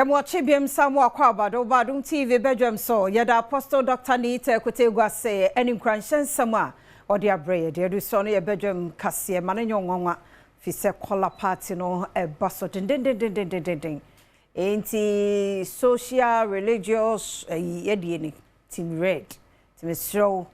Yamochi biem samu akwa Badwam TV Badwam so yada Apostle Dr. Ntim Fordjour say any cranshen sama or the abre de so no Badwam kase manenyo nwanwa fi se kola party no e baso den enti social religious yedie ni team red team show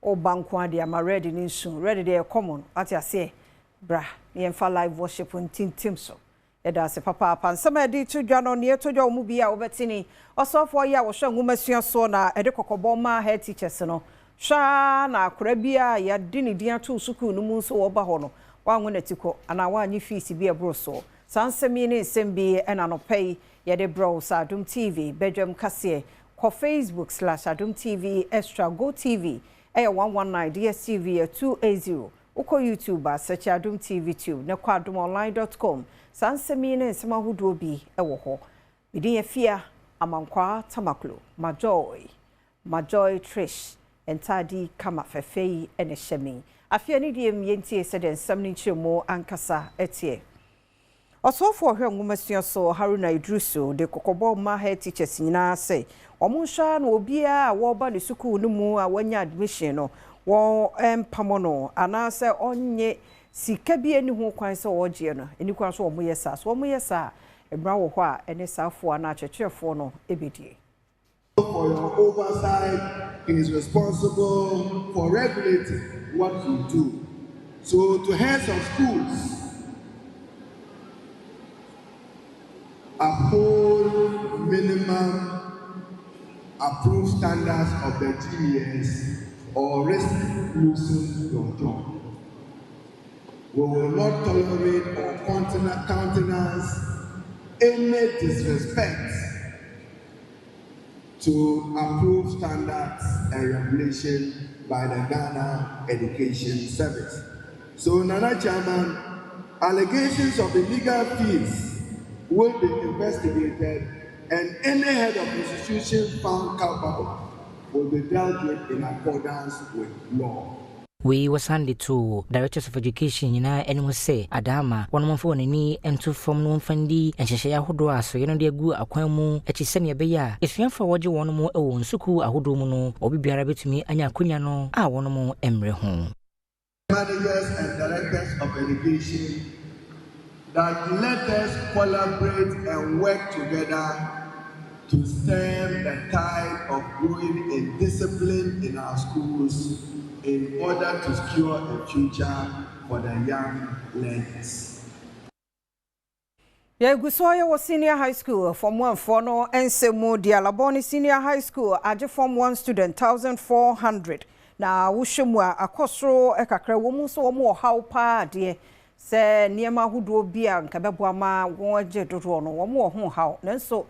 o banko ade am ready ni soon ready dey common at ya say bra ye fa live worship on team so Edase papa pansama di to dwa no ne to dwa mu bia obetini osofo ya wo hwe ngumasua so na ede kokobo ma head teachers no sha na akora bia ya di ne dia to sukuu no mu so wo ba ho no wanwo na tiko ana wanyi fees bia bro so sansemi ne sembi ena no pay ye de bro sa Adom TV Badwam kase ko Facebook/Adom TV extra go TV 119 DSTV 280 uko YouTube search Adom TV tube na kwa adomonline.com sansemi ne nsema hudo bi ewo ho bidi ye fia amankwa tamaklo majoy trish entadi kama fefei ene hyemi afia ne die mientie se den samni chemo ankasa etie osofo hwe ngumasua so Haruna Idrusu de kokobo ma head teachers nyina say omunsha na obia wo ba le sukuu no mu a wanya admission no wo empamono anase onye sika bi eni ho kwan se wo gye no eni kwan so wo yesa so wo yesa ebra wo ho a ene safo na chechefo no ebedie. For your oversight, he is responsible for regulating what you do. So to heads of schools, uphold minimum approved standards of the GBS or risk losing your job. We will not tolerate or countenance any disrespect to approved standards and regulation by the Ghana Education Service. So, Nana Chairman, allegations of illegal fees will be investigated and any head of institution found culpable will be dealt with in accordance with law. We was handed to Directors of Education and was say Adama one month on any and two from no fendi and Shaya Hodua so you know the gu aquamu at Chisenia Beya. If you for what you want more own suku a hudomono or be rabbit to me and Yakunyano, I want more emre home. Managers and directors of education that let us collaborate and work together to stem the tide of growing indiscipline in our schools in order to secure a future for the young learners. Gusoya was senior high school from 1 for no and Semu Dialaboni senior high school aje form 1 student 1,400. Na wushimwa akosro ekakra womu so womu haw pa de se niema hudo bia nka beboama won aje dodo no womu ho haw nanso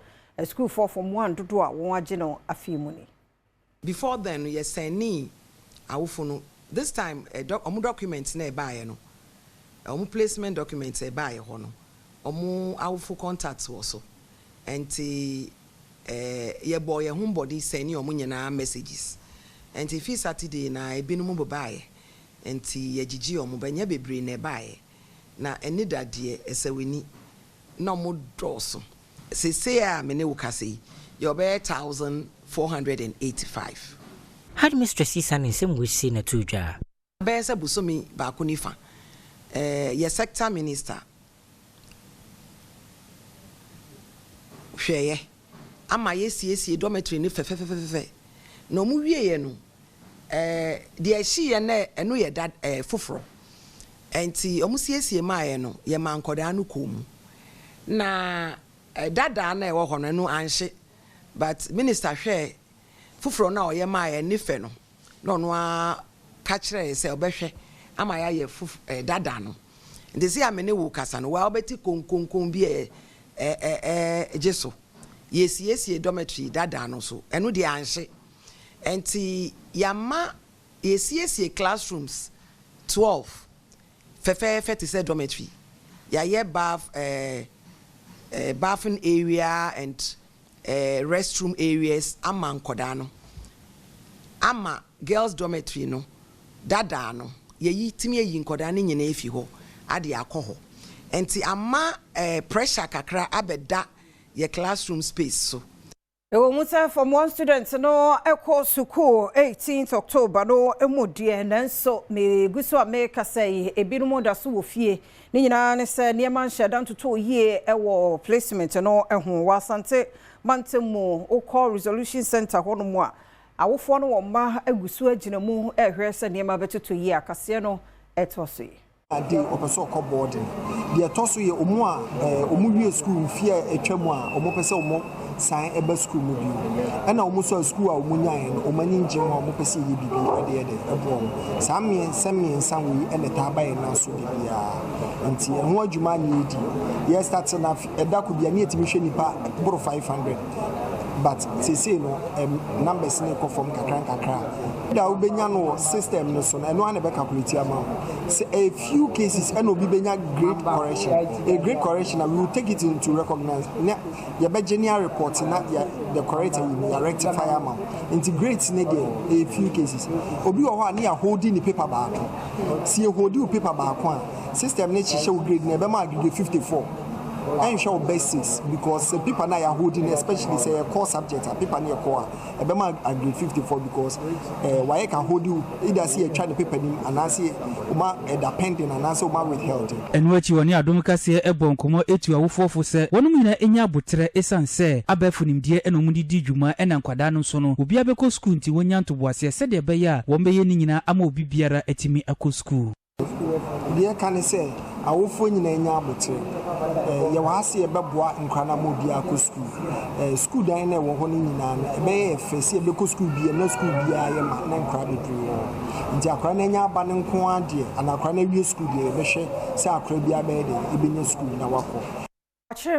school for form 1 dodo a won aje no afimuni. Before then we send awufono this time documents na ebaye no placement documents ebaye ho no awufo contacts wo so enti ye boy ye humbody send you nyina messages enti fi Saturday na ebinum bobaye enti ye gigi banya bebre na ebaye na eni dade esaweni na doso sese a me ne wukase ye obe 1,485. Had Mistress Isani same we see na tuja. Besa busomi ba kunifa. Ye sector minister. Hweye. Ama yesi dormitory ni fe. No mu wiye no. De ahyi ye na eno ye dad foforo. Enti omu siesie maaye no ye mankoda no komu. Na dada na e wo ho no anhye. But minister hwe fufuro na oye maaye nife no no a kachire se obehwe ama ya ye dada no ndesi amene wo kasa no wa obeti konkonkon bi jeso yesi dormitory dada no so eno de anhye enti yama yesi classrooms 12 fefe te se dormitory ya ye bathing area and restroom areas ama nkoda no ama girls dormitory no dada no ye timi yi nkoda no nyina efi ho ade akoho enti ama pressure kakra abeda ye classroom space so ewo musa from one student no eko school 18th October no emodie nanso me guso America say ebinumo da so wo fie ni nyina ne se niema nheda ntoto yie ewo placement no eho wasante mantemu okọ resolution center hono mu a awofo no wo ma agusu agina mu ehwe se niema betoto yie akase no etoso yi ade opeso ko boarding de toso ye omu a omu wie school fie etwam a omu pese omu san eba school mu bi na omu so school a omu nyan no omu ni nje ho omu pese ye bibi ade ebom samien sanwe ene ta ba ye na so bibia nti ho adwuma ni edi ye start na eda ko bia ni etimi hwe nipa boro 500 but say no numbers ni ko from kakra da ubenya no system no so na no an be calculate ama a few cases and obi benya great correction a great correction and we will take it into recognize ya be general report na the correct and ya rectify ama integrate na there a few cases obi wo ho na ya holding the paper back see holding paper back one system na chi show grade na be ma grade 54 and show basis because people now are holding, especially say a core subject, people near core. I grade 54 because why I can hold you either see a trying to paper and I see a pending and also withheld. And what you are near Domicasi Ebon Como 8 you are 4 for say, one minute in your butre esan say, Abefunim dear and Omudi Juma and Anquadano Sono, will be a beco school to one yan to was said the Baya, one bayinina, Amo Bibiara etimi ako school. Dear can say, I will phone in a butre. You will see a babwa in Cranamobia school. School diner were honing in may face a local school be a no school be I am at 9 crabby. In Jacranania Bannon Quandia and a Cranavia school, the Beshe, Sacrabia bed, Ibn school in Awako.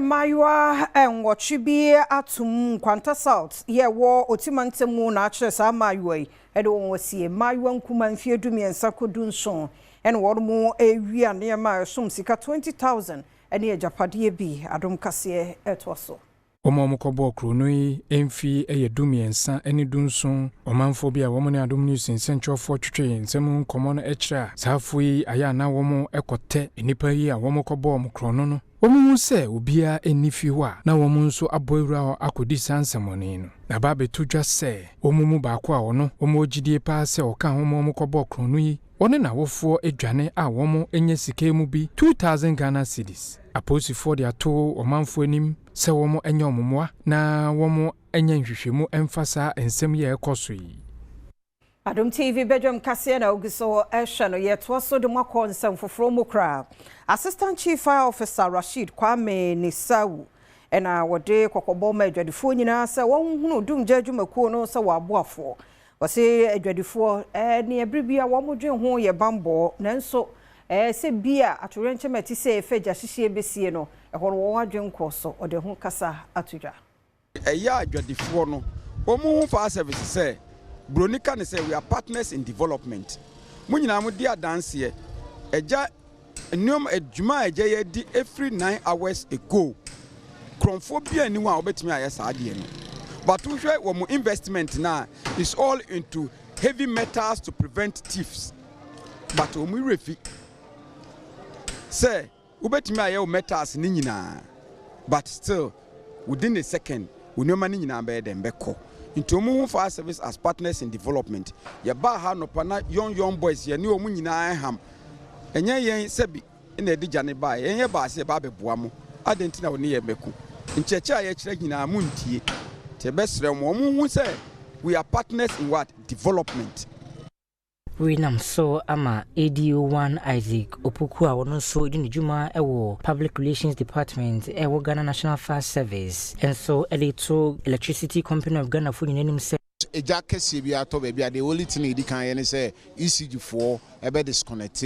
Mayua and what should be atum Quanta South, ye war Otimantemu natures are my way. I don't see a Mayuan Kuman Fiedumi and Sakudun son, and what more a year near my sum sika 20,000. Eni Japadie bi Adom kase etwaso Omomokobo kronoi emfi eyedumi ensa eni dunson omanfo bi a womo ne Adom news central for twetwe ensem nkomo no ekira safoi aya na womo ekote enipa yi a womo kobo mo krono no womo se obia enifi ho a na womo nso aboyura akodi sansamoni no na ba betudwa se womo mu ba ko a wono womo gidie pa se oka homo mo kobo krono yi one na wofo edwane a womo enye sika mu bi 2000 Ghana cedis aposi for the ato omanfo anim se womo enye omomoa na womo enye nhwehwemu emfasa ensem ye ekoso yi Adom TV Badwam kase na ogiso ehwe no yetwaso de makọ nsem foforo mokra Assistant Chief Fire Officer Rashid Kwame Nisau ena wode kokobo ma adwadifo nyina se won hunu dum jadwumakuo no se waboafo wase adwadifo ne ebribia wo modwen ho ye bambo nanso se bia atorenche mati se efeja hihie besie no ehoro wo adwen koso ode ho kasa atudwa eya adwadifo no omu fa service se bronika ne say we are partners in development munyina mu dia dance eja nneom adwuma eja ye di every 9 hours ago kronphobia ni wa obetimi aye saade no but we hwe wo investment na is all into heavy metals to prevent thieves but omu refi say obetimi aye metals ni nyina but still within a second we no mani nyina be dem beko into omu for service as partners in development ye ba ha no pana young boys ye ni omu nyina ham enye yen sebi na edija ne ba enye ba se ba beboa mo adenti na woni ye beku ncheche aye kire nyina mu ntie te besre mo omu say we are partners in what development. We nam so ama ADO1 Isaac Opoku a wono so di njuma ewo Public Relations Department ewo Ghana National Fire Service and so Electricity Company of Ghana for name say eja kese bi ato be bia the only thing e kan ye ne say ECG4 ebe disconnect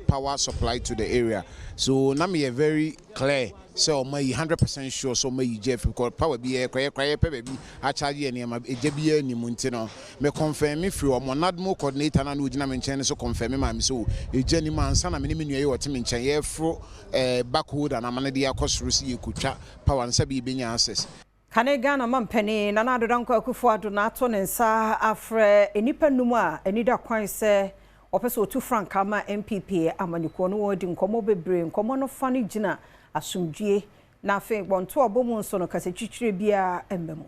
power supply to the area so na me very clear so my 100% sure so my Jeff because power be kwaye pe be a charge any ma eja bi ani munti no me confirm me free o monadmo coordinator na no gina me nchen so confirm ma me so eja ni mansa na me ni menua ye wote me nchen ye fro backhold na amane de akosoro si ye kutwa power nsa bi benya access Kane Ghana mampani na adodanko akufo ado na ato ne nsa afre enipa numu a enida kwan se opeso otu frankama MPP amanyiko no wodi nkomo bebre nkomo no fa no gina asumdue na afi bonto obomu nso no kase twitwire bia embemu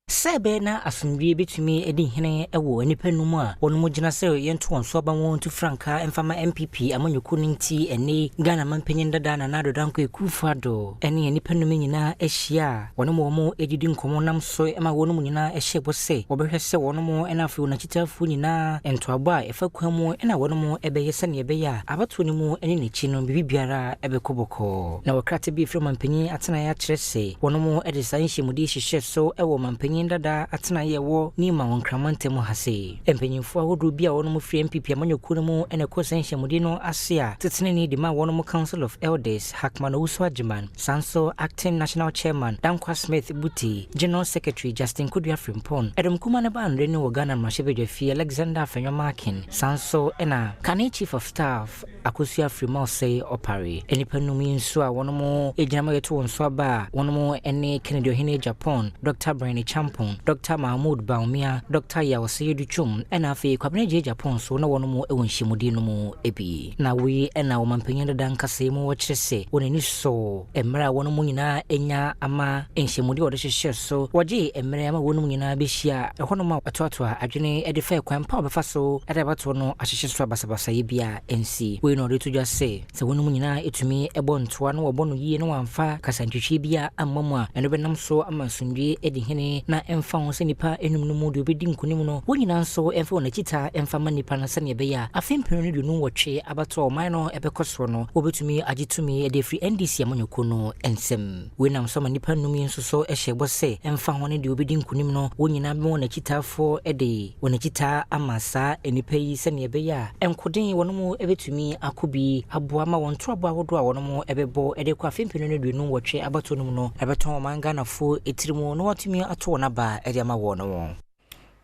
Sebe na asumdwe betumi edi hene ewo nipa numu a wonu mo gina se yento wonso ba won tu franka emfama MPP amanyoko nti ene Ghana manpanyin dada na nado danko ekufado ene nipa numu nyina ehia wonu mo edidi nkomo nam so ema wonu mu nyina ehye bose obehwe se wonu mo ena afi wona chitafu nyina entoabo a efa kwamu ena wonu mo ebeyese ne ebeya abato ni mu ene nechi no bibiara ebekoboko na wakrate bi from manpanyin atena ya kyerese wonu mo edisa nhimudi hihye so ewo manpanyin dada atena yewo ni ma wonkramante mu hase empanyimfo ahodo bia wono mu free MPP amanyoko no mu ene ko sanhyamudi no ase a tetene ni de ma wono mu Council of Elders Hakman Uswajiman Sanso Acting National Chairman Dankwa Smith Buti General Secretary Justin Kudua Frimpon Edom kuma ne ba nre ni wo Ghana Mashebedwafi Alexander Afenyomakin Sanso ena Kane Chief of Staff Akosua Frimose Opare enipa numi nso a wono mu ejinama yeto wonso aba wono mu ene Kennedy Ohene Japan Dr. Brian Champon Dr. Mahmoud Baumia Dr. Yawase Duchum ena afi kwabene je Japan so na wono mu ewonhyemudi no mu ebi na we ena wo mampanyin dada nkase mu wo kyerese wonani so emra wono mu nyina enya ama enhyemudi wo de hyehye so woje emra ama wono mu nyina behia ehono ma atoatoa adwene edifa kwampa obefa so edabato no ahyehye so abasabasa yebia ensi we no de to just say se wono mu nyina etumi ebo ntoa no wobo no yie no wamfa kasantwetwe bia amamu a eno benam so amasundwe edi hene na emfa ho se nipa enum no mu de obedi nkunim no wonyina nso emfa wona kita emfa ma nipa na se ne beya afempenu no de no wotwe abato oman no ebekoso no obetumi agitumi ede free NDC amanyoko no ensem we nam so ma nipa num nso so ehye bose emfa ho ne de obedi nkunim no wonyina be wona kitafo ede wona kita amasa enipa yi se ne beya enkoden wono mu ebetumi akobi aboa ma won to aboa wodo a wono mu ebebo ede kwa afempenu no de no wotwe abato no mu no ebeton oman Ghanafo etirimu no watumi ato na ba ede ama wono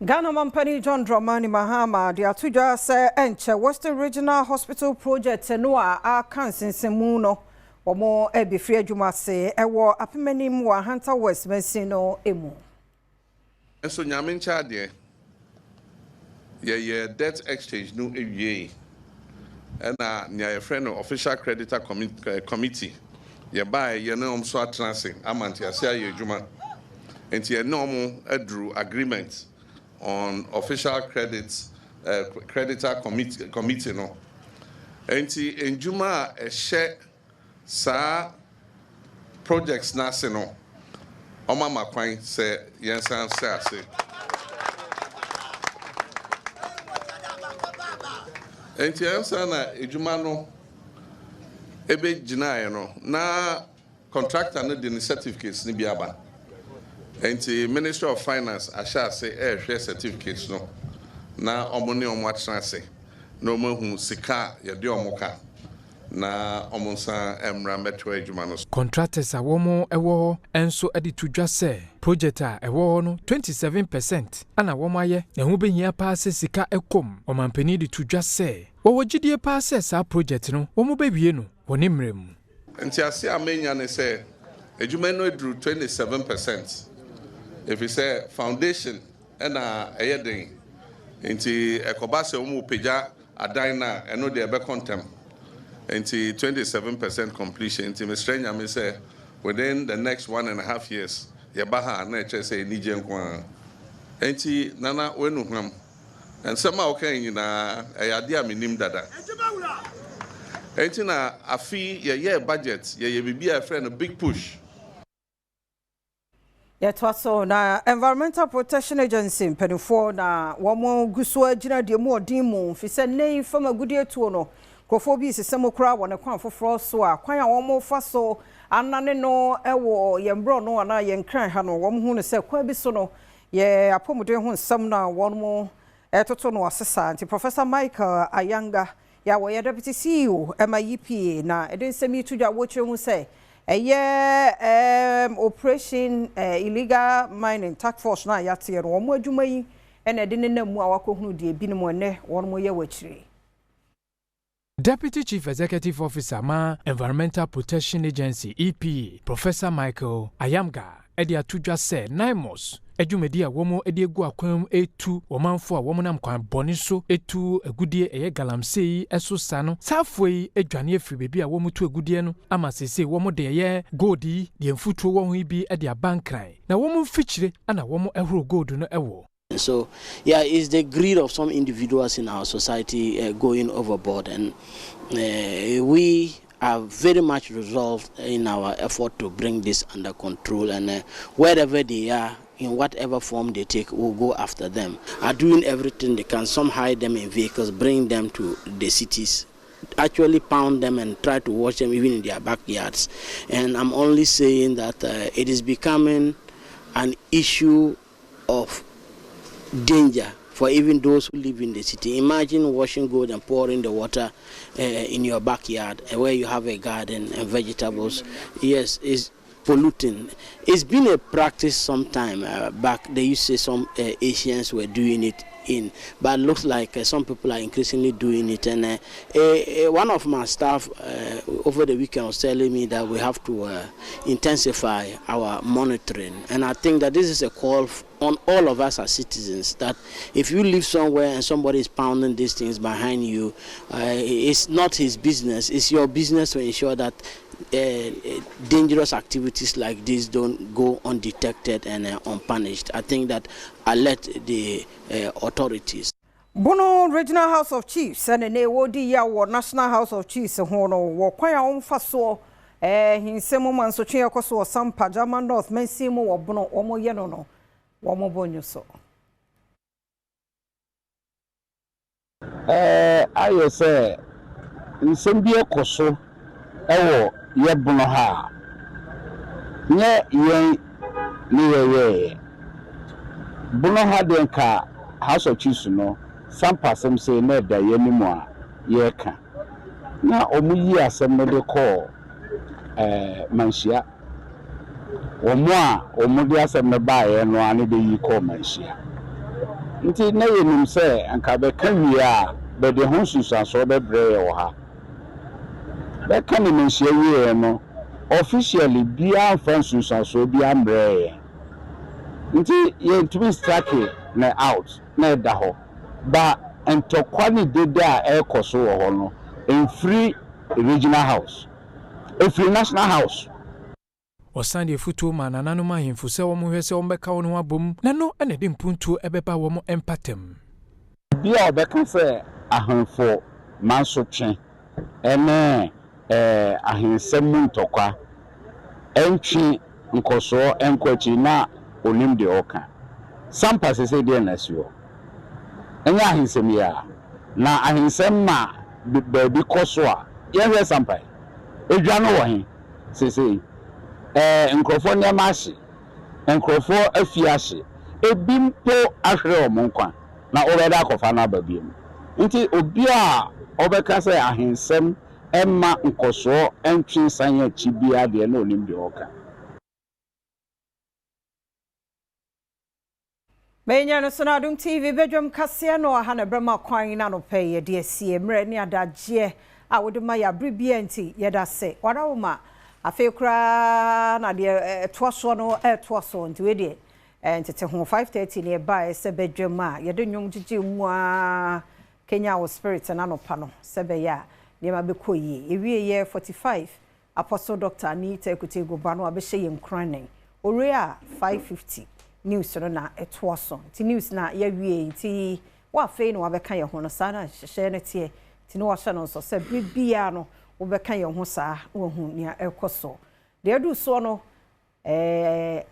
Ghana Mampani John Dramani Mahama de atudwa se enche Western Regional Hospital Project no a kansensimu no omo ebifri adwuma se ewo apemenim wa Hunter West Mercy no emu enso nyame ncha de ye debt exchange no ewie na nya ye friend official creditor committee ye buy ye no so atranse amanti ase aye adwuma enti ye no mo adru agreement on official creditor committee no enti enjuma a share sa projects na se no oma makwan se yensan se ase enti yensan na ejuma no ebe gina no na contractor no de certificates ni bi aba enti Ministry of Finance asha say share certificates no na omone omo atrase na omahu sika ye de omoka na omonsa emra meto adwuma no contractors awomo ewo enso edi tudwa se project a ewo no 27% ana womo aye na hu behia paase sika ekom omampani di tudwa se wo gidie paase sa project no womo bewie no woni mrem enti ase amenya ne se adwuma no edru 27%. If you say foundation and ayedin into ekobase umu peja adina eno de ebe contem into 27% completion into Mr. Nyame say within the next 1.5 years yabaha na eche say nije nkwa enti nana wenu hwam ensema okay na ayade aminim dada enti na afi ye budget ye bibia friend big push. Yetwaso na Environmental Protection Agency mpenifo na womo guso agina de mu odimu fise nei fama gudie tuo no krofo bi sesemo kra wona kwan foforo so a kwan a womo fa so anane no ewo yembro no ana yenkran ha no womo hu no se kwa bi so no ye apomode hu nsam na womo etoto no asesa anti Professor Michael Ayanga ya wo ye deputy CEO MIP na eden semi tudwa woche hu se operation illegal mining task force na yate no wo mo adwuma yi ene de ne mu awakohunu de ebinim ne won mo ye wachire. Deputy Chief Executive Officer ma Environmental Protection Agency EPA Professor Michael Ayanga edi atudwa se Naimos adwumadi a womo edi egu akwam etu womanfo a womonam kwan boni so etu agudie eye galamsei eso sano safoi adwane afiri bebi a womutu agudie no ama sese womo de ye goldi de mfutuo wo ho bi edi abankran na womo fichire ana womo ehoro gold no ewo. So, yeah, it's the greed of some individuals in our society going overboard, and we are very much resolved in our effort to bring this under control, and wherever they are, in whatever form they take, we'll go after them. Are doing everything they can. Some hide them in vehicles, bring them to the cities, actually pound them and try to watch them even in their backyards. And I'm only saying that it is becoming an issue of danger for even those who live in the city. Imagine washing gold and pouring the water in your backyard where you have a garden and vegetables. Yes, it's polluting. It's been a practice some time back. They used to say some Asians were doing it but it looks like some people are increasingly doing it. And one of my staff over the weekend was telling me that we have to intensify our monitoring. And I think that this is a call on all of us as citizens, that if you live somewhere and somebody is pounding these things behind you, it's not his business. It's your business to ensure that dangerous activities like this don't go undetected and unpunished. I think that I let the authorities. Bono Regional House of Chiefs and ne wodi ya wo National House of Chiefs ho no wo kwan a wonfa so hinsemo man so twe yakoso Sampa German North Mensimu wo bono omo ye no womo bonyo so. Ayo say nsem bi ekoso ewo ye bono ha nye yen ni ye bono ha den ka House of Chiefs no Sampa sem say na da ye ni mu a ye ka na omuyi asem no de call manhia omo a omudi asem no ba ye no ane de yi call manhia nti na ye nim say anka be ka wi a be de ho susanso be bre ye wo ha be ka ni manhia wi no officially bia fansusanso bia mbre ye nti ye ntumi strike na out na da ho ba entokwa ni dede a ekoso wo ho no in free regional house free national house Osande futu mananano mahimfu se wo hwese wo beka wo no abom na no ene de mpuntu ebeba wo mo empatem bia obeka se ahanfo manso twen ene ahensem ntokwa entwi nkoso enkwachi na onim de oka Sampa se de na siwo enya ahensem ya na ahensem ma baby koso a ye Sampa edwa no wo he se nkrofo ne mashi nkrofo afiashi ebimpo ahwere omonkwa na obeda akofa na babiem nti obi a obeka se ahensem emma nkoso entwin sanya chibia de na onim de oka Menya no so na Adom TV Badwam kase no aha na brama kwan na no peye de asie mre ne adagye a wode ma ya bribia nti yeda se wara wo ma afi kra na de toaso no toaso nti we de ntete ho 5:30 ne ba se Badwam a yede nwom gigi mu a Kenya wo spirit na no pa no se be ya ne ma be koyi ewie ye 45 Apostle Dr. Ntim Fordjour no abehye ye nkran ore a 5:50 news no na etoaso ti news na ya wie ti wa fe no abeka ye ho no sa na hye ne tie ti no wa hye no so se bibia no wo beka ye ho sa wo hu ne ekoso de adu so no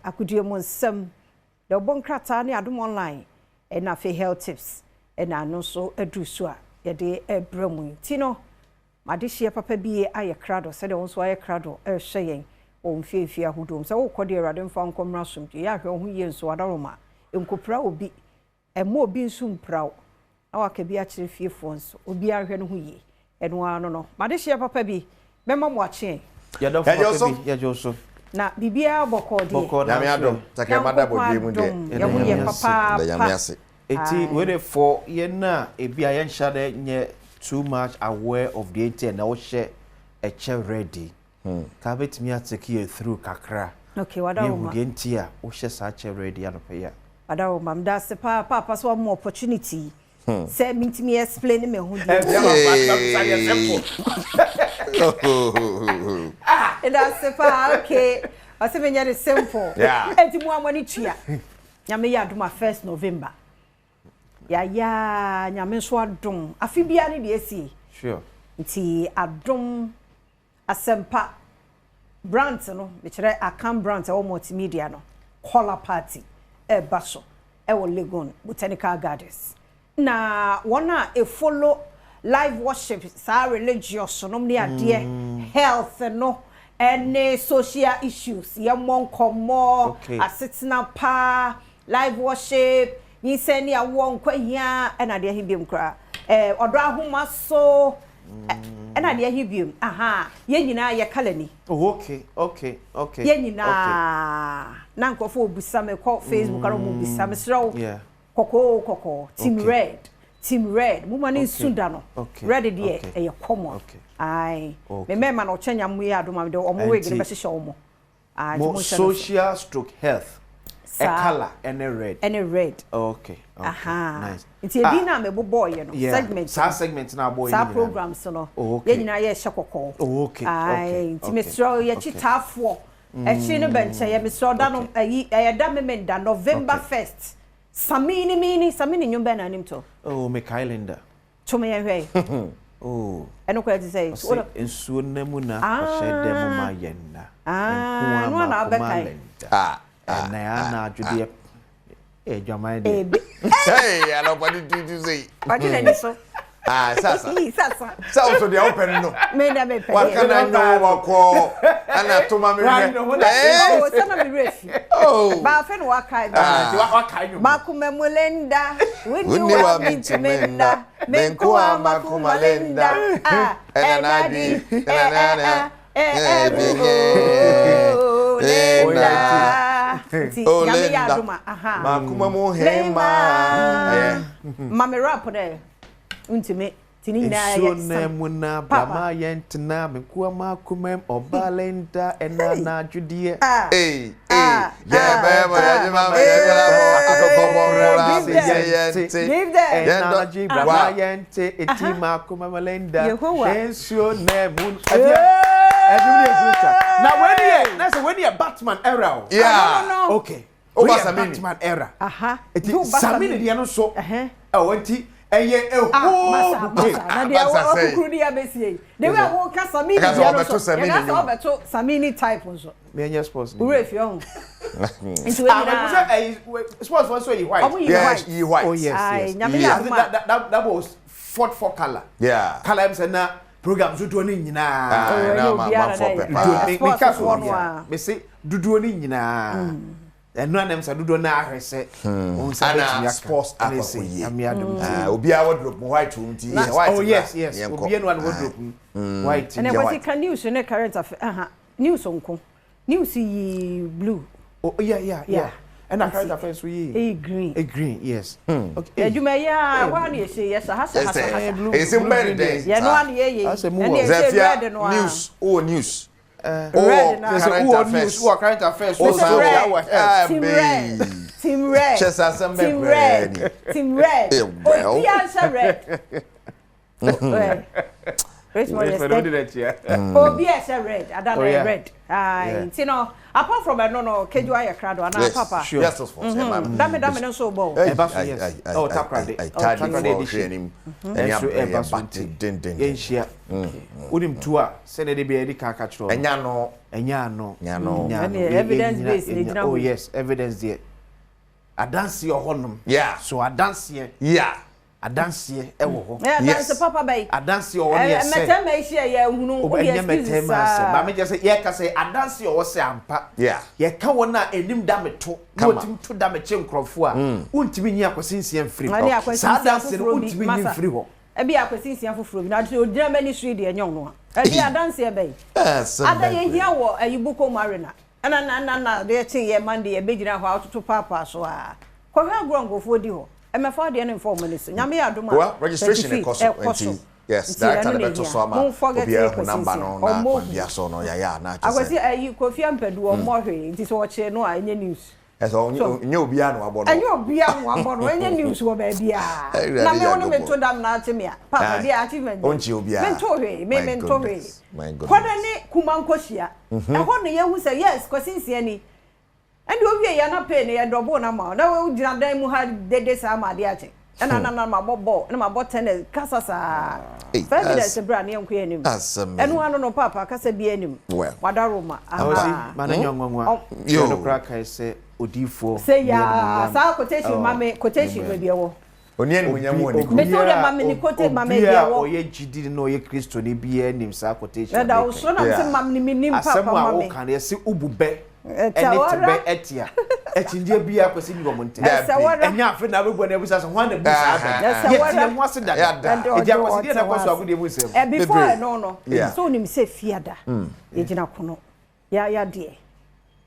akudie mo nsam de obonkrata ne Adom online na fe health tips na no so adu so a ye de ebramu ti no made hye papa bi aye krado se de won so aye krado hye yen o mfiefi ahudom se wo kode awade mfa nkomra somdwe ya hwe ho ye nso adaroma enkopra obi emo obi nso mpraw na waka bi a kire fiefo nso obi ahwe no ho ye eno ano no made hye papa bi mema mo ache ya joso na bibia bokode ya me Adom take mada bodwe mu de ya mu ye papa ya me ase eti we dey for ye na ebi ayen shade nye too much aware of the intent na wo she eche ready ka betimi atake you through kakra Okay, wadawo. Ye ntia wo hye sa che ready anope ya. Wadawo mam da se papa so more opportunity. Say me explain me hu di. That's okay. I say me very simple. Yeah. Enti mu amani tua. Nyame ya adom 1st November. Ya nyame so adom. Afi bia ne de esi. Sure. Nti adom asempa brands no me kire akam brands e wo multimedia no. Color party e baso e wo Legon Botanical Gardens. Na wona e follow live worship sa religious no ne ade health no any social issues yamon komo asetina pa live worship yin se ni awo nkwahia na de ahibiem kra odo ahoma so na de ahibiem aha ye nyina ye kalani okay ye nyina na nkofo obusa me ko Facebook ara mo busa me sro koko Team Red mu mani sunda no red de e common ai me mema no chenya mu ya adoma de omo we gele be hye omo mo social stroke health a color and a red okay nice nti e bi na me bobo ye no segment na boy sa programs no ye nyina ye hye kokko ai nti me sro ye chitafo e chi no benche ye me sro da no ayi e da me menda November 1st Samini nyumba na nimto. Oh, me calendar. Chome yenhwe. Oh. Eno kwa ti say. Ensuo na mu na kwahye dem ma yenna. No na abekai. Na ya na adwede. Dwaman de. Hey, alopadi tu say. Padi na ni so. Sasa. Sa so de open no. Me na me pe. Wa kana nyo wako. Ana toma me. Oh, sana me refi. Oh. Ba fe no wakai ba. Wakai no. Makumemulenda. Wini wa mintumenda. Menkuwa makumalenda. Enadi. Oh, Linda. Makuma muhema. Mame rap there. Untime tinina ya so muna bama yentina menkuwa makumem obalenda enana adwudie yeah bema ya mama ya akokobora yente enana ji bama yente etima kumamalenda ensuo na mun now when you Batman era yeah okay Batman era Samini dia no so wanti eye na dia okukuru dia besie de we wo ka Samini dia no so ya ka obeto Samini type nso me anya sports ni ure fi on into sports for so you white yes you white oh yes that was fought for color yeah color am say na program so do ni nyina na ma for pepper me say dudu ni nyina eno anem sa dudu na ahwese on sa betimi sports akwa am Adom obi a wardrobe white unti white oh yes obi eno an wardrobe white and what can news ne current affair news onko news yi blue oh yeah and a current affairs we green yes okay aduma ya wa na ye yes ha is in birthday ya no an ye and news news red news current affairs Team Red. Team Red. Oh, the answer red. Great morning. Oh, yes, red. I don't know red. You know, apart from no, Kejua ya crowd, and Papa. Yes, of course. Dame no so bow. Oh, tap credit. Oh, tap credit. And you Udim tua, send it be a car catch. And Yano. Evidence based. Oh, yes, evidence there. I dance your honum. Yeah. So I dance here. Yeah. I dance here. Yeah, dance Papa Bay. I dance your own. Yes. I met share ya unu. But me just say yeah, can say I dance your say ampa. Yeah. Yeah, can one na enim dame to. Wotim to dame chem krofo a. Untimi nya kwasinsia free. Sa dance no untimi nya free ho. E bia kwasinsia foforo bi na de odina mani street de enyon no. E bia dance e bay. Ada ye hia wo ayibuko marina. Na de tin ye Monday e bejina ho atoto papa so a. Kwa hwa grongofo di ho. E me fa de no inform ni so. Nyame Adom registration e cost Yes, director the better so ma. Obi number no na bia so no ya na just. I was Kofi Ampedu or more nti so watch no any news. So nye obi anu abo no. Enye obi anu abo no any news wo ba bia. Na me wonu me to dam na atime a. Papa dia achievement. Onchi obi a. Me to hwe, me to hwe. My goodness. Kwada ni kumankohia. E ho no ye hu say yes, kwasinsie ni. Ende owie ya na pay ne ye double na ma. Na we gina dan mu ha dede sa ma de ache. Na ma bobo, na ma bot tennis kasasa. Fabulous brand ye nko anim. Enu anu no papa kasa bi anim. Wadaroma. Aha. Ma na nyonwa. Yo no crack I say odifo. Say ya, sa quotation mame quotation we bi wo. Oni enu nyamu oni. Me so de mame ni quote mame bi wo. Oye gidi no ye Kristo ni bi anim sa quotation. Da o so na se mame ni minim papa mame. Asem a o kan ye se ubube. Enetebe etia. Echinje bia kwesi ni womonte. Enya afi na bebo na ebusa so hwan na busa ada. Yeti mu ase dada. Eja kwesi dia na kwaso agudi ebusem. Before no. So nim se fiada. Ye gina kono. Ya de.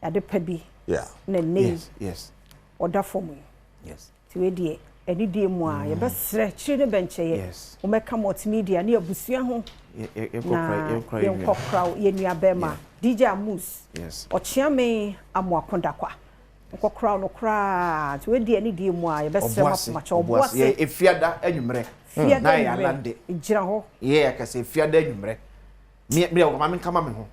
Ya de pabi. Yeah. Na nei. Yes. Oda fomu. Yes. Ti we die. Eni die mu a ye be sre chire ne benche ye. Yes. O meka multimedia na abusua ho. Ye kokra. Ye kokra ye nua bema. DJ Amus. Yes. Ochiame amwakonda kwa. Kokra no kra. Ti we die ni die mu a ye be sre macha oboase. Ye efiada anwumre. Na ya lande. Ejira ho. Ye akase efiada anwumre. Me o ma men kama me ho.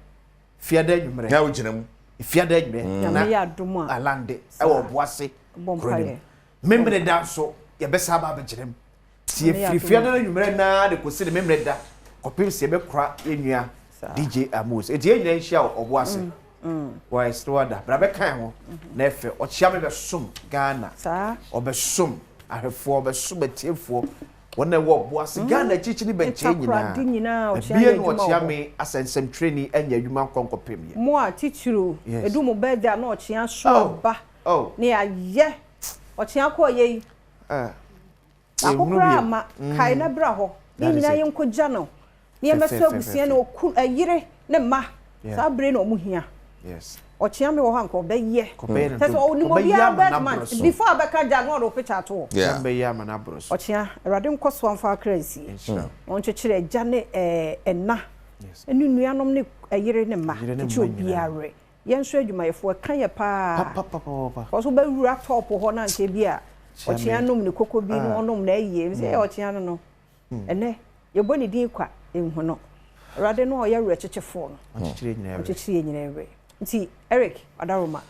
Fiada anwumre. Na wo gina mu. Fiada anwumre. Na ya domo a. Alande. E wo boase. Bompaye. Membre da so ye be sa ba begirem. Ti e fiada anwumre na de kosi de membre da. Kopim se be kra enua DJ Amos. E die nyina hia oboase. Why Stwada? Bra be kan ho. Na efe o chia me be som Ghana. Sa. Obesom ahefo obesom etiefo. Wona wo oboase Ghana chichi ni benche nyina. O chia me o chia me asensem training anya adwuma konkopem ye. Mo a tichuru edu mo birthday na o chia so ba. Ne aye. O chia ko ye. Akokra ma kai na bra ho. Ni nyina ye nkogya no. Ni me so abusia na oku ayire ne ma. Sa bre na omuhia. Yes. Ochia me wo hanko be ye. Tese o ni mo bia Badman before abeka jagwa do picture to. Yeah. Be ya mana bros. Ochia erade nkoso amfa crazy. On chechire gya ne enna. Yes. Enu nuanom ne ayire ne ma. Chi obiare. Yenso adwumayefo kan ye pa. Oso be wura top ho na nke bia. Ochia nom ne kokko bi no onom na aye. Se ochia no. Ene ye boni din kwa enhu no. Erade no oya wura chechefo no. Chechire nyina ewe. Nti Eric Adaroma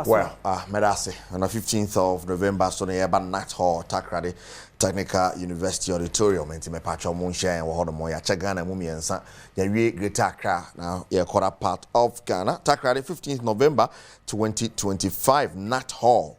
well medase on the 15th of November so na ba Night Hall Takrade Technical University Auditorium nti me pacho mo nhyan wo hodo mo ya Ghana mu miensa ya wie Greater Accra now ya quarter part of Ghana Takrade 15th November 2025 Night Hall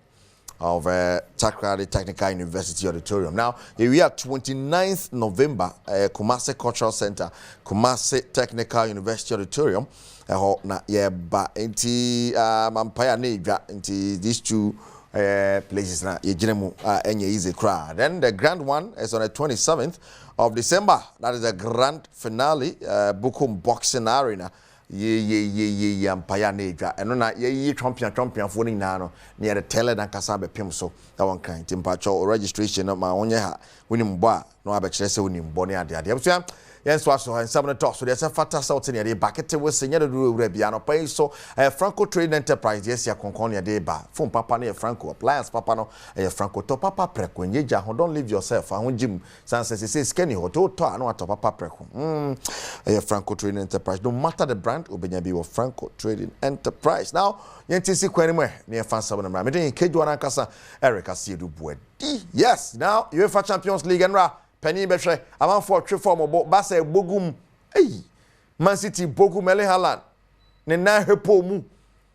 of Takrade Technical University Auditorium. Now, we are 29th November, Kumasi Cultural Center, Kumasi Technical University Auditorium. Na ba inti mampaya neja inti these two places na yejinemu enye easy crowd. Then the grand one is on the 27th of December. That is the grand finale, Bukum Boxing Arena. Ye ampaya neja eno na ye champion for ni na no near the tele na kasa be pem so that one kind timpacho registration ma onye ha wonim bo a no abekire se wonim bo ne ade ade so yes so and some talk so there's a fatter south in the bucket we senya do ewura bia no pay so Franco Trade Enterprise yes ya konkon ya de ba phone papa na Franco appliance papa no Franco to papa preko nyeja ho don't leave yourself ahun jim sanse say skinny ho to no to papa preko Franco Trade Enterprise no matter the brand obenya bi wo Franco Trading Enterprise now yentisi kwani mo ne fan sabo na mra me den keju na kasa Eric Asiedu Buedi yes now UEFA Champions League enra Penny Betray, I'm for trip form of Bassa Bogum. Hey, Man City, Bogum, Mele Haaland, Nena Hepo Mu,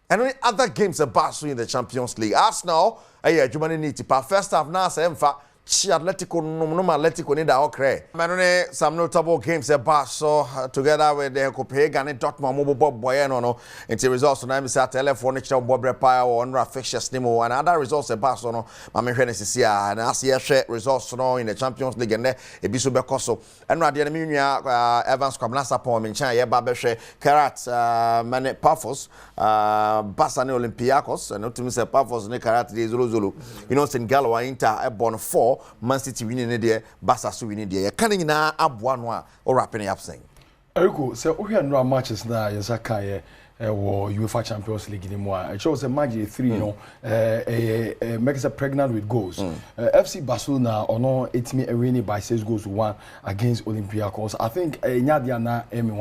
and only other games are Barcelona in the Champions League. Arsenal, Jumani Nitipa, first half Nasa Emfa, Atletico, no Atletico Nida Okre. Manone, some notable games at Barso together with the Copenhagen and Dortmund, Mobile Bob Boyano, and the results on I'm sat telephone, Bob Repire, or Unra Fixtures Nemo, and other results at Barcelona, Mamma Genesis, and Asia results in the Champions League, and there, Ebisu Becoso, and Radiamunia, Evans Comnasa Pom in China, Babeshe, Karat, Mane Pafos, Basani Olympiacos, and not to miss a Pafos, Nekarat, Zulu, you know, St. Gallo, Inter, Bon 4. 4 Man City winning there Barca so winning there can na aboa no a or wrapping up saying Eriko say we no matches na yesaka UEFA Champions League ni mo it shows a match 3 you know makes her pregnant with goals FC Barcelona ono etimi winning by 6 goals to 1 against Olympiacos. I think nyadia na emi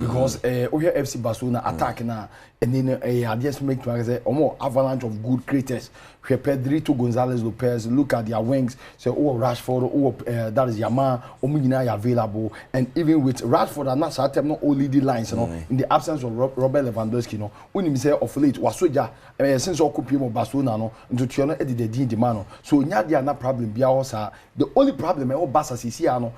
because we FC Barcelona attack na and then I just make to say more avalanche of good creators. We Pedrito Gonzalez Lopez, look at their wings, say Rashford, that is Yama, Omunina available, and even with Rashford and not Satem not only the lines, you know, in the absence of Robert Lewandowski, you know, when him say of late was soja since occupy of Barcelona no into Tiona edit the Dimano. So Nyadia na problem Biaosa. The only problem all Barca Siciano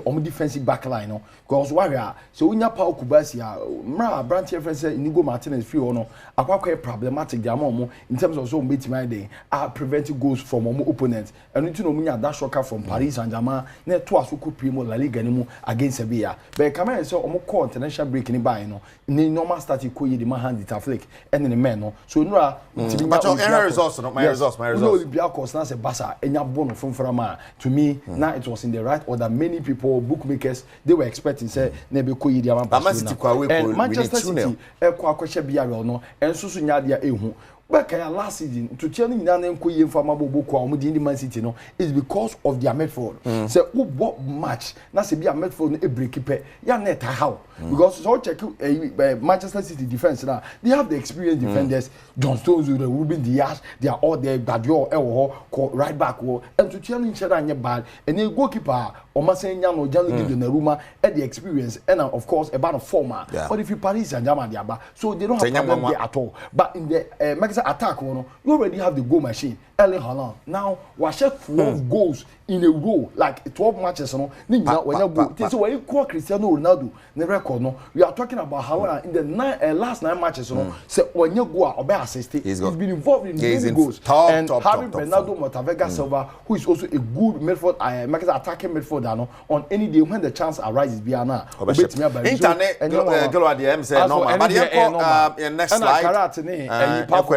on defensive back line no because warrior so when ya Paul Kubasia mra branch reference Inigo Martinez free or no akwa problematic their mom in terms of so meet my day are preventing goals from opponents and you know munya that shocker from Paris Saint-Germain na to asuku primo La Liga ni mu against Sevilla but come here so omo international break ni buy no ni normal start ko ye the man hand it flick and the men no so nura but your error results not my results no Olympiacos na say Barca enya bono from frama to me now it was in the right order. Many people bookmakers they were expecting say nebe ko yi dia man and Manchester City kwa kwahye bia no enso so nya dia ehu But last season, to tell you that they from Man City no is because of their midfield. So what match? Na se be a midfield a break keeper. Ya net how? Because so check Manchester City defense now. They have the experienced defenders. John Stones, Ruben Diaz, they are all there. Badwam, right back. And to tell each other bad. And the goalkeeper, Omasenya no Jali Donnarumma, and the experience, and of course about a former. But if you Paris Saint-Germain, so they don't have problem there at all. But in the attack, you already have the goal machine. Erling Haaland. Now, we share 12 goals in a row, like 12 matches. When you go, so when you call Cristiano Ronaldo, the record, we are talking about Haaland in the last 9 matches. So when you go, or assist, he's been involved in many goals. And having Bernardo Montavega Silva, who is also a good midfield, attacking midfielder, on any day when the chance arises, Biana. Internet,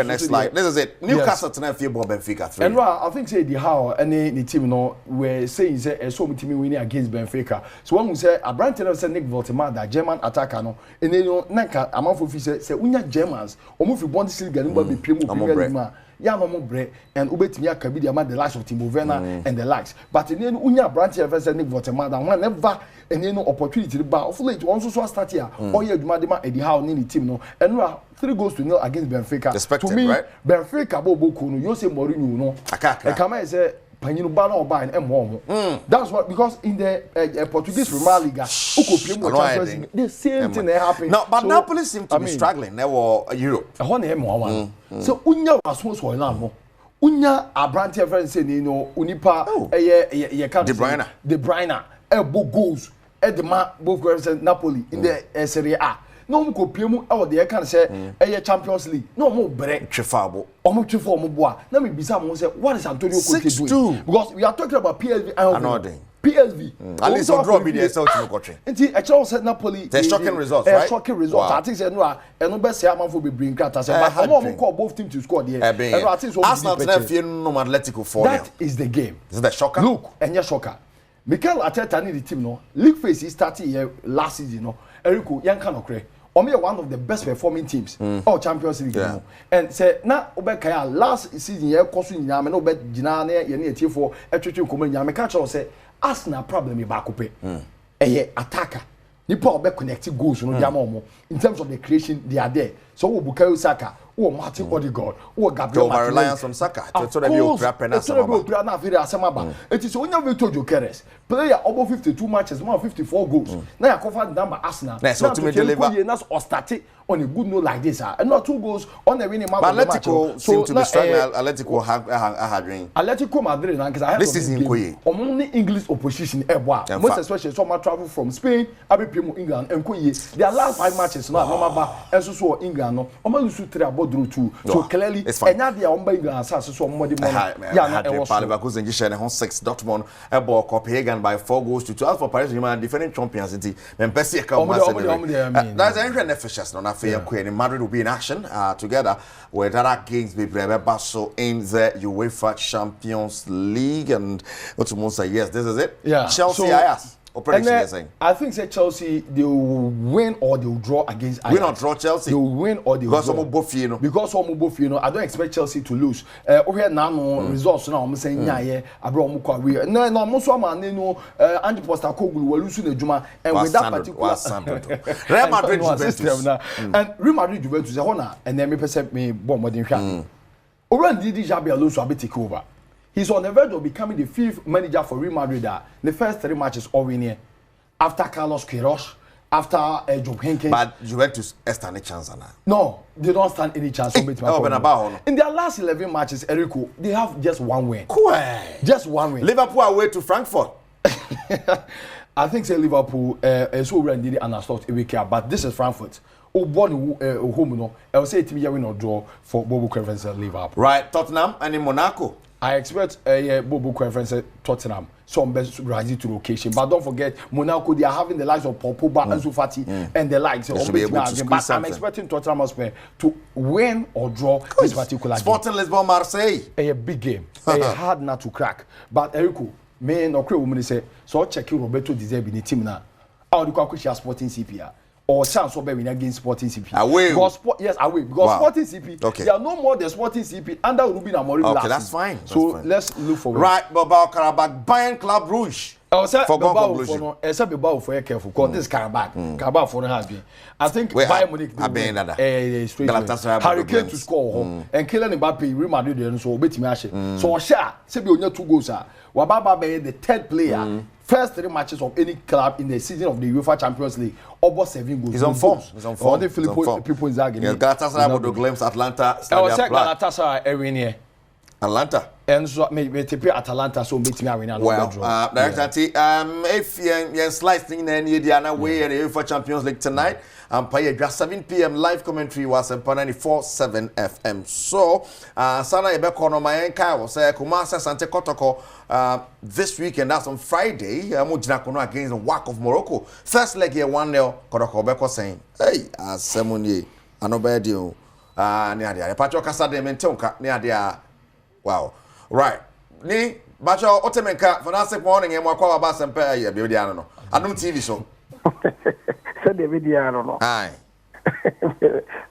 next slide. This is it. Newcastle tonight for Benfica 3. And I think say the how any team no were saying say so many team winning against Benfica. So when we say a brand say Nick Voltemar, that German attacker no, and then nanka amount of say unya Germans or move Bundesliga no be Premier League. Ya no more bread and ubetimi akabi the amount the likes of Timo Werner and the likes. But in then unya branch say Nick Voltemar that one never and no opportunity to bar of late once so start here. Or you demand the how any team no and 3-0 against Benfica. Expected, to me, right? Benfica bobo no Jose Mourinho no. Akaka. Come and say Panyinu Bana or buy and That's what because in the Portuguese Premier League, the same thing happened. No, but Napoli seem to be struggling. They were Europe. So Unya was supposed to win. Unya a brand friend saying Unipa De Bruyne elbow goals at the man both girls Napoli in the Serie A. No mo kopiemu e wo de kan say Champions League no mo break twefabo omo twefo mo boa na me bisa mo say what is Antonio Conte doing because we are talking about PSV and PSV at least on draw be the result no country nti e chere said Napoli the shocking results right shocking results I think say no no be say amanfo be bring crata say but no call both teams to score there and I think so Arsenal tonight fear no Atletico 4. That is the game. Is that shocker? Look and your shocker Mikel Arteta need the team no league phase is starting here last season no Eriko yanka no kre Omi one of the best performing teams or Champions League and say na obekaya last season ye koso nyame na obet gina na ye na etifo etwetwe komo nyame ka cho say Arsenal problem e ba kope eye attacker nipa obe connect goals no dia mo in terms of the creation they are there so Bukayo Saka or Martin Odegaard or Gabriel Martinelli reliance on Saka to be Oprah it is only Victor Jokeres player over 52 matches 54 goals now you cover the number Arsenal now to deliver that's or started on a good note like this and not 2 goals on the winning match Atletico seem to be struggling Atletico Atletico Madrid because I have this is in only English opposition most especially some travel from Spain Abi England and their last 5 matches now and so England no lose 3 bodru too. So clearly enya dia omba England asase so omode mo ya na e wo so Leverkusen gishe ne 6 Dortmund ebo Copenhagen by 4-2. As for Paris Saint-Germain defending champions inti Mpesi e ka that's an officials no na fe and Madrid will be in action together with other games be Basel in the UEFA Champions League and what say yes this is it. Yeah. Chelsea I asked. I think say Chelsea they will win or they will draw against Ajax. Win or draw Chelsea. They will win or they will because draw. Because you know. Because both you know. I don't expect Chelsea to lose. Over now results now. I'm saying yeah. Abro mukwa we. No most man no. Andy Postecoglou will lose in Juma and with that particular. Real Madrid Juventus. And Real Madrid Juventus. And then me perceive me bomb more than that. Over Didi Xabi Alonso a bit take over. He's on the verge of becoming the 5th manager for Real Madrid. The first 3 matches all winning. After Carlos Queiroz, after Joe Henkins. But Juventus stand a chance now. No, they don't stand any chance. In their last 11 matches, Erico, they have just 1 win. Just 1 win. Liverpool away to Frankfurt. I think say Liverpool is already understood but this is Frankfurt. Born home no. I will say it be a win or draw for Bobo Conference Liverpool. Right, Tottenham and in Monaco. I expect Bobo Conference Tottenham some best rising to location, but don't forget Monaco. They are having the likes of Paul Pogba, Ansu Fati, and the likes. But I'm expecting Tottenham Hotspur to win or draw this particular Sporting Lisbon, Marseille. A big game, hard not to crack. But Erico, me no crew woman say so. Checking Roberto Di Zerbi in the team now. How do you call Sporting CPR? Or chance of being against Sporting CP. Away. Because yes, away. Because Sporting CP, okay. They are no more than Sporting CP under Rubin Amorim. Okay, that's fine. So let's look forward. Right, Bilbao Karabakh buying Club Rouge. For conclusion. Except Bilbao for careful. Because this Karabakh. Karabakh for has been. I think Bayern Munich straight Hurricane to score and Kylian Mbappe Real Madrid and so bet me so sure say be only 2 goals are. Wababa be the 3rd player. First 3 matches of any club in the season of the UEFA Champions League, over 7 goals. He's on form. He's on form. People in Zagreb. Yes, Galatasaray would do glimpse Atlanta. I was saying Galatasaray every year. Atlanta. And so me to play Atalanta so meet me win. Well, Director, if you slice thing in the Indiana way at the UEFA Champions League tonight, pay just 7 p.m. live commentary was on 94.7 FM. So, Sana Ebekono Mayenka was Kumasa Sante Kotoko this weekend. That's on Friday. Mujinakono against the WAC of Morocco. First leg here 1-0. Kotoko Beko saying, hey, Semunye, Anobedio, Niadia, Pacho Casa de Mentonka, Niadia. Wow. Right. Ni bacho otemenka for that morning and wakwa ba sempe ya bi dia no. Adom TV so. Said the video no. Aye.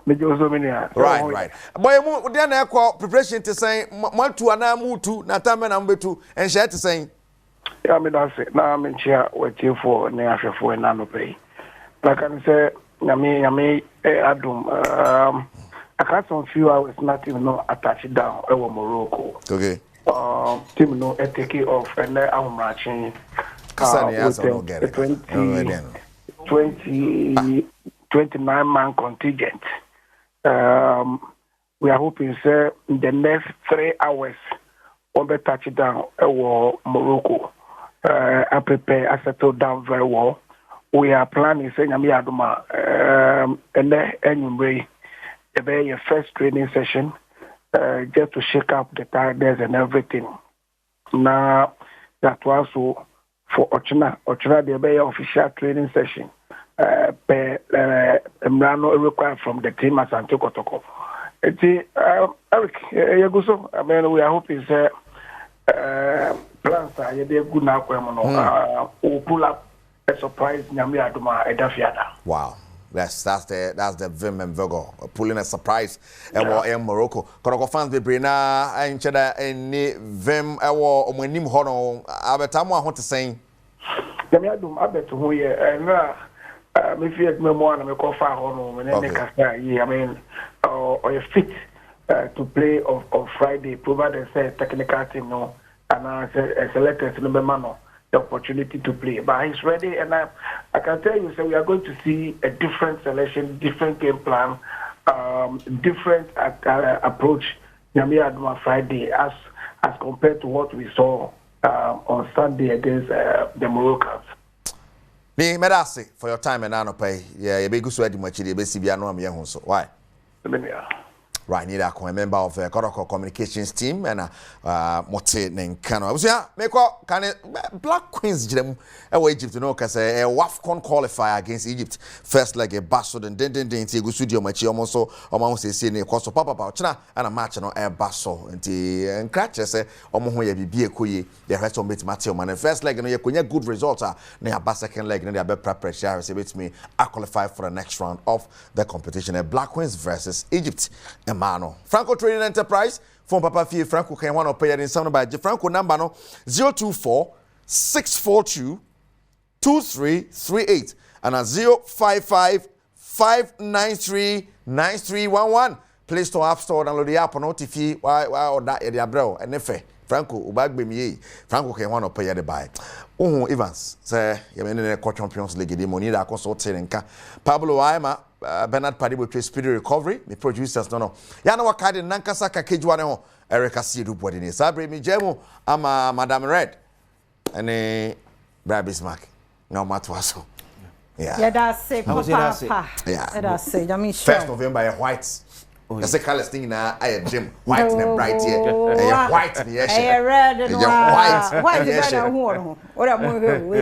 Me jo so many. Right. Boy mu dia na ekọ preparation to say matu ana mutu na tame na mbetu and share to say. Ya me da say na me chia waiting for na afefo na no pay. Like I say na me Adom I got some few hours not even know attached down over Morocco. Okay. Team no take it off and then I'm matching 29-man contingent. We are hoping sir in the next 3 hours on the touchdown over Morocco. I prepare, I settle down very well. We are planning saying Adoma and then anyway. Your first training session, just to shake up the tiredness and everything. Now, that was also for Ochina. Ochina, the official training session. Mrano required from the team as Antokotoko. Eric, I mean, we are hoping plans are good now. We'll pull up a surprise. Nyami Adoma Edafiada. Wow. That's the Vim and Virgo pulling a surprise in Morocco. Koroko fans be bring na encheda any Vim ewo omonim ho no abetamu ahon te sen. Yami adum abetu ho ye na me fiat me mo na me ko fa ho no me ne kasa ye I mean or fit to play on Friday provided say technical team no and selected no be no the opportunity to play, but he's ready, and I can tell you, so we are going to see a different selection, different game plan, different approach. Nyami Adoma Friday, as compared to what we saw on Sunday against the Moroccans. Me medasi for your time and pay. Yeah, you be good so edi machidi be sibia no am ye hu so. Why? right need a member of Koroko communications team and Mote Nenkano. I was yeah, make Black Queens Jim Egypt no cause a WAFCON qualifier against Egypt first leg a basso then go studio match almost say ne cost papa China and a match no air basso and cratch say omo ye bibie koye the rest of it Matthew man first leg no ye kunya good result na ba second leg no dey be pressure say with me I qualify for the next round of the competition Black Queens versus Egypt Emano Franco Trading Enterprise phone papa fee Franco can one pay in sound by Franco number no 024 642 2338 and 055 593 9311 Play Store App Store download the app on OTF why or that area bro and if Franco ubagbe mi Franco can one pay the buy Evans say you mean the Champions League the money that consult nka Pablo Aima Bernard Padibo to speedy recovery me producers no ya na wakade nankasa ka kejwa ne ho Erica Sidu body ni sabre mi jemu ama Madam Red ene Brabismark no matwaso yeah that's it papa yeah that's it I mean 1st November white that's the colors thing na I gym white and bright here white and yes red and white yes who ora mo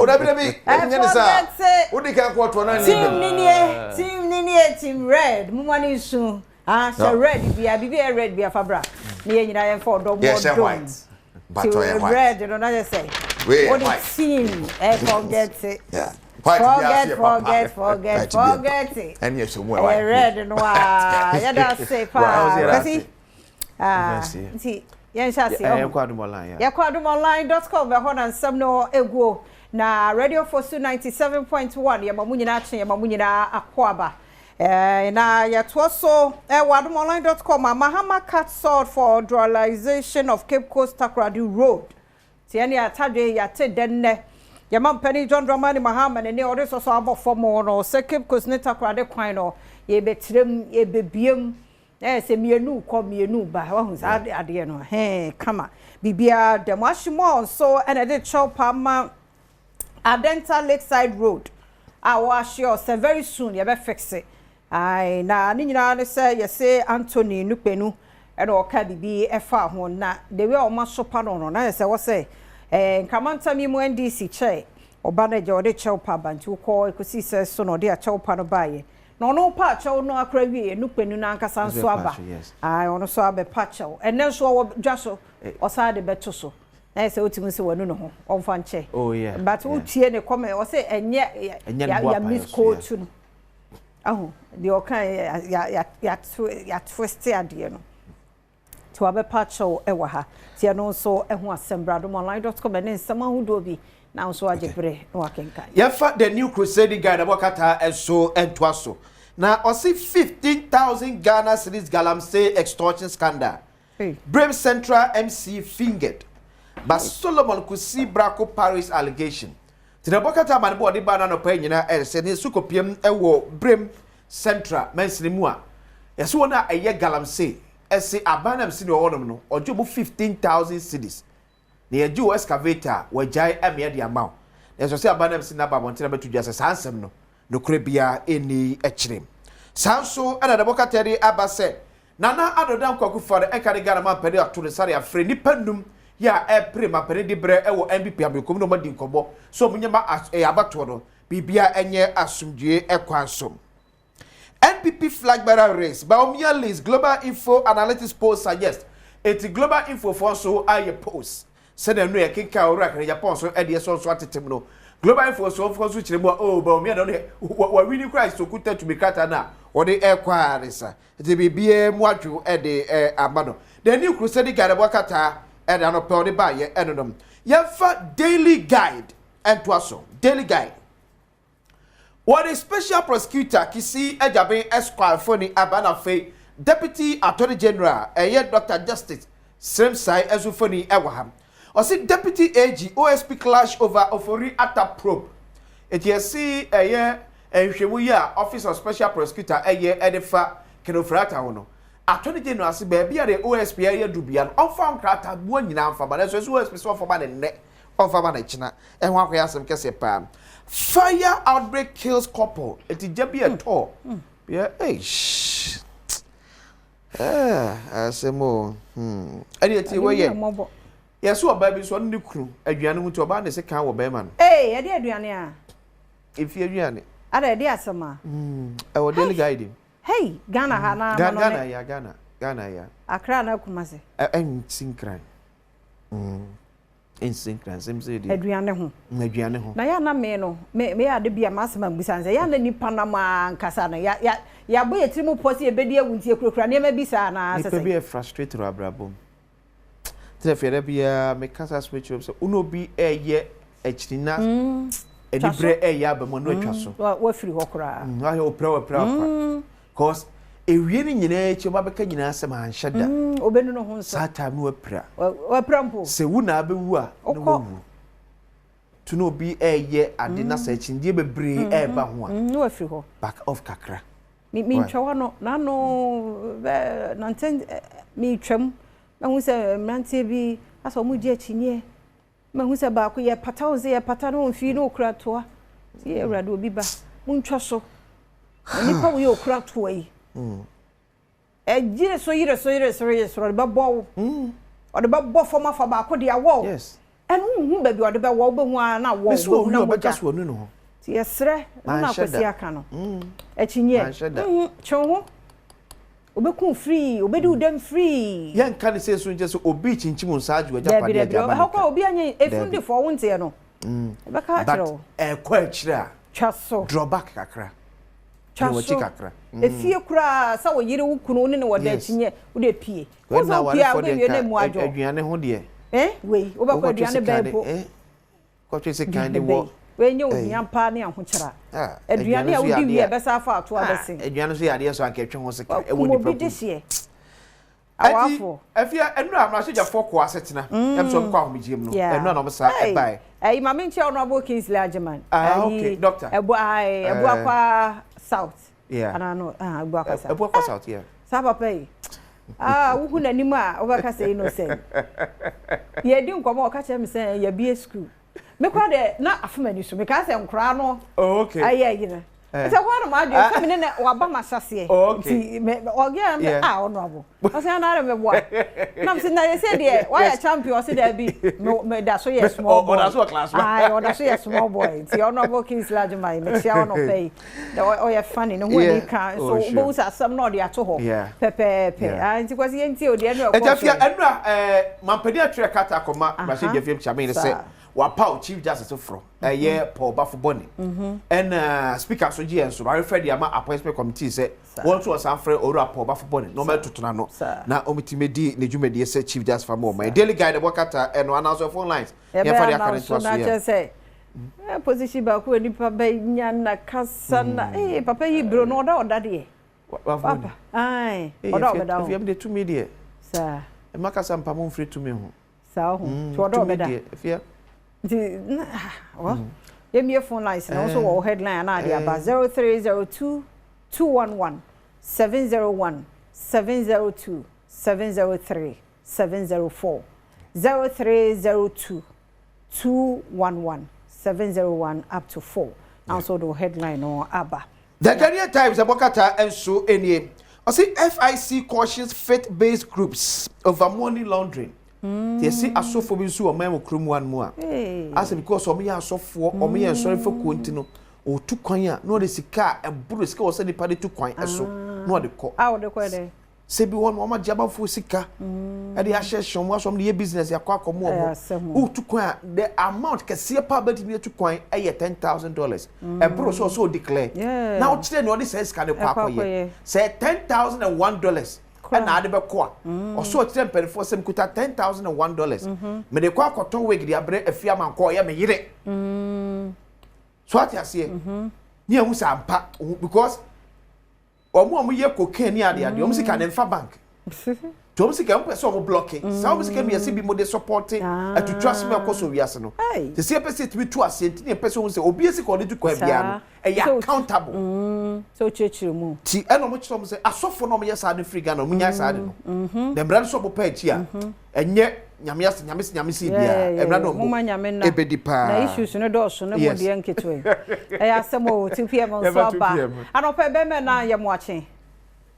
o da bi nyane sa o di kan kwotro na ni team red mu mani su so red bia red bia fabra ni nyina yen for do yes white but red no na say what the team forget it yeah Forget it. And yes, so red no ya da say pa. See, yen sha say. Ya kwa online. Ya kwa online.com be ho na nsam no eguo na Radio Force 97.1 ya mamu nyina ache ya mamu nyina akoaba. Na ya toso wadomonline.com Mahama cut sword for dualization of Cape Coast Takoradi Road. Tiani atade ya te denne Yamam Penny John Dramani Mahama and the so about for more no Cape Coast Takoradi kwan no ye betrem ye bebiem say me nu come me nu ba wa hu ade no he kama bibia demashimo so and I did chop ma Adenta Lakeside Road I sure say very soon you be fix it ai na ni nyina ne say you say Anthony Nupenu and o ka bibi efa ho na the way o ma sopa no na say what say nkamanta mi mu NDC che oba na je ode chewpa bantu ko ekosi se so no de a chewpa no baye no no pa chew no akra wie Nupenu na nkasa nso aba ai ono so abe pa chew enen so wo dwaso o sa de beto so na say otimu se wanu no ho onfa nche but utie ne come o say enye ya miss coach no aho de o kan ya twist ade no to abe pa chew e wa ha tie no so e ho asembradomonline.com and nsama hudo bi na so ajebre no akenkan ya fa the new crusade guide abokata eso entwaso na o see 15,000 Ghana cedis galamsey extortion scandal Brave Central MC fingered but Solomon could see Braco Paris allegation to the bokata man bo de bana no pa nyina e se ne sukopiem e wo Brave Central menslimu a yeso na eye galamsey ese abanam si no wonom no ojo bu 15,000 cedis na yeju excavator wajai ame de amount yeso se abanam si na ba bonte na betu jase sansem no kure bia eni echirem sanso ana da bokateri abase nana adodan kwaku for e kare gara ma pede atule sare afre ni pandum ya e prema pede di bre e wo MPP abekom no madi nkobo so munyama abato no bibia enye asumdue ekwansom NPP flag bearer race Baumia list Global Info Analytics post suggest eti Global Info for so aye post said no e kinka ora kan Japan so e de so atetem no Global Info so for so chiremo oh Baumia no wa winning Christ so kuta to be kata na o de e kwa resa eti bibie mu adwo e de abano the new crusade guide wakata e de no pe de ba ye enonom ye fa daily guide and twaso daily guide. What a special prosecutor Kisi Ejabe Esquire Foni Abanafe Deputy Attorney General Dr. Justice Sremsai Ezufoni Ewaham or see Deputy AG OSP clash over Ofori Atta probe. It yes see Shemuya Office of Special Prosecutor Edefa Kenofrata Hono. Attorney General si baby the OSP Dubian unfound crata one yina for but as OSP so for man net of China and one way some kese pam. Fire outbreak kills couple. It is just be a tour. Yeah, hey, asemo ani ti wo ye yeso oba bi so ne kru aduane mu ti oba ne se kan wo be ma no eh de aduane a efi aduane ada de asema e wo daily guide hey Ghana ha na Ghana ya Accra na Kumasi en sinkran en sinkran semse de aduane ho na ya na me no me ya de bia masema busanze ya na nipa na ma nkasa na ya boye tirimu posi ebedi ewuntie kurokura ne ma bisa na asese nipa be frustrated abrabom tire fere bia me kasa switch up so uno bi eye echirina edibre eye abamo no atwa so wa firi hokura ahe opra cause ewie ni nyina echi oba beka nyina asem anhyeda obenu no ho nso sata mu wapra mpo se wu na abewu a no wu tuno obi eye ade na sa echi ndie bebre eba ho a no afiri ho back off kakra mi ntwa no na no nanten mi twam mahu se mrantie bi aso mu die chinie mahu se ba ko ye pata oze ye pata no mfi no okura toa ti ewrade obi ba mu ntwa so nipa wo ye okura toa yi ejire so yire ba bo o de ba bo foma fa ba ko de awo yes en hu ba bi o de ba wo ba hu na wo na mo ja so no ti yesre na kwasi aka no echinye chonwo obekun free obedi udem free yan kan se so nje so obi chinchim nsaaju aja pade aja ba ha kwa obi anye efundi fo wonte no ebe ka atro kwa akire a chaso drawback kakra chaso kakra efie kura sa wo yire wukunu ne wo da chinye wo de pie wo so pie wo de ne mu ajo aduane ho de we wo ba kwa aduane bebo kwa twe se kan de wo we nye ohia pa ne ahokyera aduane a wo di wie be sa fa ato abese aduane so yade so anketwe ho se ka e wo ni problem awafo afia enu amrahyeja foko asetena em so kwa homigiem no enu na no sa e bai mama nche ono abo Kingsley Ajeman okay doctor ebu akwa south ana no ebu akwa south ebu akwa south sa papa yi wuhu nanim a obaka say innocent ye di nkomo o ka che me say ye bie school me kwa de na afumani so me ka say nkura no okay ayi na ese kwa no ma de so me ne waba masase okay me ogia me ono abo o say na me boa na me say na say de why a champion say there be me da so yes small boy o da so class o da so yes small boy ti ono abo Kingsley Ajeman me tia ono pay o ye funny no when ka so bo sa sam no de ato ho pepe anti kwasi yenti o de no e jafia enura mampani atwe kata akoma ba se jafia chame ne say wapa chief justice from Paul Bafuboni and speaker so GN so very Fred Yama appointment committee say want to sanfre ora Paul Bafuboni no metutuna no na omitimedi ne dwumedi say chief justice for more my daily guide wakata and announce phone lines ya for the current so na say position ba ko nipa ba nya na kasa na papa yi bro no oda de papa ai oda da if you be to me there sir e makasa mpamo free to me ho sa ho to oda da if you your phone lines and also our headline about 0302 211 701 702 703 704 0302 211 701 up to 4 also the headline or ABBA. The Ghanaian Times abokata enso enie o say FIC cautions faith-based groups over money laundering. They see asofo bi nso o man okrum wan mu a as because o me asofo o me en sorry for kontino o tu kwan a no de sika e buru sika o se nipa de tu kwan eso no de ko o de ko de se bi won o ma jaba fo sika e de ahye shom asom de business yakwa akomo o tu kwan the amount kese pa ba di tu kwan e ye $10,000 e buru so declare now today no de say sika de kwa akoye say $10,001 and na ade be ko a so tire mperifo sem kuta $10,001 me de kwa akoton wig di abre afia man ko ye me yire so atiase ni ehun sa ampa because omo ye cocaine ni ade ade omo sika na mfa bank to omo sika mpe so omo blocking sa omo sika mi yesi bi mo de supporting to trust me akoso wiase no se se pese to be to asenti ni pese omo se obi esika ode to kwa bia no e ya accountable so chechire mu ti eno mo chito mo se asofo no mo yesa ade free Ghana mo nya sa ade no dem brand so bo pa echi a enye nyamesi bia emra no mo ebedi pa na issues no do so no mo de nketwe e ya asemo ti pm so ba anopa be me na ye mo ache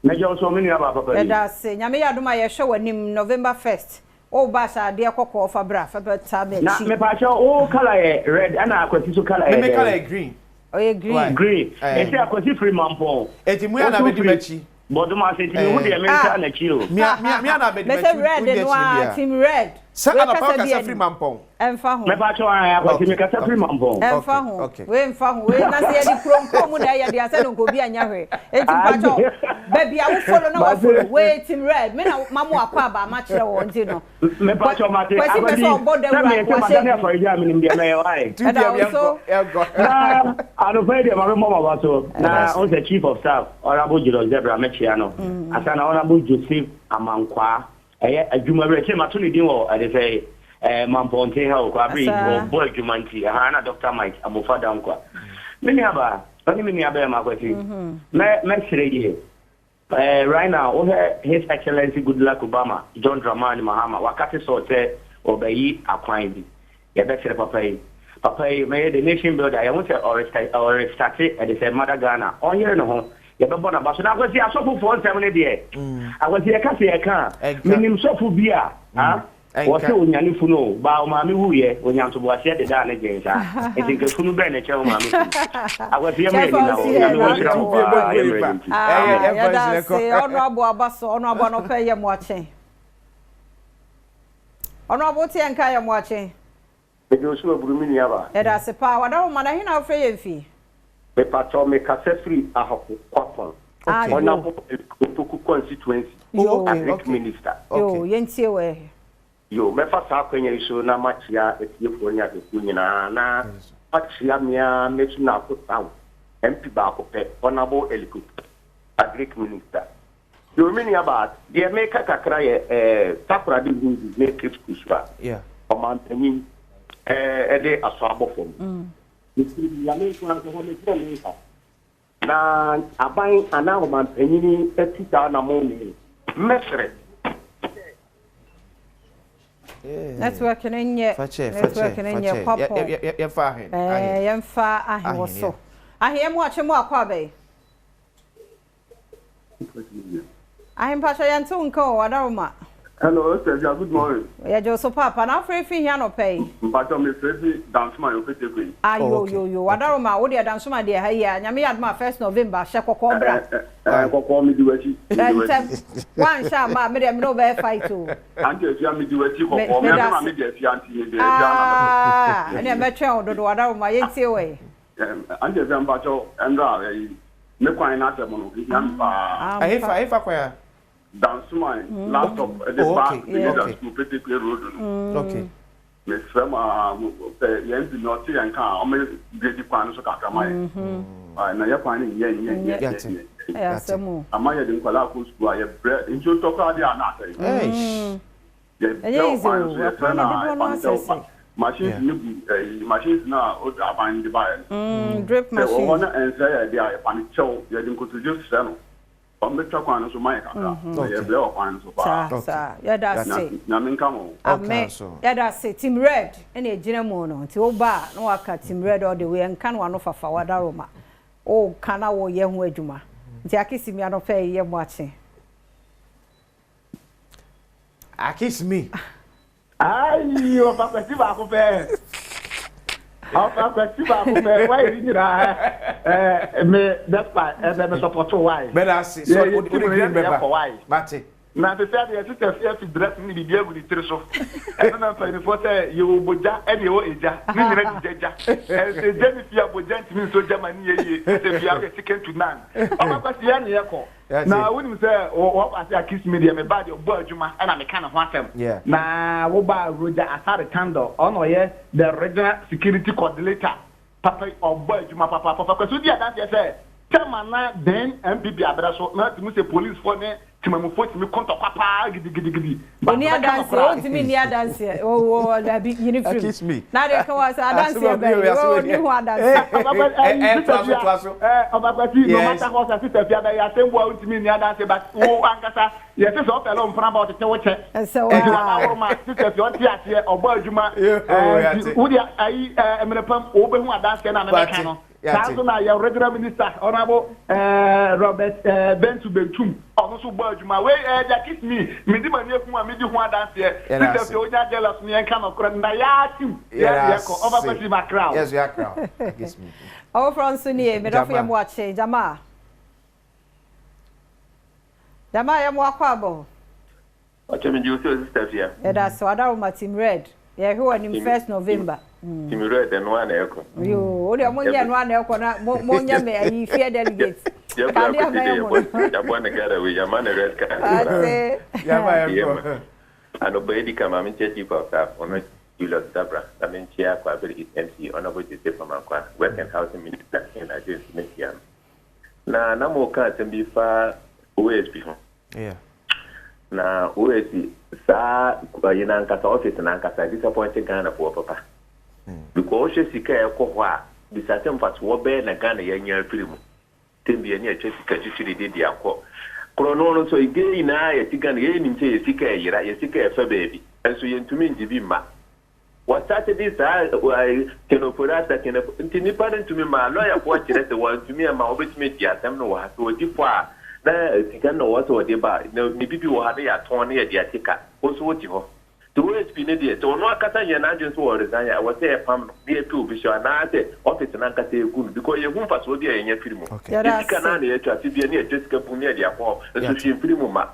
Mejo so many aba papa. E da se nyame yadoma ye hwe wanim November 1st. O ba sha de kokko fa bra fa beta be chi. Na me pa o color red ana akwati so color. Me color green. Oh yeah, green. Green. E say akwati free mampo. Eti mu ya na be di machi. Boduma say ti hu de mental na chi o. Me na be di machi. Me red no team red. Sa ana pa ka free mampon. Emfa ho. Me pa cho akwati me ka free mampon. Emfa ho. We emfa ho. We na say di krom mu na ya de ase no ko bi anya hwe. Eti pa cho baby a wo follow na wo follow. We team red. Me na mamu akwa ba ma kire wo nti no. Me pa cho mate. Kwesi me so bodo ra kwa se. Me for ja me ndia na ye wai. Tu dia bien go. Na anu fa dia ma mo ba so. Na on the chief of staff Honorable Jiro Zebra Mechia no. Asa na Honorable Joseph Amankwa. Adwuma re che matuni din wo ade say mamponte ha ko abri wo boy adwumanti ha na Dr. Mike Amofada nkwa mini aba oni mini aba ma kwati me sire right now His Excellency Goodluck Obama John Dramani Mahama wakati sote obayi akwan bi ye be sire papa yi me the nation builder ya want to or start at the mother Ghana on here no ho ye be bona ba so na kwati asofu for 7 dey akwati ye ka se ye kan minim sofu bia ha wose onyane funu ba o maami huye onyanto bo ase de da na gensa enti ke funu be na che o maami akwati ye me ni na o nyame wo shira mo ya da se onu abo abaso onu abo no pe ye mo achen onu abo ti enka ye mo achen be jo so burumi ni aba ya da se pa wada o mana hi na ofre ye mfi me pato me kasefri ahoko kwapon ona bo to constituency agric minister yo yentie we yo me fa sa kwenya iso na machia etiefo nya de kunyina na machia mia metu na kotaw MP ba ko pe honorable eliku agric minister yo mini about the make kakra ye takura de gungu make kuswa o man tani de aso abofom ya me ko ko me tele na aban ana o man tani etita na mo ni mesre network nenye papo ye fa ahen ye fa ahen wo so ahen mu ache mu akwa be ahen pa so yantu nko wadaruma hello sir good morning ya jo so papa na free fi hia no pay mpacho me free dance man yo pete kwe yo wadaruma wo de dance man de ha ya nyame yadma 1st November she kokko bra kokko mi diwachi one sha ma me de me no be fight o anti efia mi diwachi kokko me na me de efia anti me de efia na ene me twen ododo wadaruma yentie we anti efia mpacho endra me kwan na asemo no yamba ahefa kwa dance man laptop the back the school pete road okay me frama yenzi not yan kan o me grade kwan so kakama na ya kwan ni yen ya semu ama de nkwala ko school ya bread injo to ka dia na ase machines ni machines na o aban di ba drip machine o na ensa ya dia ya pan chow ya din ko to just no on the kwan so mai kaka ya ble o kwan so ba sa ya da se na men kamo ame ya da se team red ene ejina mu no nti o ba na waka team red all the way nka no fafa wadaroma o kana wo ye ho adwuma nti akisi mi anofa ye mo ache akisi ai o papa si ba ko pe papa si ba ko pe why you na me that's why me support why better see so we green member mate na te say the sister fear to dress ni bi egu di tiri so e na fa ni for say you boja e de o eja ni ni na jeja e je mi fia boja ntimi so Germany ye se fia we second to none o ma si ya ni ye ko na woni say o pass ya kiss me dey me bad o bo adwuma e na me kan ho atem na wo ba Roger Asare Kando ono ye the regional security coordinator papa o bo adwuma papa ko so dia dance say temana then MPP abraso na timu say police for ne timamu for timi konto papa gidi ni dance o timi ni dance o da bi uniform na de ka was dance e be o ni ho dance obabati no matter how sa sister bia be ya sembo o timi ni dance but o ankasa ye se so pelo mfra ba o te wo che so wa ma sister fi on ti ase obo adwuma o dia ai emerepam o be hu dance na me ka no That's na your regular minister honorable Robert Bentu Bentum also budge my way that kiss me di mani ekun me di ho dance here this is oja jealous me en kan okra na ya tim yes over person my crowd yes your crowd kiss me our from Sunni me do for am watch Jama ya mo akwabo watch me you see sister here that's so ada my team red yeah who on 1st November team red and one eko yo o de mo nya no ana eko na mo nya me ayi fear delegates ya bwana gara we ya man red card ya ano baidi kama minche chief of staff ono Julius Dabra na minche akwa beri MC honorable Joseph Amankwa work and housing minister in Nigeria Mesian na mo ka tembi fa OSP ho yeah na OSP sa yina nkasa office na nkasa disappointing Ghana for papa because she sika ekwa bisatem fat wo be na Ghana ya nya firimu tembi ani ache sika chichiri de akọ krono so ige na ya sika na ye nimche sika yira ya sika efa baby enso ye ntumi njibi ma what started this kenopurata ntini parent to me ma lawyer ko chire se wa ntumi ma obetumi dia tem no wa so tifo a na sika no wa so de ba ni bibi wo ha ya ton na ya dia tika o so woti ho to OSP ne de to no akata ye na agent so resign ya wa say pam be to bi sure na say office na nkata egunu because ye hu fa so de ye nya firimu sika na na ye twa ti bi ne e sika pu ne dia ko so shi firimu ma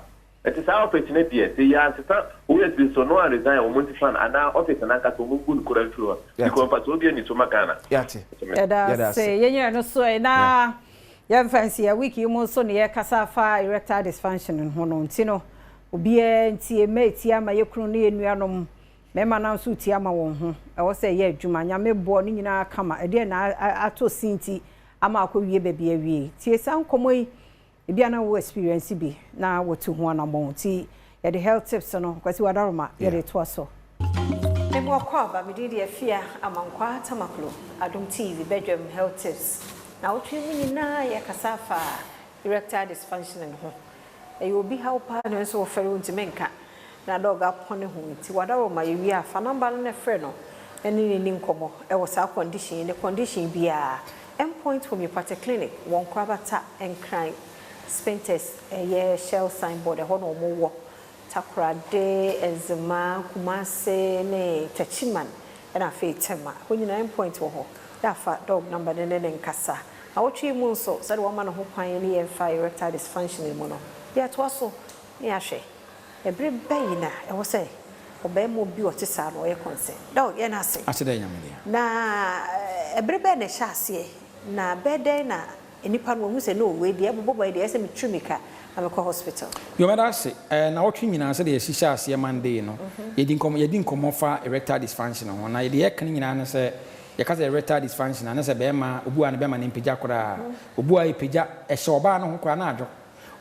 it is our opportunity say ya sita OSP so no resign o monti fan ana office na nkata mo gunu kura firimu because fa so de ni so makana yati ya say ye nya no so na ya fancy ya wiki mo so ne ye kasa fa erectile dysfunction ho no ntino obi ntie meti ama yekunu ne enuanom mema na so tie ama won ho e wo se ye adwuma nyame bo ne nyina kama e de na ato sinti ama akɔwie baabi awie tie san komoyi e bia na wo experience bi na wotu ho na bon ti ye the health tips no kwasi wadaroma ye de to aso e mo akɔ ba me de afia amankwa tamaklo Adom TV Badwam health tips na wotwe mu nyina ye kasafa erectile dysfunction ho you be help and so for you to make na dog upon home ti wadawo ma yewi afa number na frɛ no eni ni nkomo e wo sa condition the condition bia endpoint homeopathic clinic won kwabata enkran spintes ye shell signboard ho no mo wo takrade enzema kumase ne tachiman na fe tema ho nyina endpoint wo ho da fa dog number ne nkasa na wo twi mu so said wo ma no ho kwan ne ye fa erectile dysfunction mu no ya to aso ni ahwe ebre bayina e wo say obemo bi o tisa no ye consent dog ye na say aseda nyame na ebre be na hyase na beden na enipa no hu say no we de ebobo de ese mitrimika na me ko hospital yo meda say na wotwe nyina say de hyase Monday no yedi nkomo fa erectile dysfunction no na yedi ye kan nyina na say ye ka say erectile dysfunction na say be ma obu an be ma ne mpija kora obu a epija e hye oba no ho kora na adwo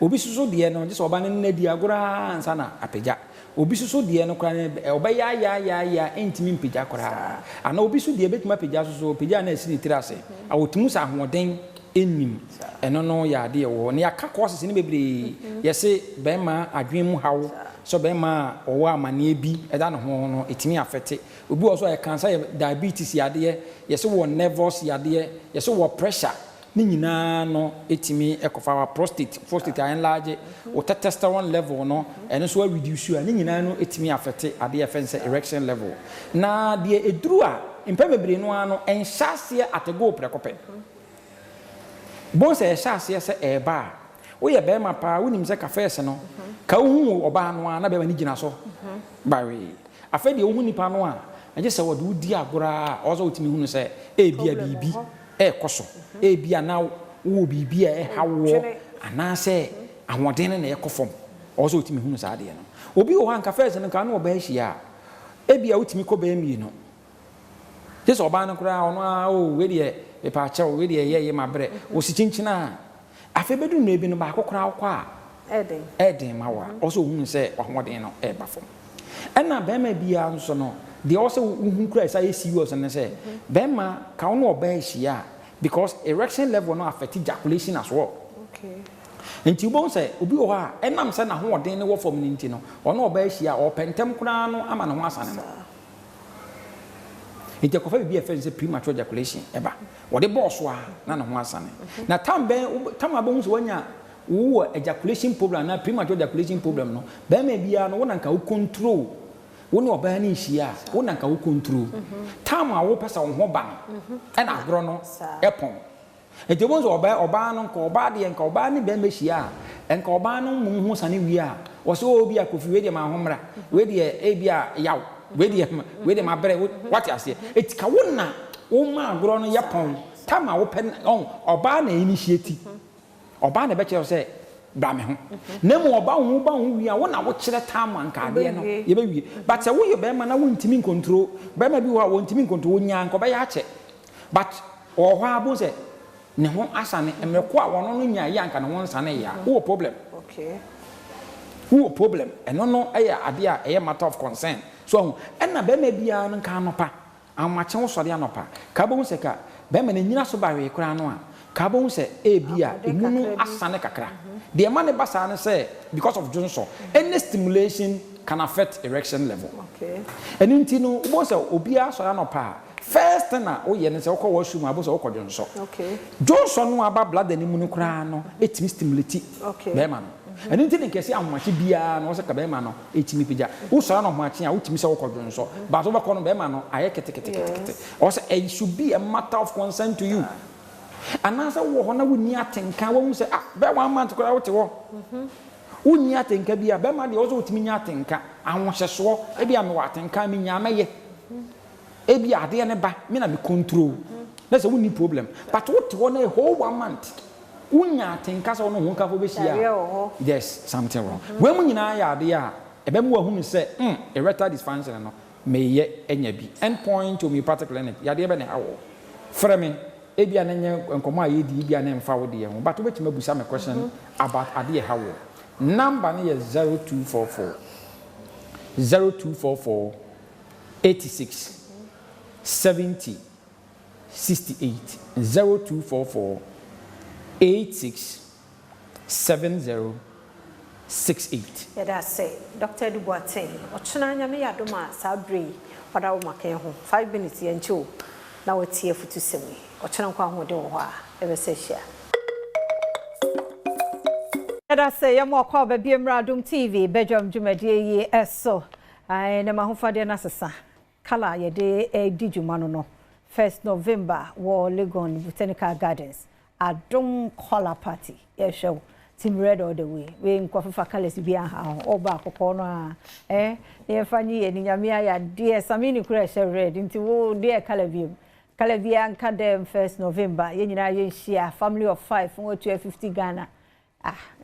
obi suso de no just oba ne nnadi agora ansa na apagya obi suso de no kora ne oba ya entimi mpagya kora ana obi su de betuma pagya suso pagya na asini tirase awotumu sa ahoden ennim eno no ya de wo ne aka courses ne bebre yese bema adwen mu hawo so bema owo amane bi eda no ho no etimi afete obi also ya cancer diabetes ya de yese wo nervous ya de yese wo pressure ni nyina no etimi ekofa wa prostate enlarge o testosterone level no eno so reduce ni nyina no etimi affect ade efense erection level na de eduru a mpembebre no ano enhyase atego prekope bon se enhyase se eba wo ye be ma pa wonim se kafese no ka hu oba no na be ma ni gina so bawe afede wo hu nipa no a enje se wo de udi agora ozo otimi hu no se bia bibi koso bia na wo bibia hawo anase ahwodene na ekofom ozo otimi hunu sa ade no obi o han kafese no ka na oba hia bia otimi ko ba mi no jeso oba no kura ono a o we de e pa cha o we de ye mabre o si chinchina afe bedu no ebi no ba kokora akwa eden mawa ozo hunu se ahwodene no ba fom ena ba ma bia nso no they also who cry say serious and say bema ka ono oba hia because erection level no affect ejaculation as well okay nti ubon say obi o ha enam say na ho oden ne wo form ni nti no ono oba hia o pentem kura no ama no ho asane no nti kofa bi efe say premature ejaculation eba wo de boss wa na no ho asane na tam abon so wanya wo ejaculation problem na premature ejaculation problem no be ma bia no wo nanka wo control wo ne oba ni hia wo nanka wo control tam a wo pesa wo ho ba no e na agro no epon enti wo so oba no nka oba de nka oba ni be ma hia nka oba no mu ho sane wi a wo so obi akofi we de ma homra we de e bia yaw we de ma bere what you say etika wo na wo ma agro no yepon tam a wo pen oba na initiate oba na be kire say bra me ho na mu oba ho wi a wo na wo kire tam anka de no ye be wi but say wo ye be ma na wo ntimi control be ma bi wo a wo ntimi control wo nya nko be ya che but o ho abo say ne ho asane emeko a wono no nya ya anka na won sane ya wo problem okay wo problem eno no eya ade a eya matter of concern so enna be ma bia no ka no pa amache wo sori anopa ka bo se ka be ma na nyina so ba we kura no a ka bo se e bia emu no asane kakra the man basa no say because of Johnson any stimulation can affect erection level okay and nti no bo se obia sori anopa first na o ye ne se wo washroom abo se wo Johnson okay Johnson no aba blood animu no kura no etimi stimulate okay be ma no and nti ne kesi amache bia no se ka be ma no etimi pija wo sori no mache a wotimi se wo Johnson but wo ba ko no be ma no aye kete o say it should be a matter of concern to you and as wo ho na woni atenka wo say ah be 1 month kura wo te wo woni atenka bia be ma de wo so wotimi nya atenka ahwohyeso e bia me wa atenka me nya maye e bia ade ne ba me na me control na say woni problem but wo te wo na a whole 1 month wonya atenka so no ho ka fo be hia yes something wrong we mu nyina ya ade a e be mu wa hu say erectile dysfunction no me ye enya bi endpoint homeopathic clinic ya de be ne hawo frame ebia na nye nkomo a yedi bia na mfa wo de ho but obetima busa me question about ade hawo number ne 0244 86 70 68 0244 86 70 68 yada say Dr. Duboateng ochuna nya me yadoma sabre pada wo maken ho 5 minutes yencho na watie futu semi ochuna kwa ho de wo ha ebe se hia yada say yamo kwa ba bi mra Adom TV Badwam dwumadie yi eso ai na mahofade na sesa kala yede di dwuma no 1st November wo Legon Botanical Gardens Adom Color Party show team red all the way we nkwafa colors bia ha oba akoko no a ye fanyi ye ni nyame ya de samini kura she red nti wo de color bia nka dem 1st November ye nyina ye share family of 5 wo 250 Ghana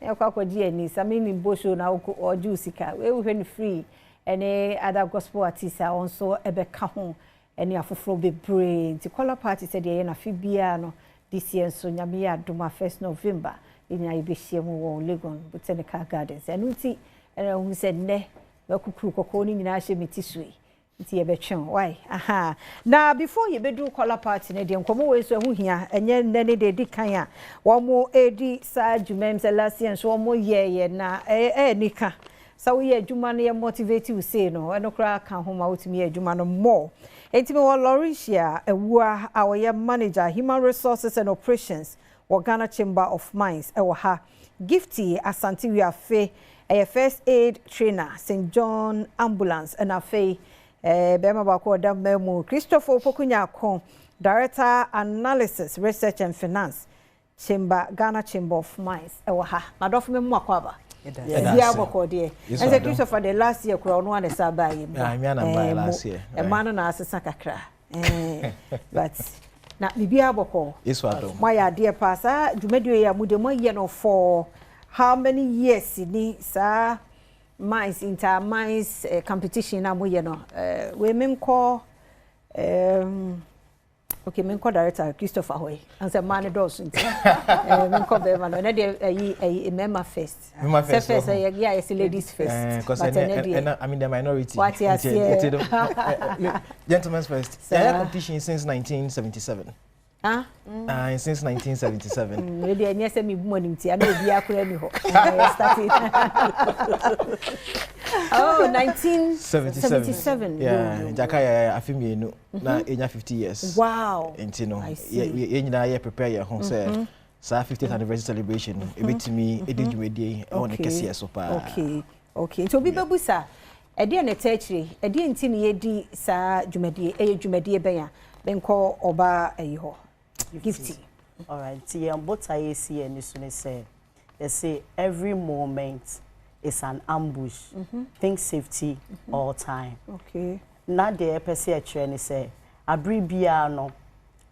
ye kwa kwaji ni samini bosho na o jusika we hwe free any other gospel artists are also ebeka ho any afofro bebre nti color party said ye na fibia no this year so nyame ya doma 1st November inya ibehie mu wo Legon Botanical Gardens enuti hu said ne bakukuru kokko ni nyina hye metisui nti ye betwen why na before ye bedu color party ne de nkomo we so hu hia enye nne ne de di kan a wo mo edi sa jumem se last year so wo mo ye na nika sa wo ye adwuma no ye motivate you say no enokra kan ho ma wotimi ye adwuma no more entime wo Lauricia ewua awoye manager human resources and operations wo Ghana Chamber of Mines ewo ha Gifty Asante Wiafe first aid trainer St John ambulance and afe bema ba ko da memu Christopher Pokunyako director analysis research and finance Ghana Chamber of Mines ewo ha na dofu memu akwaba yeah boko de and Christopher the last year kura no one saba yi last year man na asesa kakra but na bibia boko my dear pastor dwumadio ya mude mo ye no for how many years ni sa mines inter mines competition na mo ye no we menko okay menko director Christopher Hoy and say man does menko be man na dey member first yeah it's ladies first because I mean the minority what gentlemen's first yeah competition since 1977 Huh? Since 1977. Maybe I say me morning tea. I know be akure ni ho. Oh, 1977. Yeah, Jakaya afimi na enya 50 years. Wow. Enti no, ye nyina ye prepare your home say. Sa 50th anniversary celebration ebetimi edijumedie e won kese so pa. Okay. So bi bebusa e de na techre, e de nti ne yedi sa jumedie, e jumedie ben ya. Benko oba eyi ho. Gifty. All right. See, what I see and say, they say every moment is an ambush. Think safety all time. Okay. Now the person training say, "Abribia no,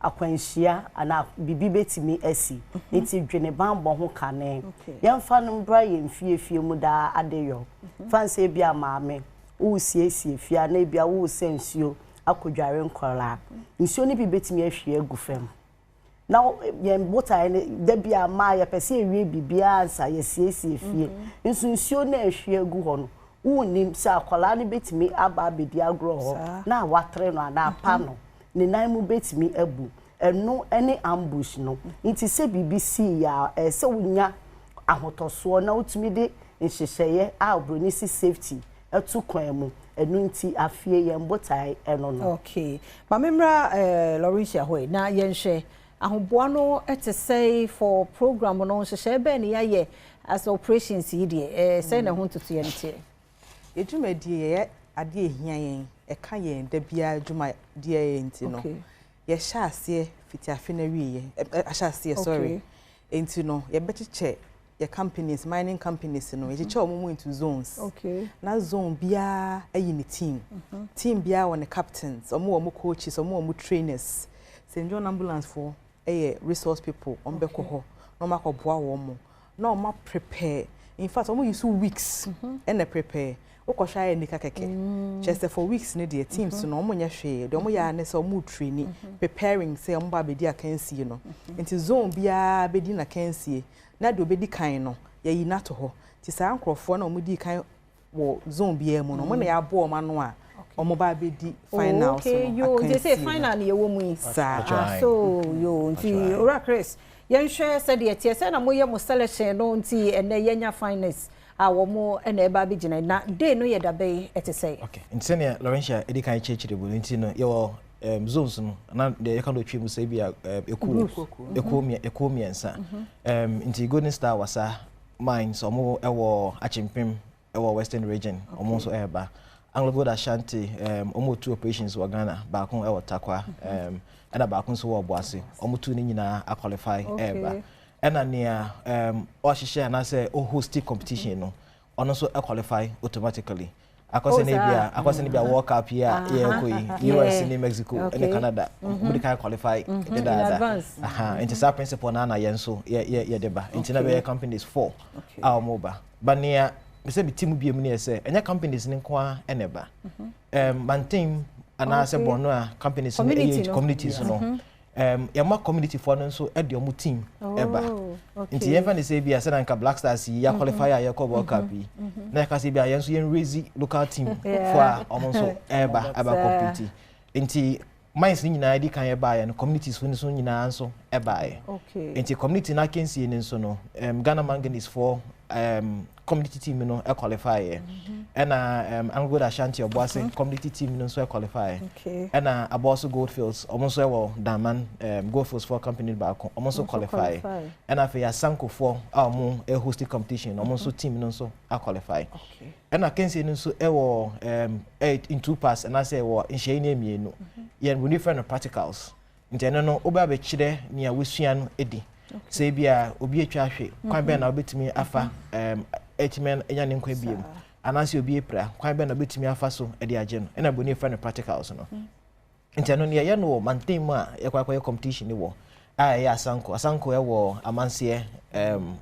akwanshia ana bibi betimi esi. Nti dwene bambo ho kane. Yemfa no bra yemfie mu da adeyo. Fan say bia maame, wo siesie fia na bia wo sensuo akodware nkola. Nsuo ni bibi betimi ahwie agufam. Now, what I there be a my person we be answer yes fie. Nsuo na ahwie agu ho no. Unim sa akola ni betimi aba bedi agro ho. Na watre no na pa no. Ne nan mu betimi abu. Eno any ambush no. Nti se BBC ya se wunya ahotoso na utumi de nhyehyeye a obronisi safety etu kwan mu. Enu nti afie ye mbotai eno no. Okay. Ma memra Laurentia hoy na yenhwe ahoboa no ete say for program no nhyehyeye be ne yaye as operations yi de say na ho ntutu ye ntie. Ejumadi ye ade ehia yen e ka yen da bia adwuma de ye nti no. Ye hya ase fitiafe na wiye ahya ase sorry. Enti no ye becheche ye companies mining companies no ye cheche omo into zones. Okay. Na zone bia ayi ni team. Team bia won the captains, omo coaches, omo trainers. St. John ambulance for resource people on beko ho. No makoboa wo mo. No ma prepare. In fact, omo use weeks and they prepare. Okosha ye nika keke. Just for weeks ne the teams no omo nya hwe. De omo ya ne se omo training preparing say omo ba bedi akansi no. Enti zone bia bedi na kansi. Na do bedi kan no ye yi na to ho. Ti sa ankrofo na omo di kan wo zone bia mu no. Omo na ya bo omo no a omo ba bedi final so. Okay, yo they say final ye wo mu sa. So yo nti ora Chris yenhwe said ye tie say na moye mo selection no nti ene yenya finals a wo mo ene ba be gina na day no ye da be ete say. Okay. Nti ne Laurentia edi kan chechire bo nti no ye wo zones no na de ye kan do twem say bia ekomiensa. Nti Golden Star wasa mines omo ewo Achimpim ewo Western region omo so eba. Anglo Gold Ashanti omo two operations wa Ghana ba kon ewo Takwa ena ba kon so wo Boase omo two ni nyina a qualify eba ena near o hihye na say o host competition no ono so qualify automatically akose ne bia World Cup here koyi US ni Mexico and Canada we can qualify in advance into that principle na yenso ye deba into na be companies 4 our mobile but near me say bi team bi mu ne say enya companies ni kwa eneba Ntim ana say bono a companies ni communities no yama community for no so e de omu team eba nti even they say bi say na Black Stars ya qualifier ya ko World Cup na ka say bi ayen so yen raise local team for omo so eba compete nti mines ni nyina di kan eba ya no communities so nyina so eba nti community na kensi ni so no Ghana Manganese for community team no qualify and Anglo Gold Ashanti Obuasi community team no so qualify and Aboso Goldfields almost well Daman Goldfields for company back almost qualify and after Sanko for our hosting competition almost team no so qualify and I can say no so in 2 parts and I say in shey me no yen we different practicals inteno no oba be chire nia wusua no edi say bia obi atwa hwe kwan be na obetimi afa etimen enya ne nkwa biem anansi obi epra kwan be na obetimi afa so edi age no ena boni friend practicals no inteno ne ye no Ntim a ye kwakwa competition ni wo ya asanko wo amanse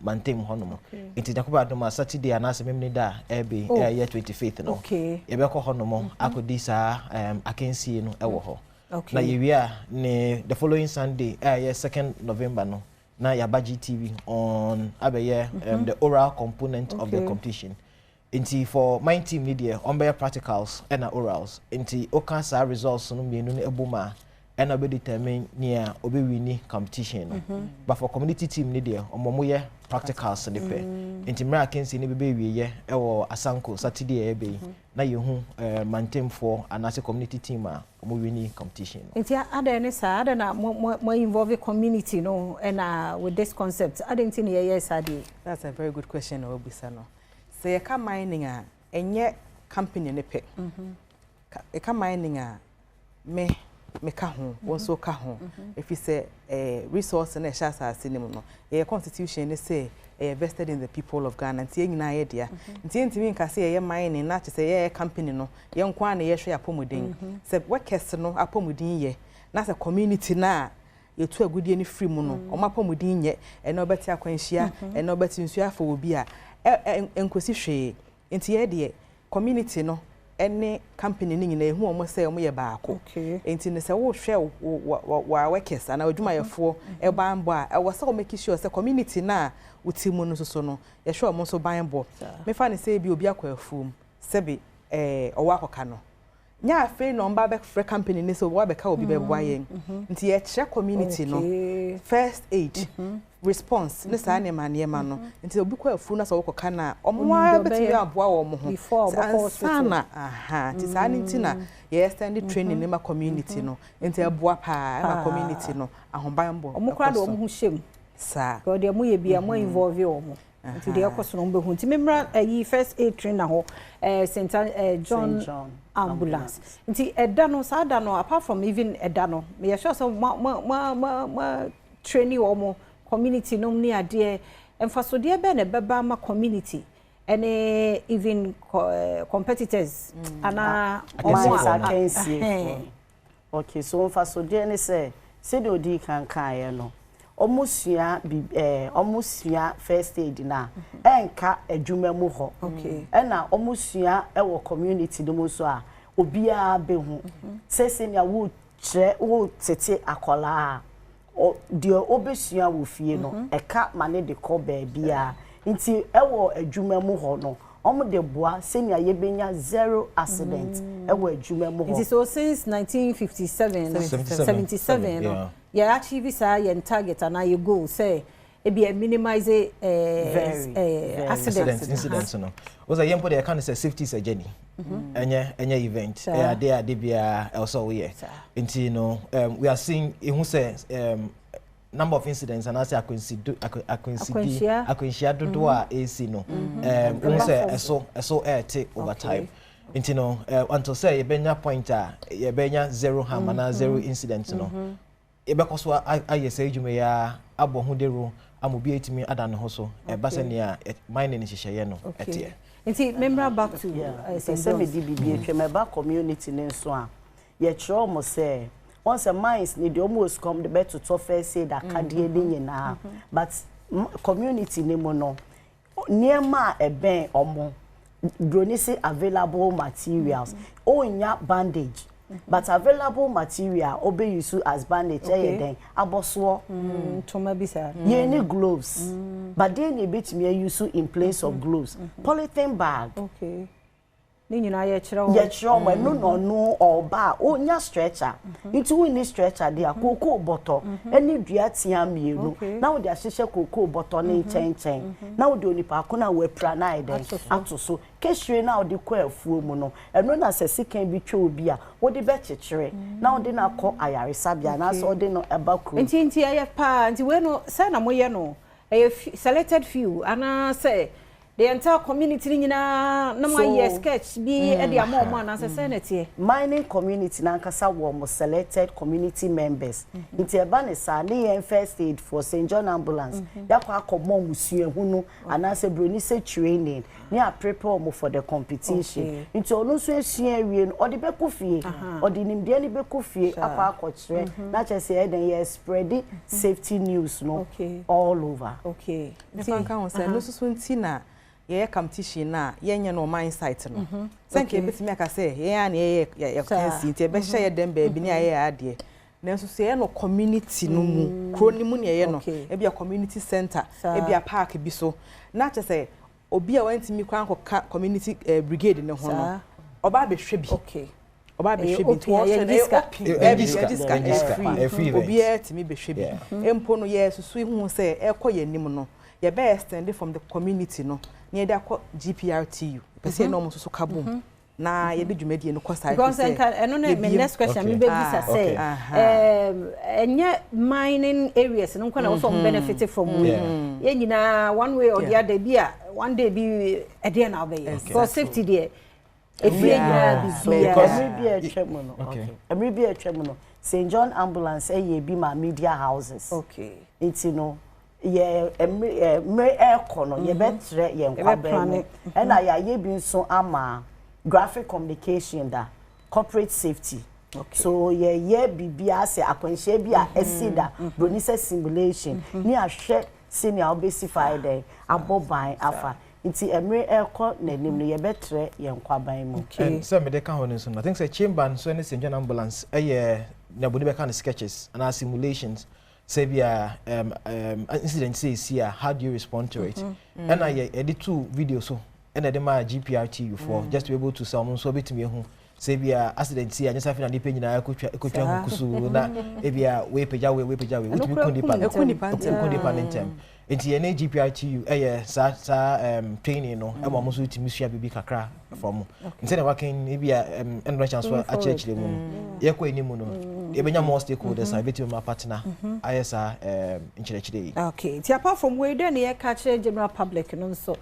Ntim hono inti jakoba do ma Saturday anase memni da ebe ye 25th no ye be ko hono mo akodi sa akensi no ewo ho na yewia ne the following Sunday 2nd November no na Yabaji TV on abeye the oral component of the competition inti for my team media on bear practicals and orals inti okansa results no mienu ne ebuma and obe determine near obe winning competition. But for community team ni there, omomoye practicals ni pe. Nti mra kensi ni bebe wiye ewo Asanko Saturday ebe. Na yehu Ntim for anase community team a omo winning competition. Nti ada ne sa ada na mo involve community no and with this concept. I didn't think yes ade. That's a very good question obisa no. Say ka mining a enye company ne pe. Eka mining a me ka ho wonso ka ho if you say resource na sha asase nim no your constitution ne say vested in the people of Ghana nti nyina ye dia nti ntimi nka say ye mining na che say ye company no ye nkwa na ye hwe apomuden say workers no apomuden ye na say community na yetu agudie ni free mu no o mapomuden ye e na obeti akwanhia e na obeti nsu afọ obi a enkosi hwe nti ye de community no any company ni nyina ehu omo say omo ye baako enti ne se wo hwe wa workers ana odwuma yefo e banbo a e wo se o make sure say community na utimu no so no ye hwe omo so banbo me fa ne say bi obi akwafuum se bi owa akoka no nya afi no mba be free company ni so wo be ka obi be boa yen nti ye kire community no first aid response ne sa ne ma no nti obi kwa afu na so wokoka na omwa beti aboa wo mo ho sana nti sa ne nti na ye extend training ne ma community no nti aboa pa ma community no ahoban bo omukra do omhu hyem sa go de mo ye bia mo involve wo mo nti de yakoso no mbehu nti memra yi first aid trainer ho St. John ambulance nti eda no sa da no apart from even eda no me sure so ma training wo mo community no ni ade emfasode be na beba ma community and even competitors ana okay so emfasode ne say de odi kankan ye no omusua first aid na enka adwuma mu ho okay na omusua ewo community no so a obia be hu sese nya wo kire wo tete akola de obesua wo fie no eka mane de ko baabia nti ewo adwuma mu ho no omo de boa senia ye benya zero accident ewo adwuma mu ho nti so since 1957 no yeah achieve sa your target and your goal say e be minimize accidents no was a yempo de can say safety is a journey enye event ade bia also we nti no we are seeing who says number of incidents and as akwensia dodo a AC no who say eso take over time nti no until say ye benya pointer ye benya zero harm and zero incidents no ebekoso ayese adwuma ya abo ho dero amobi etimi adan ho so ebase ne a mine ne hyehyeye no etie nti member back to say me DBB twemeba community ne so a ye kiro mo say once a mines need almost come the better to first say that kadie ni nyina but community ne mo no niema eben omo drone say available materials onya bandage but available material obe use as bandage then aboso toma bisa ye ni gloves but then e bit me use in place of gloves polythene bag okay ni nyina ye kire wo no oba onya stretcher into we ni stretcher dey akoko boto any dua tia mienu na wo dey ahyehyɛ koko boto ne chen na wo dey onipa akona we pra na iden ato so kehwe na wo dey kwa afuo mu no eno na sesi kan bi twa obi a wo dey be kyekere na wo dey na kɔ ayaresa bia na so wo dey no eba kru nti aye pa nti we no say na moye no selected few ana say the entire community nyina na ma ye sketch bi e dia ma na say mining community na nkasa wo selected community members nti eba ne sa ne first aid for St. John ambulance yakwa akomo musuahu no ana say broni say training ne a prepare mo for the competition nti onu so esua wie no odi be kofie odi nimde ne be kofie akwa akɔkyerɛ na kyese e den ye spread safety news no all over okay nti kan kan say no so nti na ye competition na ye nya no mine site no senke betimi aka say ye ya na ye kansi nti e be hye ye dem ba bi ne aye ade na so say no community no mu kro ni mu ne ye no e bia community center e bia park bi so na che say obi a wantimi kwan ko community brigade ne ho no oba be hwe bi oba be hwe bi to free obi etimi be hwe bi empo no ye susu hu se ekoye nim no ye be extend from the community no ne dey GPRTU pese no mo so kabom na ye be dwumadi no kosa because eno na my next question me be visa say enye mining areas no kwa na also benefit from ye nyina one way or the other bia one day be e dey na obey for safety there if you be a tremono St. John ambulance be my media houses okay it's ye kono ye betre ye nkwabe and I be so ama graphic communication da corporate safety so ye bibia se akwanhye bia esida bronisa simulation ni ahwe senior obesify there aboban afa nti emre eko nanim no ye betre ye nkwaban mu and so me dey kan hono so I think say chamber so any St. John ambulance na boni be kan sketches and simulations say bia incident say here how do you respond to it and I edit 2 videos so and I my GPRTU for just to be able to someone so bit me hu say bia accident see anya safi na dey page na ekotwa kusu na e bia we page we with me kundi ntem enti ene GPRTU sa training no e mo so timi sua bibi kakra from enti na working e bia no chance for a church le mu ye ko eni mu no e benya more stakeholders I bet my partner ISA inchire okay ti apart from we dey na catch general public no so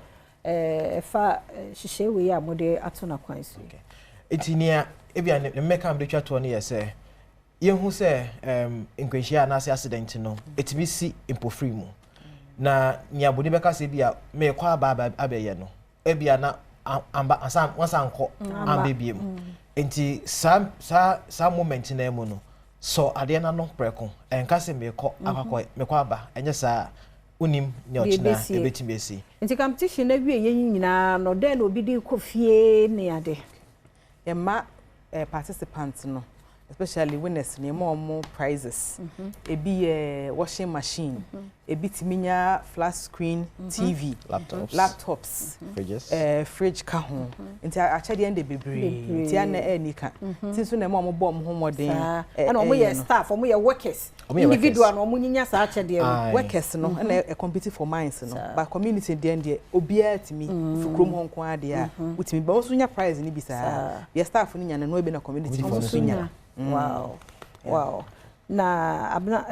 fa hihye we ya mode atona kwan so okay etinia e bia ne meka am de twa to no ye say ye hu say nkwenhia na accident no etimi si impo free mu na nia bodi beka se bia me kwa aba abeye no e bia na amba asa wansanko ambebie mu enti sa moment na emu no so ade na no preko enka se me kwa aba enye sa unim ne ochina ebetimi esi nti competition na wie yen nyina no den obi di kofie ne ade e ma participants no especially winners ne more prizes ebi washing machine ebi timinya flat screen TV laptops fridge ka ho nti achede ende bebre nti ana enika nti so na mo bom ho modern ana mo ye staff mo ye workers individual no mo nyinya sa achede workers no na compete for minds no ba community de obi atimi fukrom ho nko ade a utimi ba so nya prize ni bisa ye staff ni nya no ebi na community for so nya wow na abna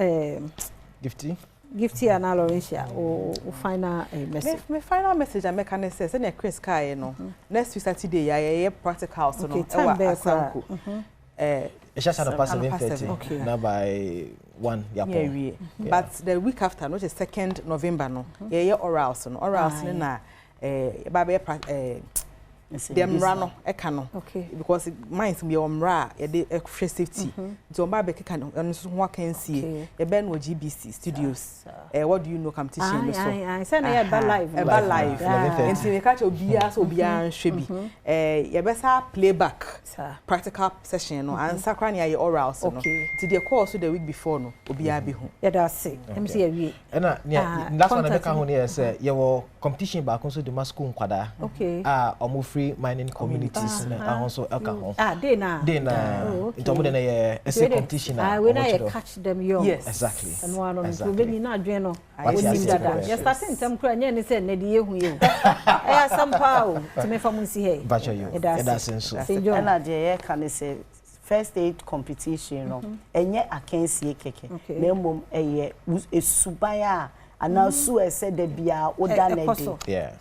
gifty ana Laurentia o final message my final message I make can say na Chris kai no next week Saturday ya practical so no asanko it's just at 7:30 now by 1 but the week after which is 2nd November no orals no orals na dem rano eka no because minds me omra e dey safety so mba be keka no so ho kan sie e be no GBC studios what do you know competition so I say na e ba live nti we catch obia so obia nhwe bi ye be sa playback practical session no answer kra na ye oral so no nti the course the week before no obia be hu ye da say MC awie na last one be ka ho ne say ye wo competition ba kon so de masco nkwada omo free mining communities na also alcohol they na into mo na ye a competition we na ye catch them young yes exactly and one on to be na adwen no woni dada you starting ntem kura nya ni say na de yehu yehu sampa o to me from see here bacha you that sense and na de can say first aid competition no enye akensie keke na mom eye esubaya ana su ese de bia oda na yeah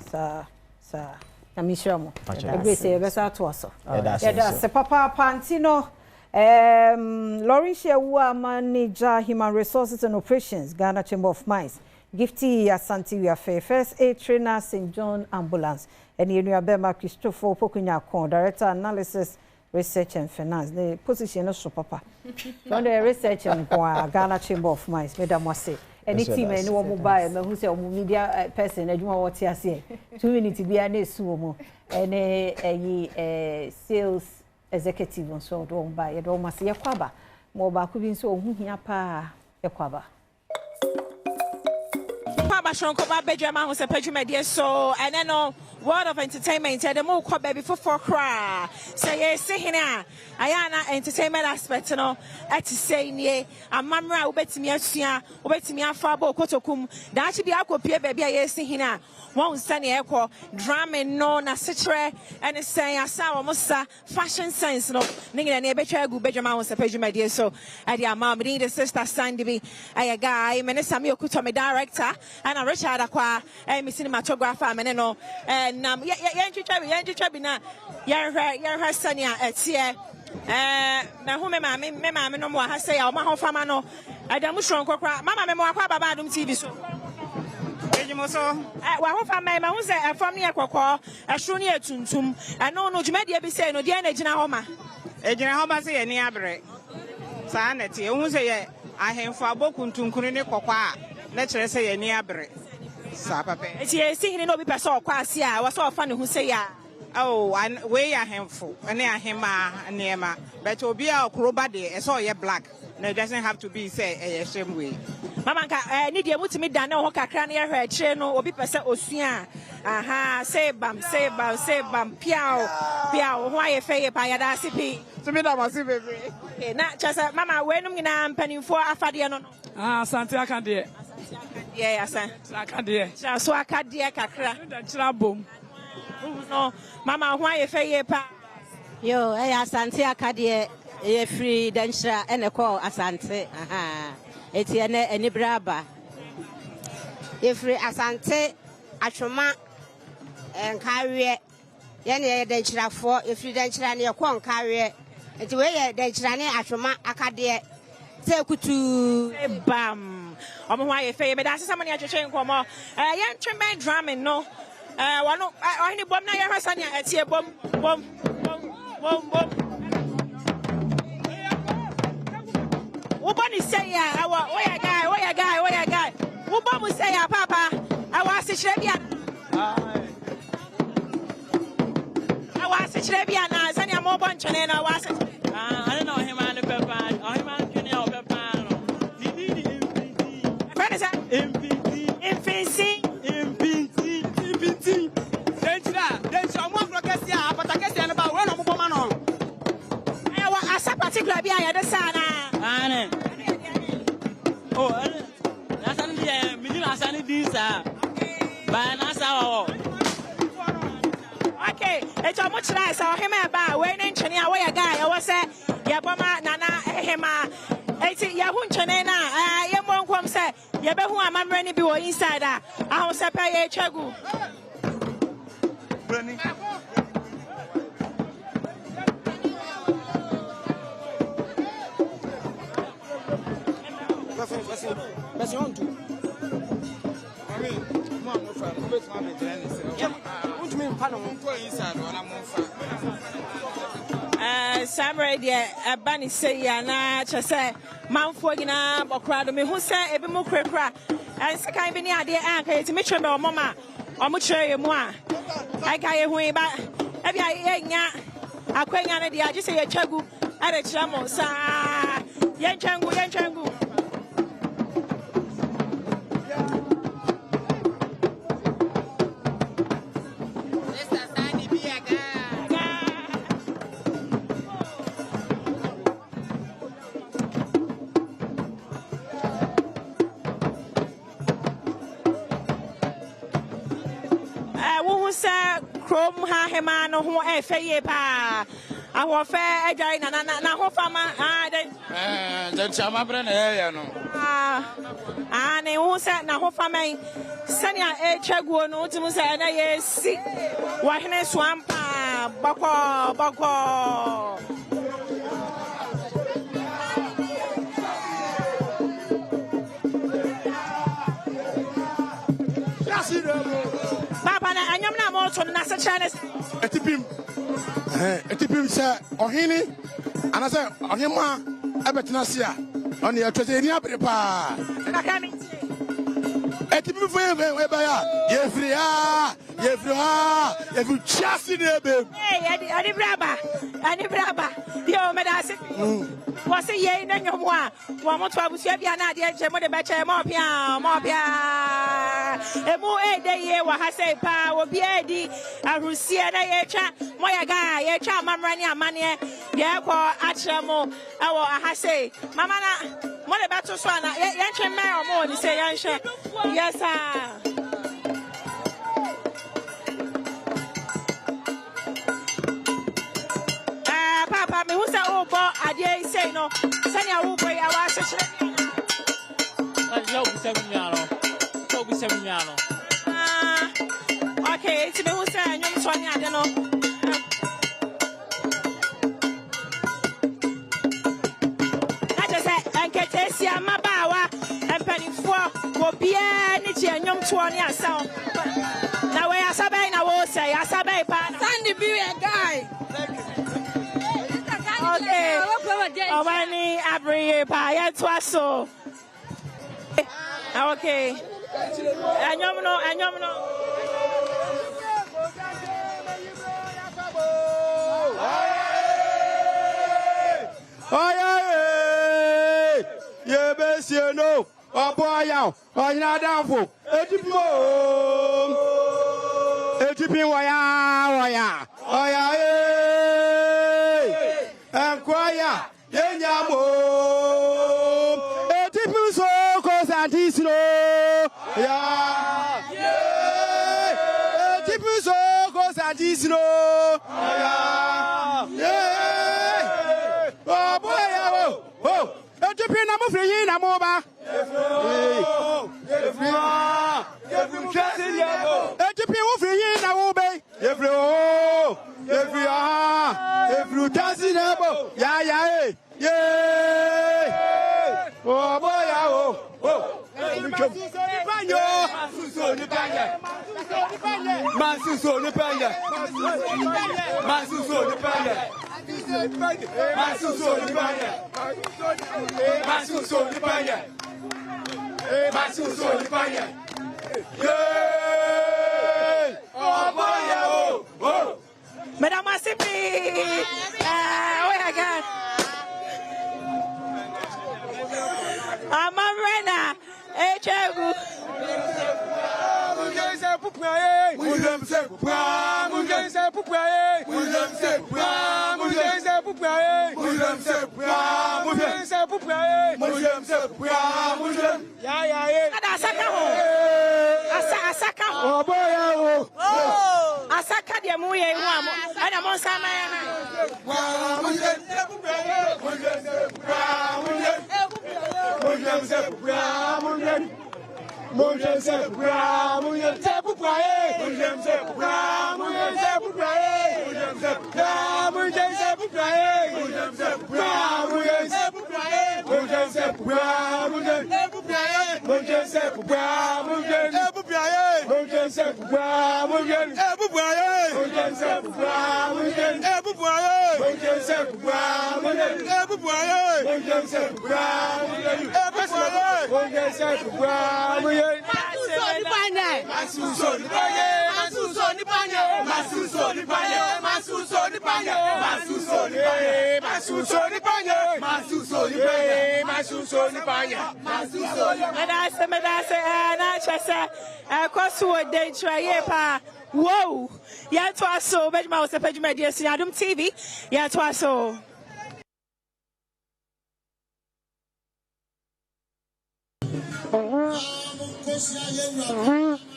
sa na mishamo ebe se ebe sa to aso se papa pantino Laurentia Wu manager human resources and operations Ghana Chamber of Mines Gifty Asante we are first aid trainer St. John ambulance and you Bema Christopher Pokunya Kon director analysis research and finance the position of so papa on the research and Ghana Chamber of Mines madam wase any team any one mobile me who say media person adwuma what here say 2 minutes bia na esu mo sales executive so do buy e do mase yakwaba mo ba ku bi so ohun hia pa yakwaba shronko ba Badwam ho se padwumadie so and then no world of entertainment and the more call baby for cry. Say yes, say here. Ayana entertainment aspect no at say nie a mamra ubetimi asua ubetimi afabo kotokum da chi bia kopie baby yes here. One sunny echo drama no na sitre and say asa musa fashion sense no ninga na betwa gu Badwam ho se padwumadie so at your mom the sister Sandy be a guy Menesa Okuto me director and a Richard Akwa and cinematographer meneno nam yenchi bi na yenhwe sania etie na hu me mama no mo ha say o ma ho fama no adamu shron kokra mama me mo akwa baba Adom TV so ejimo so wa ho fama ma hu say efam ne kokko ehro ne etuntum eno no dwumade bi say no de na gina ho ma ejina ho ba say ye ni abre sa na tie hu say ye ahemfo abokuntunkunu ne kokko a na kire say ye ni abre sa papa eti ehini no bi pese okwase a wo so ofa ne hu say ya oh we ya hemfo ne ahema neema but obi a okroba de eso ye black no, it doesn't have to be say a same way mama nka ni de mutimi da na ho kakra na ye hwe kire no obi pese osua aha say bam piao ho aye fe ye pa ya da sipi to me da masi bebe na chasa mama we num nyina mpanimfo afade no asante akade yeah, asan. Akadie. So akadie kakra. Chira bom. No, mama why you fe pa? Yo, asante akadie e free danchira ene call asante. Aha. Eti ene braba. E free asante atwoma enkawe. Ye ne danchira fo e free danchira ne ko enkawe. Eti we ye danchira ne atwoma akadie. Se kutu bam. Omo hwa ye fe me da sesa mani atwetwe nkomo ye ntwemben drumming no wano ohini bom na ye hwasa ne atie bom wo boni say ya awa oya guy wo bom say ya papa awa se kire bia awa se kire bia na sani amo bon twene na awa se I don't know him and the papa ohima twene o papa Impinti. Denchira mo afrokesi a apatakesi na ba we no mo boma no. Wa asa particular bi a ye de sana. Ane. Oh, na san di mi na san di sa. Ba na sa wo. Okay, e cho mo chira sa o hema ba we ne nchene a wo ya guy e wo se ye boma nana ehema. Eti ya hu nchene na ye mo nkom se ye be hu amamre ni bi wo inside a ho se pa ye twegu brani basi on tu ami mo mo fa mo be tuma me tene se o tu me pa no ko inside wala mo fa Samre de abani say ya na chese manfo gina bokrado me hu se ebi mu krekra sekan bi ni ade anka yeti me tweme o mama o mu kire mu a aka ye hu ba ebi ye nya akwanya ne de age se ye twagu ade kira mo sa ye ntwangu Krom ha hema no ho e fe ye pa aho fe adware na ho fama den chama bre na ye no ne ho se na ho fama sania e twaguo no timu se na ye si wa hene swampa bako Papa na anyam na mo to na se chane etipim se ohini ana se ohima abetena se a oni atwese ni abere pa etipim fo ye ba ya ye free If you just in there, babe. Hey, Adi Braba. Yo, Medasi. Was a year in your one. One more 12 years, and I did Jemo de Bacha, Mopia. A more a day, what I say, power, Biedi, and Rusia, Moya guy, Mamrania, Mania, Yako, Achamo, I say, Mamma, what about to Swana? Yanchin Mare or more, say, Yansha. Yes, sir. Papa, me who say oh boy, I dare say no. Send your oh boy, I was a okay, it's me who say I'm Swan, I don't know. I just said, and Katesia, Mabawa, and Penny 4 will be any young 20 or so. Now, where I sabai, I will say, I sabai, Sandy be a guy. Okay. Obani abriye pa ya twaso. Okay. Anyom no. Oye. Ye besie no. Oboya. Onya danfo. Etipin waya. Oya. Enquire, Yenyamo, Etipuso, Cosantisno, Etipuso, Cosantisno, oh boy, Etipin, I'm free, I'm over. Etipin, free, I'm over. If you dance in able, yeah. Oh boy, Madame Asipi, oh again. I'm a runner. Hey, Chagu. Asaka dia muye iwamu ana monsama yana Whoa, yeah, twas so, Benjamin was a page media, Adom TV, yeah, twas so.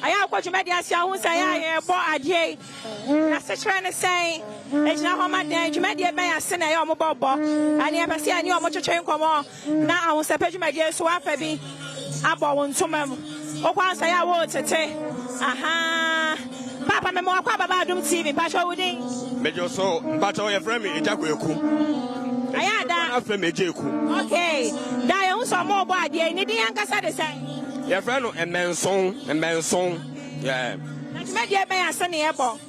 I have what you made us who say I bought a day. That's a trying to say, it's not how my day, you made your man send a mobile, and you ever see any much train come on. Now I was a page media, so I be about one to them. Oh, once I want to say, aha. Papa, me more Papa Badwam TV, Pacho Wooding. Major so, Pacho, your friend, Jaku. I had that. Okay, die on some more body, and the young Cassade say. Your friend, and man song, yeah. Let's make your man sunny apple.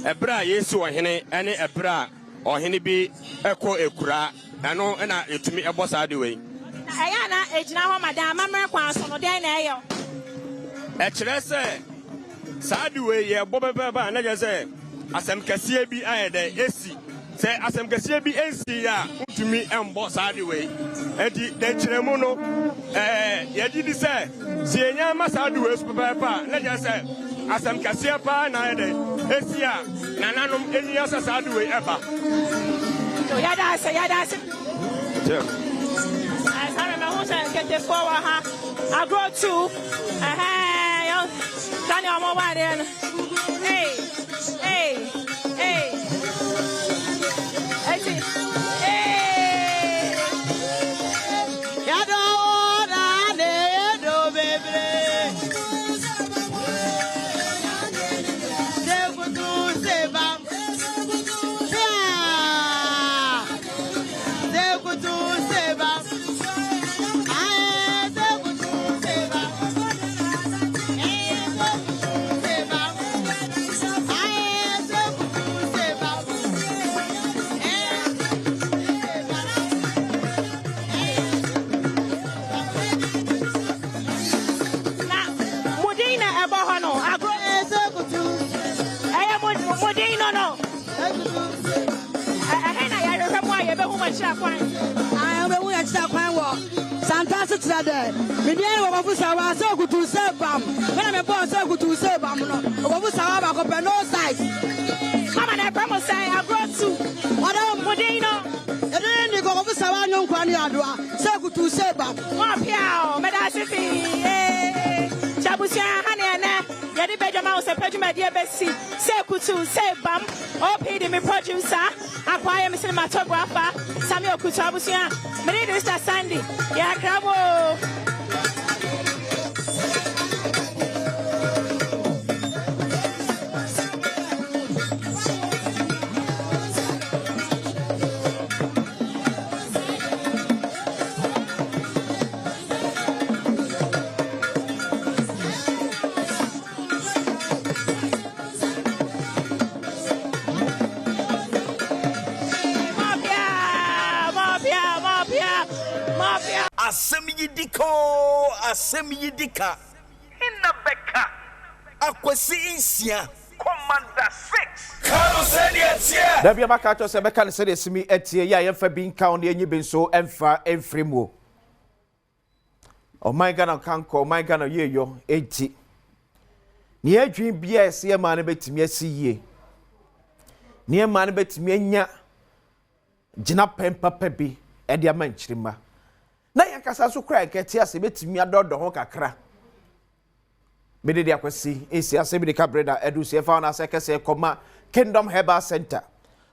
A bra, yes, or henny, and a bra, or henny be echo a cra, and no, and I to me a boss out the way. I am now, Madame, American, so no day. Actually, saadi we ye bobebe ba na je se asem kase bi ayede esi se asem kase bi ensi ya utumi embo saadi we enti de kiremu no ye di se se enya ma saadi we so beba na je se asem kase pa na ayede esi ya nananom enya sa saadi we eba to yada se I want to get the forward. I grow too. Daniel, I'm over there. Hey. Hey. Fantastic today. We didn't want to say I saw good to say bam. When I'm born, so good to say bam. No, what was our back no size. Come on, I promise I brought to. What I'm Modino. And then you go over Savano Quaniadua. So good to say bam. One piao, Medacity. Chabusia, honey, Yadi Benjamin, a page my dear Bessie. Say good to say bam. All paid me producer. Acquire me cinematographer. Samuel Kuchabusia. Mr. Sandy, yeah, crabo. Asemyidika inna beka akwasi insia commander 6 kano sedi etie da bia maka cho se beka ne sedi esimi etie ya yemfa bi nka ne enyi bi nso emfa emfremu oh my god kanko oh my god yeyo enti ne adwin bia ese ma ne betimi asiye ne ma ne betimi anya gina pempapa bi e dia manchirima na yakasa so kra nkete ase betimi adodo ho kakra mede dia kwasi esi ase bi de ka breda edu se fa na se kese koma Kingdom Herbal Center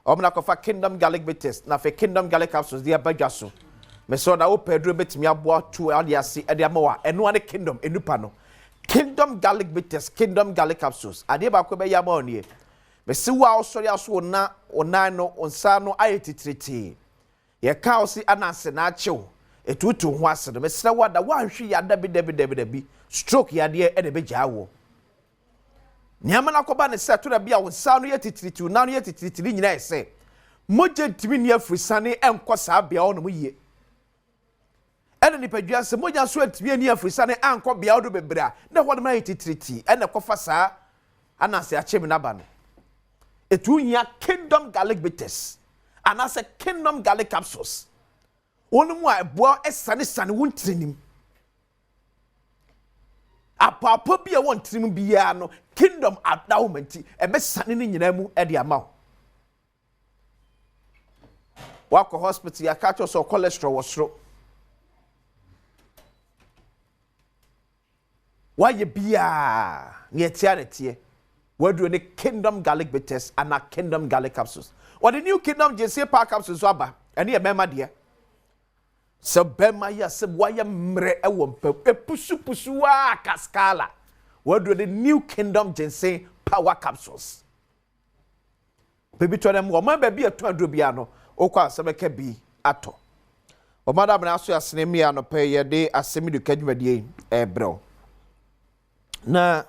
omna kofa Kingdom Garlic Bitters na fe Kingdom Garlic Capsules dia badwaso me so na wo pedro betimi aboa tu ade ase ade amawa eno ane Kingdom enupa no Kingdom Garlic Bitters Kingdom Garlic Capsules ade ba ko be ya ma onie me se wa osori aso na onan no onsa no ayetitriti ye ka osi anase na achew etutu ho asere mesra wada wanhwe ya dabi stroke ya de e de be gyawo niama na koba ne se to da bia wonsa no yetitriti na no yetitriti nyina ese moje ntimi ne afrisane enkosa bia wo no ye ene ni padua se moja so ntimi ne afrisane anko bia wo do bebra na ho no yetitriti ene kofa saa anase achemi na ba no etu nya Kingdom Garlic Bitters anase Kingdom Garlic Capsules onu mu a boa esane wontrinim apapa bia wontrinim bia no Kingdom adawmenti ebe sane ni nyina mu e de amaw wako hospital ya catch so cholesterol wasro waye bia ne etia ne tie wadu ne Kingdom Garlic Bitters and Kingdom Garlic Capsules or the new Kingdom JC Power Capsules so aba ene e mema de se bema ya se waya mre ewompa epusu wa kaskala wadu the new Kingdom JC Power Capsules baby to them wo man baby eto adro bia no okwa asebeka bi ato o madam na aso asene mi ano pe ye de asemi de kadwumadie ebro na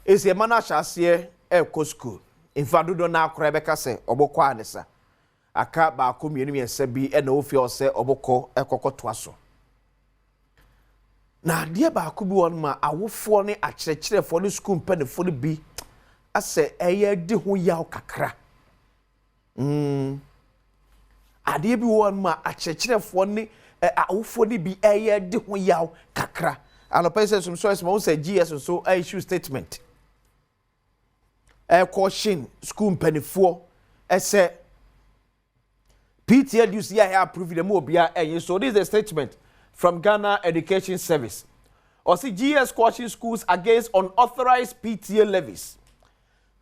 ese mana hyase ko school in fact do na akora beka se obokwa anesa aka ba akomienu yesa bi e na ofi ose obokọ ekokoto aso na adeɛ baako bi won ma awofoɔ ne akyerɛkyerɛfoɔ ne school mpanimfoɔ no bi asɛ ɛyɛ de ho yaw kakra adeɛ bi won ma akyerɛkyerɛfoɔ ne awofoɔ ne bi ɛyɛ de ho yaw kakra anɔpɛ sɛ som so ɛsɛ say GS so issue statement caution school mpanimfoɔ ɛsɛ PTA dues here approved the mobile so this is a statement from Ghana Education Service. Or see GS caution schools against unauthorized PTA levies.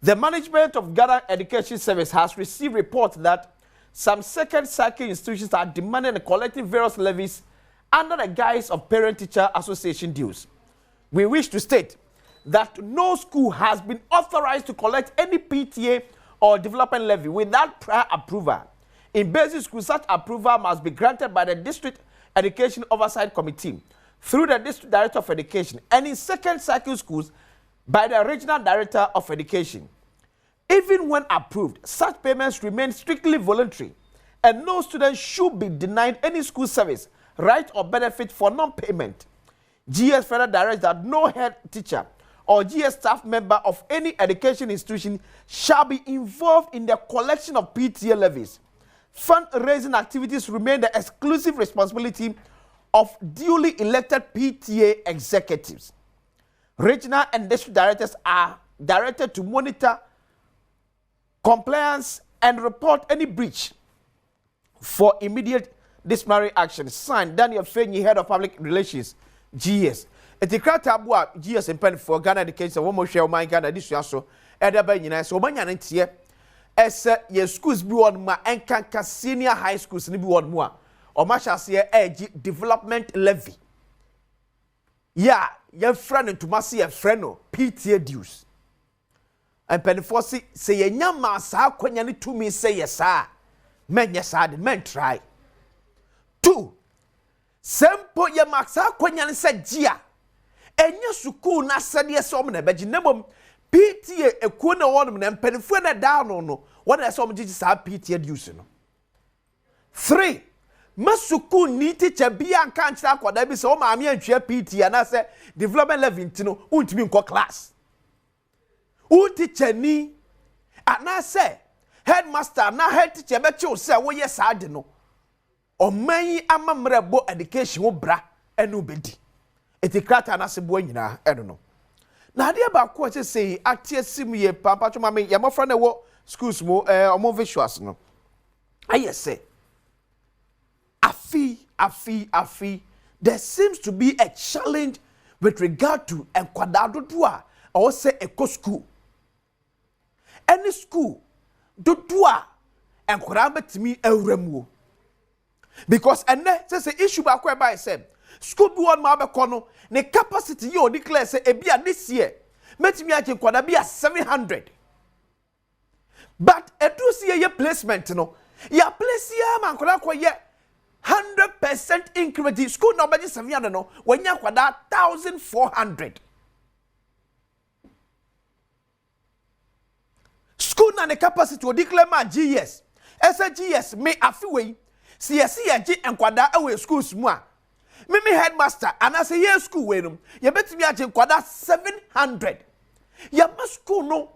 The management of Ghana Education Service has received reports that some second cycle institutions are demanding and collecting various levies under the guise of parent-teacher association dues. We wish to state that no school has been authorized to collect any PTA or development levy without prior approval. In basic schools, such approval must be granted by the District Education Oversight Committee through the District Director of Education, and in second cycle schools by the Regional Director of Education. Even when approved, such payments remain strictly voluntary, and no student should be denied any school service, right or benefit for non-payment. GS further directs that no head teacher or GS staff member of any education institution shall be involved in the collection of PTA levies. Fundraising activities remain the exclusive responsibility of duly elected PTA executives. Regional and district directors are directed to monitor compliance and report any breach for immediate disciplinary action. Signed, Daniel Fenyi, Head of Public Relations, GS. Etikra GS in pen for Ghana Education, one more share of Ghana, this year so, Edaba United, so many and here. As your schools be one ma enkanka senior high schools ni be one more or ma shall say development levy. Yeah, your friend and to ma see a friend no PTA dues. And penfosi say ye nyama sa kwanya ni to me say yes sir. Men yes sir, men try. 2. Sempo ye maksa kwanya ni say gia. Enya suku na sade so na beji nebom PTA ekuo na won na mpanifo na down no what I saw me sa PTA dues no. 3. Masuku ni teacher bia nka nkyira akwada bi se o maame antwe PTA na se development level ntino untimi nko class. U teacher ni ana se headmaster na head teacher be che o se wo ye sa de no. O man amamrebo education wo bra enu bedi. Etikrata na se bo nyina eno no. Na ade ba ko che sei atie sim ye papa choma me ye mofra na wo schools mo omo visuals no aye say afi there seems to be a challenge with regard to enkwada dodo a or say eco school any school dodo a enkwada betimi awramu because enne say issue ba ko by say school bi one ma be kono ne capacity you declare say e bia this year metimi ache kwada bia 700 but edu see ye placement no ya place ya man kwada ko ye 100% increment school no be 700 no wanya kwada 1400 school na ne capacity o declare ma GS SGS me afiwe see ya gi enkwada ewe schools mu a me headmaster and I say yes school we no ye betimi ache kwada 700 ya ma school no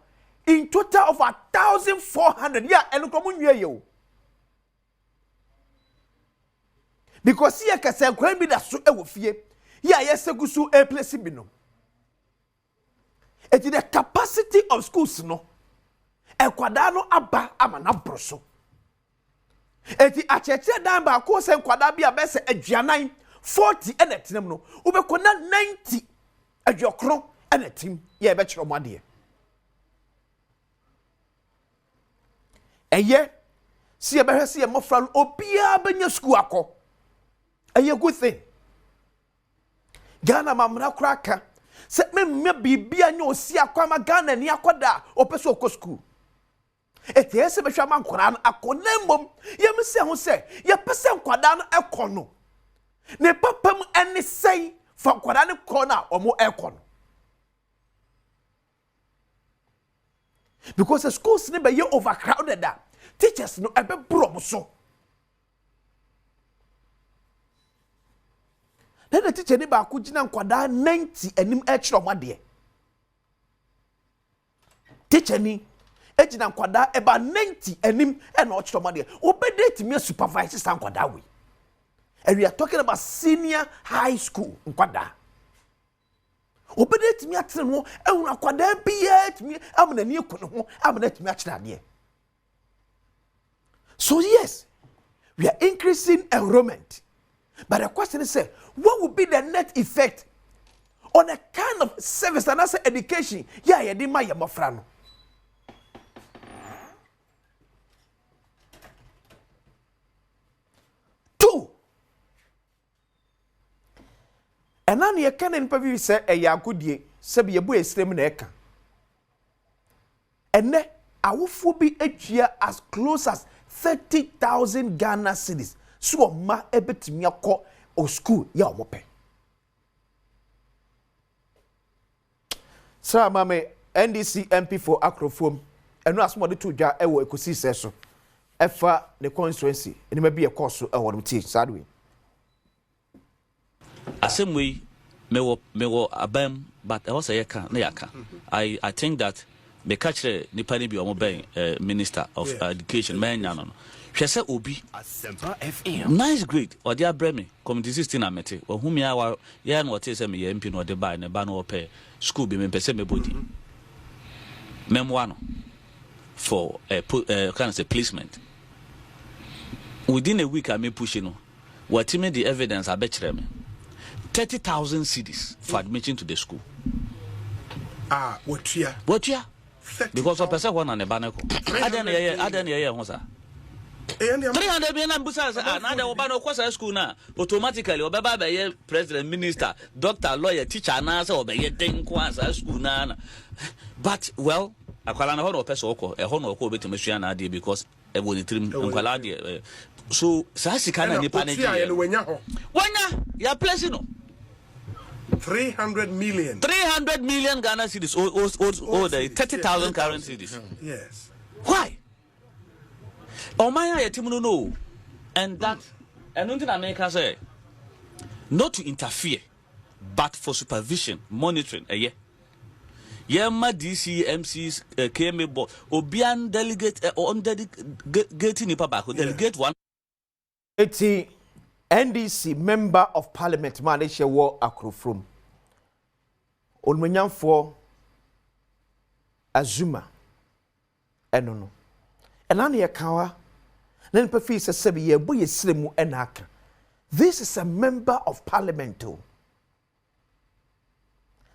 in total of 1,400 yeah enu komu nwie ye because here ka say kwan bi da so ewo fie yeah yes gusu a place bi no it is the capacity of schools no enkwada no aba amana broso eti acheche dan ba ko se enkwada bi abese aduanan 40 enetim no ubekona 90 adwokron enetim ye be kiro made eye si ebe hwese ye mofra obia benya school akọ eye good thing Ghana mamra kraka se me bibia nya osi akọ ma Ghana ni akoda opeso okọ school eti ese be hwa mankora no akonembom ye mse ho se ye pese nkwada no ekono ne papam ene sei fa nkwada ne kona omo ekono because the schools ne be ye overcrowded da teachers no ebe brom so na the teacher ni ba ko gina nkwada 90 anim e kire omade teacher ni ejina nkwada eba 90 anim e na o kire omade obedate me supervise san nkwada we. And we are talking about senior high school nkwada. Obedate me atene no e hu nkwada bia timi amna ni ekono ho amna timi akire ade. So yes, we are increasing enrollment. But the question is, what will be the net effect on a kind of service and as education? Yeah, you did my yamafrano. Two. And now you can interview say a yakudie, sabi yabu estem neka. And ne awufu bi etia as close as 30,000 Ghana cedis. So ma ebetimi akọ o school ya omope. Sir mame NDC MP for Akrofom eno asomode to dwa ewo ekosi seso. Efa the constituency eni ma bi e course ewo no ti sadwe. Asemwe mewo abam but I was a yaka na yaka. I think that the catcher nipa ni bi omo ben minister of education man no. Hwese obi Asempa FM nice great or dia breme community 16 amete ohumi awa ya na wote se me MP no de buy ne ba no ope school bi me pese me body memwa no for kind of say placement within a week I me push no what me the evidence abekere me 30,000 cedis for admission to the school what year because of person one and a banner aden ye ho sa 300 million busa na the obano kwasa school na automatically obeba be ye president minister doctor lawyer teacher na say obeye den kwasa school na but well akwala na ho no person okọ e ho no okọ obetimesua na ade because e woni trim nkwala de so sa sika na nipa na je wanya ya place no 300 million Ghana cedis or the 30,000 current cedis. Yes. Why? Oh my yetimu no. And that and nothing America say not to interfere but for supervision, monitoring Yema DC MCs KMA board obian delegate on delegate nipa back delegate one 80 NDC member of parliament manage war Akrofrom Olmenyan for Azuma enono enana ye kawa nen pefi se sebe ye boye sremu enaka. This is a member of parliament too.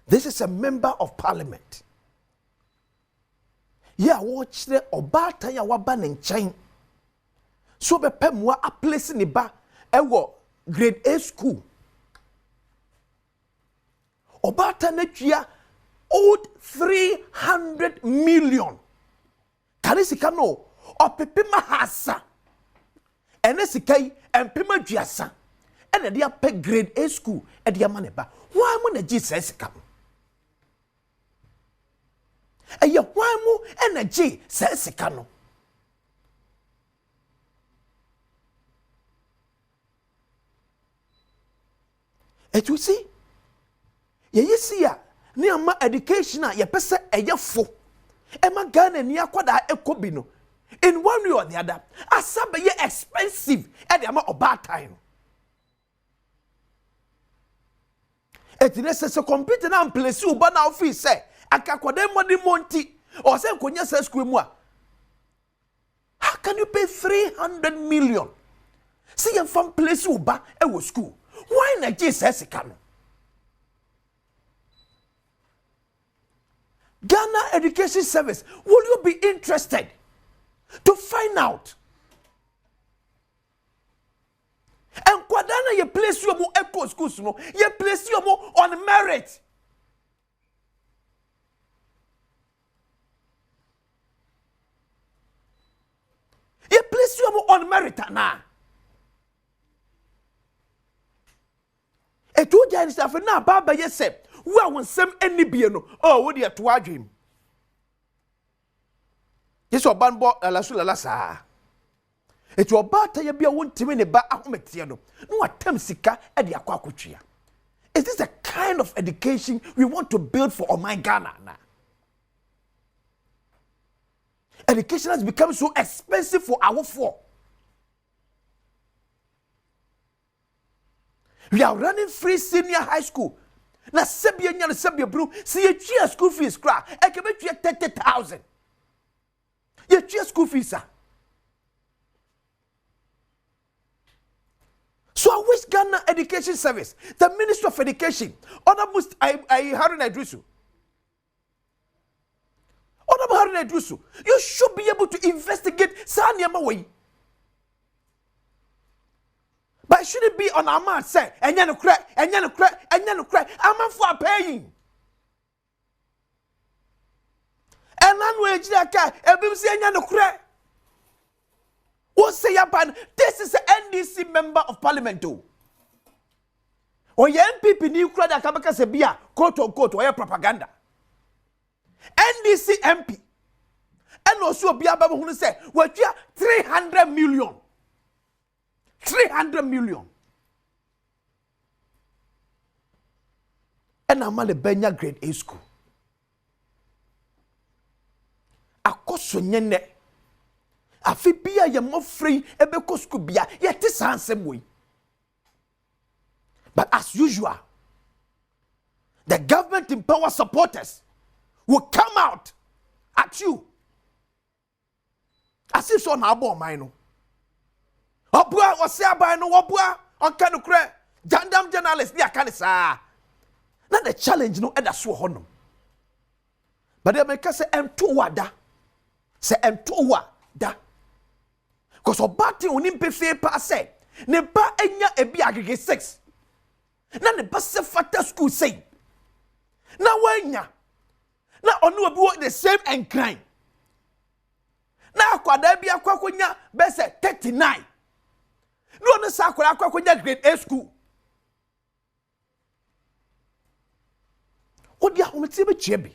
This is a member of parliament. Yeah, watch the obata ya waba ne nchen so be pemwa a place ni ba ewo grade A school obata na tua old 300 million kanisika no opepema hasa ene sikai empema duasa ene dia pe grade A school e dia maneba why mo na Jesus sika eye why mo energy sika no et you see ye see ya ni ama education a ye pese eye fo e ma Ghana ni akoda ekobi no in one way or the other asabe ye expensive e de ama oba time et necessary computer na place u ba na office say akakoda modi monti or say konya say school mu a how can you pay 300 million see you from place u ba e wo school why na Jesus kano Ghana Education Service, will you be interested to find out? And kwadana ye place you mo echo schools no, ye place you mo on merit. Ye place you mo on merit na. Etu jani staff na baba ye se. Wa wonsem eni bie no oh wo de to adwem yeso banbo la sa etu obata ye bia wontimi ne ba ahomete no no atam sika e de akwa akotwea Is this the kind of education we want to build for Oman Ghana now? Education has become so expensive for our four. We are running free senior high school. Na sebia nya na sebia bru, see you chia school fees cra. I can make you 30,000. You chia school fees, sir. So I wish Ghana Education Service, the Minister of Education, almost Harun Idrisu. You should be able to investigate Sanyama way. But it shouldn't be on our man say, and you cry, and you cry, and you cry. I'm for paying. And then we just every say you cry. What say upon this is the NDC member of Parliament too. Or your MPP new cry that Kabaka Sebia, quote unquote, or your propaganda. NDC MP. And also Biaba who say, well, 300 million. 300 million. And I'm a Benya grade A school. A cost afi bia ye mo free ebeko school bia ye te sansem way. But as usual, the government in power supporters will come out at you as if so na abo man no obua o se aban no obua on kan kure jandam journalist ni aka ni saa na the challenge no eda so honom but they make say ento wada say ento wada because obati onim pefe pa say ne ba enya ebi agege 6 na ne ba se fata school say na wanya na onu obi the same enkran na akwada bi akwakonya be say 39 no no sa akwakonya grade A school odi ahomete be chiebe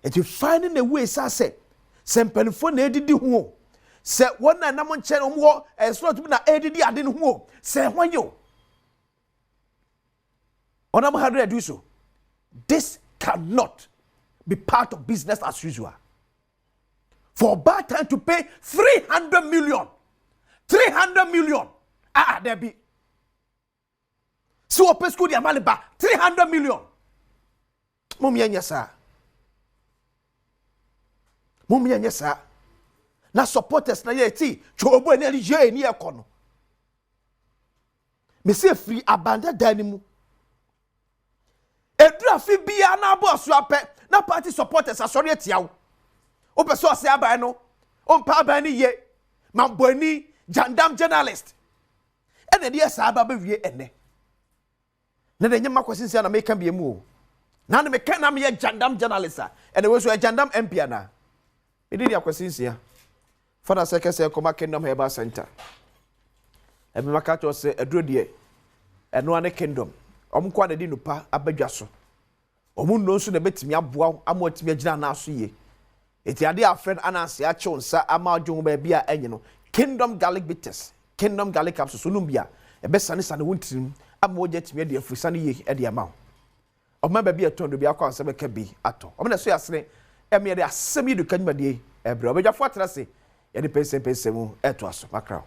if you finding a way say sempenfo na edidi ho se wona na mo nche no mo slot bi na edidi ade no ho se hwanyo onam how do so. This cannot be part of business as usual. For bad time to pay 300 million. 300 million. There be. So open school di amaliba 300 million. Mummy nyasa. Mummy nyasa. Na supporters na yeti chobo na je ni ekono. Me say free abanda danimu. Edrafi bia na boss apɛ na party supporters asɔre atia wo ope so ase aban no ompa aban ni ye mamboni jandam journalist ene de asa aba ba wie ene na de nyema kwasinsia na meka bia mu o na na meka na me jandam journalist ene we so jandam MP na me de kwasinsia fada sekese koma kingdom herbal center ebe maka to se aduro de eno ane kingdom omkwa na di nupa abadwa so omunno nso na betimi aboa amotimi agina na aso ye eti ade a friend ananse a chonsa ama adwo ba bia enye no kingdom garlic bitters kingdom garlic capsules no bia ebesane sane wontirim ama ojetimi ade afusane ye ade ama oma ba bia tondo bia kwa anse beka bi ato omna so yasene eme ade asem yi duka nyimade ebre obedwafo atrase ye de pense mu eto aso makra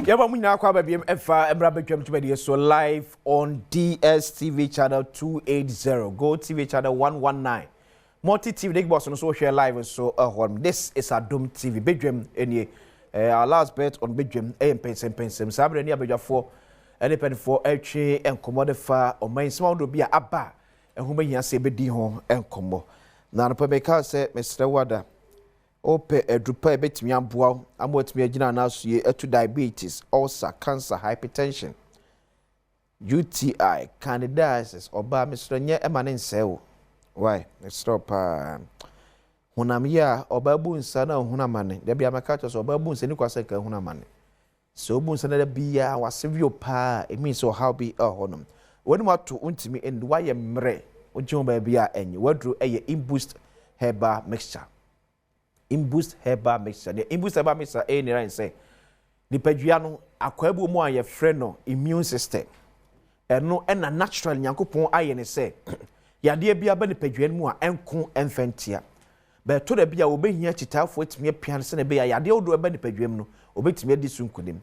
Yaba munyina kwa babiem efa emra betwam tubadi so live on DSTV channel 280 Go TV channel 119 Multi TV big boss no so share live so this is Adom TV bedwam enie our last bet on bedwam pensem sabre ni abedwafo ene penfo etwe enkomo fa oman sima do bia aba ehuma hia se bedi ho enkomo na no pebeka se Mr. Wada ope edrupa ebetimi aboa amotimi agina na asoye etu diabetes ulcer cancer hypertension UTI candidiasis oba Mr. nye emane nsewo why stop hunamia oba bu nsa na hunamane de bia maka so oba bu nsa ni kwase ka hunamane so bu nsa na bia wasevio pa it means so how be honum when watu untimi and why mre ojo ba bia enye wadru eye imboost herbal mixture Imboost herbal mixture. The Imboost herbal mixture ni right say. nipadua no akwabu mu a ye frɛ no immune system ɛno ɛna natural nyankopɔn ayɛ ne sɛ yadeɛ bia ba nipadua no mu a ɛnko ɛmfɛntia bɛto da bia obehia kyitaafo atumi apia sɛ ne be ya yadeɛ odo ba nipadua mu no obetumi adi so nkonim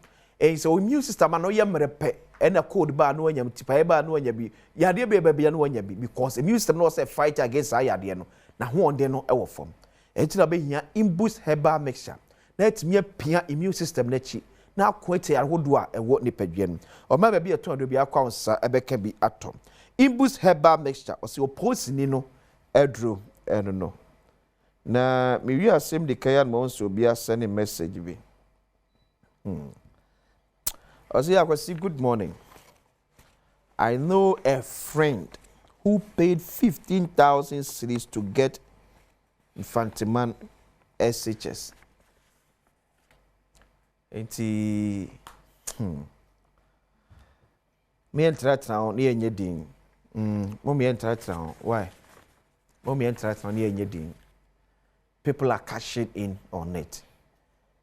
so immune system ano yɛ mmerɛpɛ ɛna code ba no anyam tipae ba no anya bi yadeɛ bia bia no anya bi because immune system no say fight against yadeɛ no na ho onde no ɛwɔ fam ɛnti na behia imbus herbal mixture na atumi apia immune system na chi na akwete ahodo a ɛwɔ nipadua no ɔma ba bi ɛtɔn do bi akwa nsa ɛbɛka bi atom imbus herbal mixture ɔse oposini no ɛdro ɛno no na me wi asem de kaya no nso obi asane message bi ɔse akwasi good morning. I know a friend who paid 15,000 cedis to get Infantiman SHS. Enti me entratra ni enye din. Mo me entratra why? Mo me entratra ni enye din. People are cashing in on it.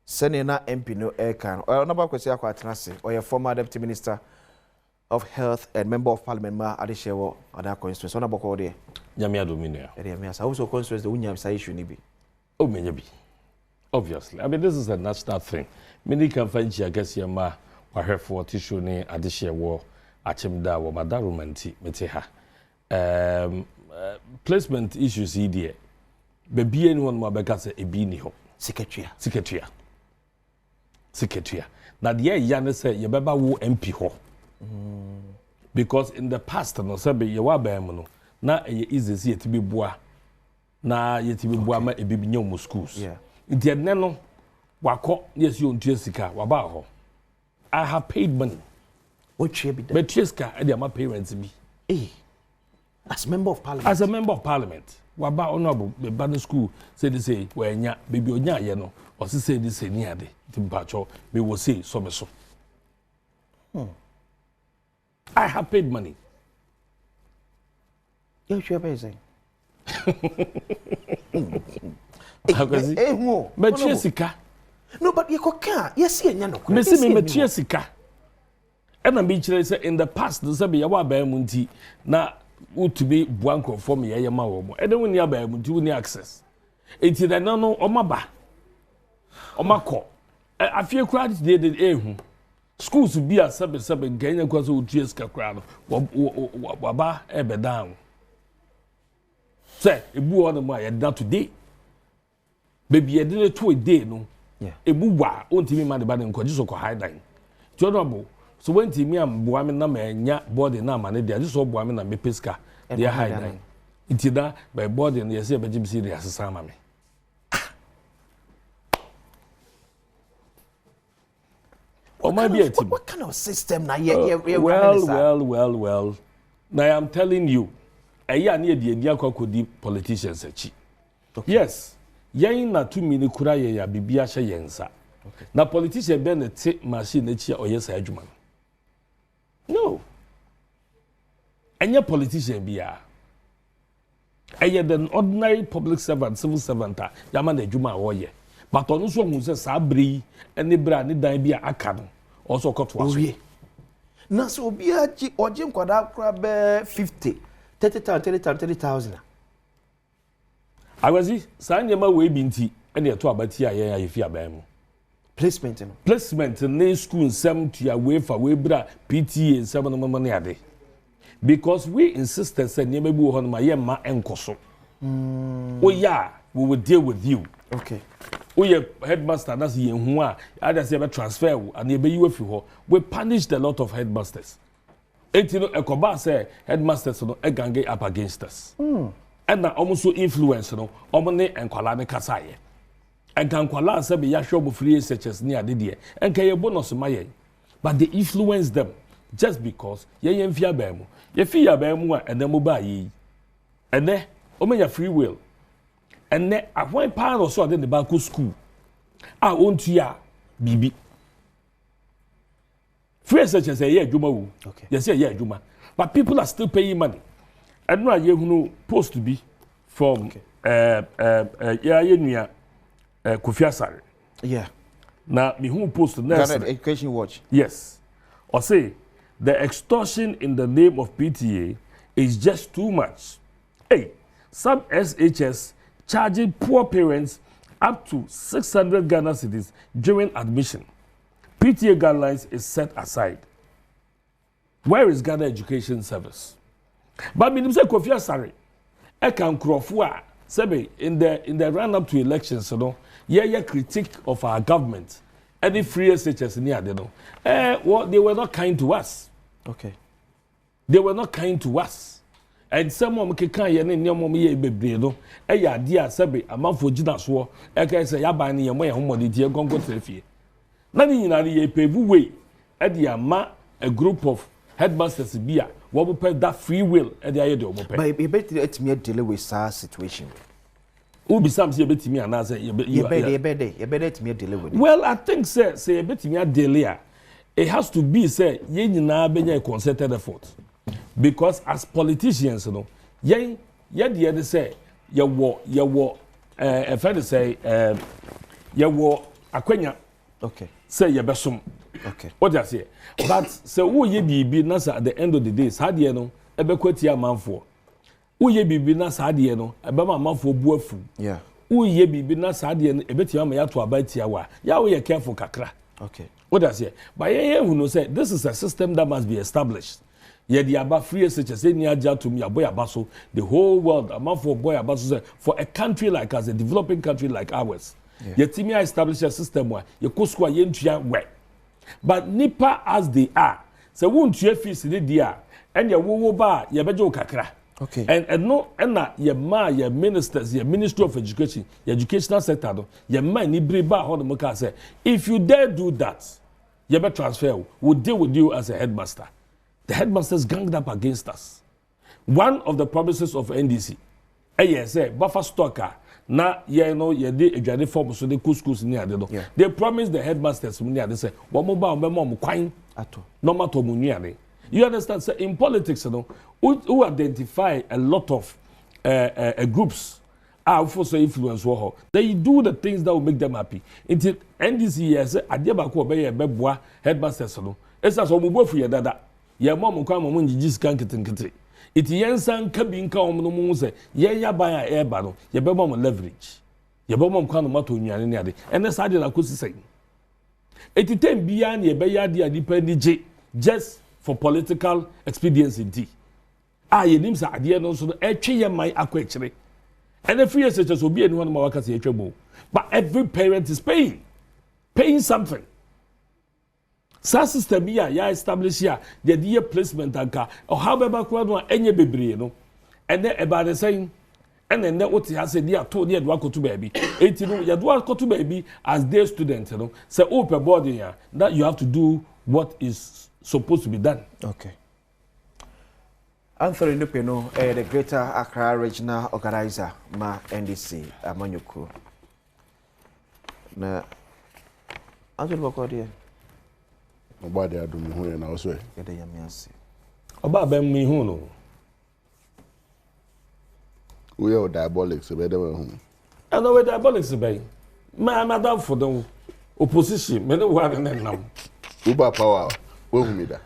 Senena MP no aircan. Or number kwesi akwa atenase or your former deputy minister of Health and Member of Parliament ma Adeshewo other constituency. So na boko there. Nyame adomine. Ere me asa also constituency the unyam say issue ni bi. Oh menya bi. Obviously. I mean this is a national thing. Many can find Jagesi ma wa hwefo tissue ni Adeshewo achimda wo madarumanti mete ha. Placement issues here. Baby anyone mo abeka say ebi ni ho. Secretary. Na the ya ne say ye beba wo MP ho. Because in the past no say be ye wa ba mu no na ye easy see yeti bi boa na yeti bi boa ma ebi nya mu schools. Nti ene no wakọ yes you ontua sika wa ba ho. I have paid money. What share be that? But sika e dey my parents bi. As member of parliament. As a member of parliament. Waba honorable be ban school say they say we nya baby onya ye no o say this say ni ade timpacho me will say so me so. I have paid money. You sure be say? But Jessica. No, but you can. Yes, you nya no. Me say me Jessica. And I'm being say in the past the say be ya wa ba munti na utubi buanko for me yema wo mo e de woni aba munti woni access. Enti da no omaba. Omako. Afie kura de ehu. Schools bi a sebe ganya kwa so utu ska kura no. Waba ebe down. Say ebu on mo ya da today. Baby e de to a day no. Ebu wa ontimi ma de ba de nkoji so ko high down. Honorable so when me am boame na ma nya body na ma ne dia so boame na me peska dia high nine itida by body na yesi be jimsi dia asesa ma me what kind of system na well now I am telling you eya na e dia akokodi politicians achi yes yen na to me ni kura ye ya bibia hye yensa na politician be na te machine achi oyesa adwuma. No. Any politician be a an ordinary public servant, civil servant, Yaman Juma Oye. But on also who says Sabri and the brand need be a akan also cut to now so be a or Jim Quadra crab 50, 30,000. I was saying Yama way binti and you're to about here if you are placement in school 70 away for we bra PTA and 7 money a day. Because we insisted said never be on my ma enkoso. Oh yeah, we will deal with you. Okay. Oh yeah, headmaster that's ye who either say transfer and you be you if you we punished a lot of headmasters. And you know a koba say headmasters no e gange up against us. And na almost so influence no omone enkwala ne kasaye. And can kwala say be ya show free searches near the dear and can your bonus my but they influence them just because ye fear bemu ye fear bemu and then mobile ye and then your free will and then at one part or so then the back school I want to ya bibi free searches say yeah juma okay yes yeah juma but people are still paying money and no you know supposed to be from yeah Kofi Asare. Yeah. Now, me who post Ghana Education Watch. Yes. Or say, the extortion in the name of PTA is just too much. Hey, some SHS charging poor parents up to 600 Ghana cedis during admission. PTA guidelines is set aside. Where is Ghana Education Service? But me say Kofi Asare, I can crofua sebe in the run up to elections, you know, yeah critique of our government. Any free SHS near they know. Well, they were not kind to us. Okay. They were not kind to us. And some of them can ye ne mom ye bebre no. Ya dia sebe amanfo gina so e kan say ya ban ne ye mo ye homode die gongo trafie. Na ni nyina ye pevu way e dia ma a group of headmasters bia wo bo pe that free will e dia ye de wo pe. But you better let me deal with such situation. Ubi sam say betimi ana say you better let me deal with it. Well, I think say betimi deal it has to be say ye nyina benya a concerted effort. Because as politicians, you know, ye the say ye wo if I say ye wo akwenya. Okay. Say ye besom. Okay. What you say? But say who ye bibi na say at the end of the day, sad ye no e be kwati amanfo. Who ye bibi na sad ye no e be ma amanfo buafu. Yeah. Who ye bibi na sad ye no e beti ma ya to abatia wa. Ya we ye careful kakra. Okay. What does say? But ye who know say this is a system that must be established. Ye the aba free such as any aja to me boy abaso the whole world amount for boy abaso for a country like us, a developing country like ours. Ye timi establish a system where ye koskwa ye ntua we. But nipa as they are, so won't tua fees in the dia and ye wo ba ye bejo kakra. Okay. And no and na ye ministers, ye Ministry of Education, ye educational sector do ye ni briba ho no ka say if you dare do that, ye be transfer we'll deal with you as a headmaster. The headmasters ganged up against us. One of the promises of NDC, say buffer stocker. Na ye know ye de adwane form so de schools ni ade do. They promised the headmasters ni ade say wo mo ba mo mo kwan ato. No matter mo nuane. You understand? So in politics, you know, who identify a lot of groups are also influence wo. They do the things that will make them happy. Until NDC yes ade ba ko be ye beboa headmasters no. Esa so mo bofu ye dada. Ye mom kwa mom njiji skan kitinkiti iti yensan kabi nka om no mu se ye ya ban a eba no ye be mom leverage ye be mom kwa no mato nnuane ne ade ene sa de na kosi sai iti tem bia na ye be ya de depend just for political expediency di ye nim sa ade no so no etwe ye mai akwa kire ene free years just obi eni one ma waka se etwe bo but every parent is paying something. Sa system here ya establish here the year placement anka or however kwado enye bebre no and then about the saying and then what he has said dia to dia do akoto baby enti no ya do akoto baby as day student no say open board here that you have to do what is supposed to be done. Okay. Anthony Nupeno, the Greater Accra Regional Organizer ma NDC Amanyoko. Na Anthony Bokodia Oba de Adom hu na also e. Yede yame ase. Oba ba mi hu no. We are diabolics be dem hu. I know we diabolics be. Ma down for the opposition. Me no wa na nam. Uba power. We hu me da.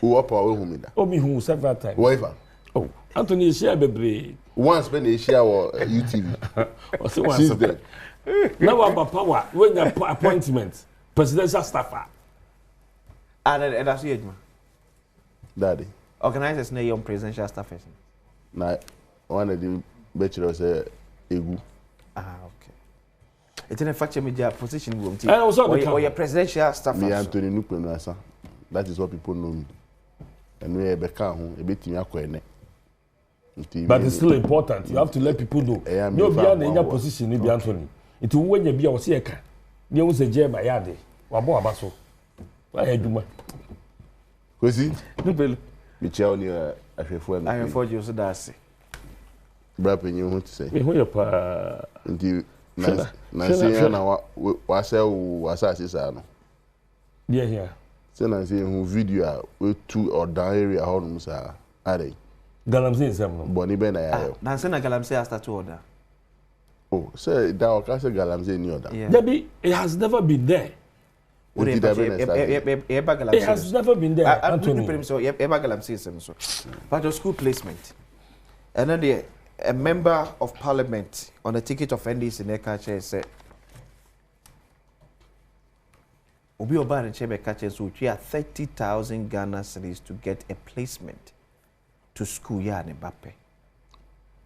Uba power we hu me da. O mi hu several times. Waifa. Oh, Anthony share bebre. Once when they share our UTV. O se once then. Now about power when your appointment presidential staffer. And that's you, Daddy. Organizers na your presidential staffers. Na one of the bachelor say egu. Okay. It's in a fact media position we I was on the or your presidential staffers. Me Anthony Nupeno asa. That is what people know me. And we be ka ho e betimi akọ ene. But it's still important. You have to let people know. No be an enya position ni be Anthony. It will when you be o se e ka. Ni o se je ba ya de. Wa bo abaso. Wa eduma. Kosi? Nupelo. Michel ni ahwefo am. Ntim Fordjour so da ase. Bra penyu hu tse. Me hu ye pa. Nti na se na wa se wa sa sisa no. Yeah here. Se na se hu video we two or down area ho no sa are. Galamsey nsem no. Boni be na ya yo. Na se na Galamsey start to order. Oh, say that o ka se Galamsey ni order. Debbie, it has never been there. It has never been there. Anthony. But the school placement. And then a member of parliament on a ticket of NDC in their catcher said, Obi Oban and Chebe catchers would have 30,000 Ghana cedis to get a placement to school ya and Mbappe.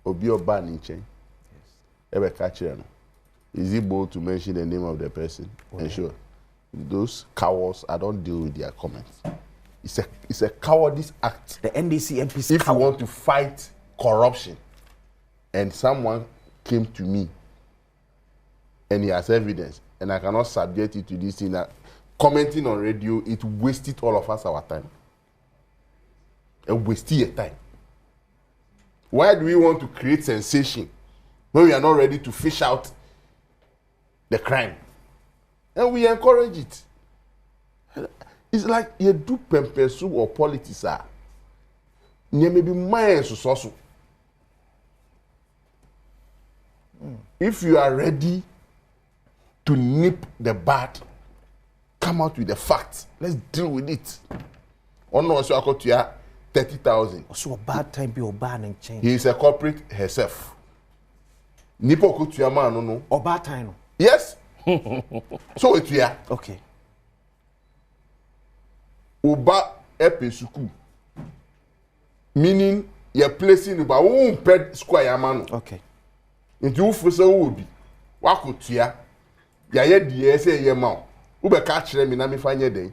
Obi Oban in Chen. Ebe catcher. Is it bold to mention the name of the person? And sure. Those cowards, I don't deal with their comments. It's a cowardice act. The NDC MPs. If you want to fight corruption, and someone came to me, and he has evidence, and I cannot subject it to this thing, that commenting on radio, it wasted all of us our time. It wasted your time. Why do we want to create sensation when we are not ready to fish out the crime? And we encourage it. It's like you do pempe soup or politics. You may be mine so. If you are ready to nip the bud, come out with the facts. Let's deal with it. Oh no, so I got to 30,000. So a bad time be a ban and change. He is a corporate herself. Nipo kutu ya man no. Or bad time. Yes. So it's here. Okay. Uba epe suku. Meaning you're placing uba ped square yamano. Okay. Into ufuse ubi. Wakutia. Ya ye DSA ye mao. Ube catch them in amifanye day.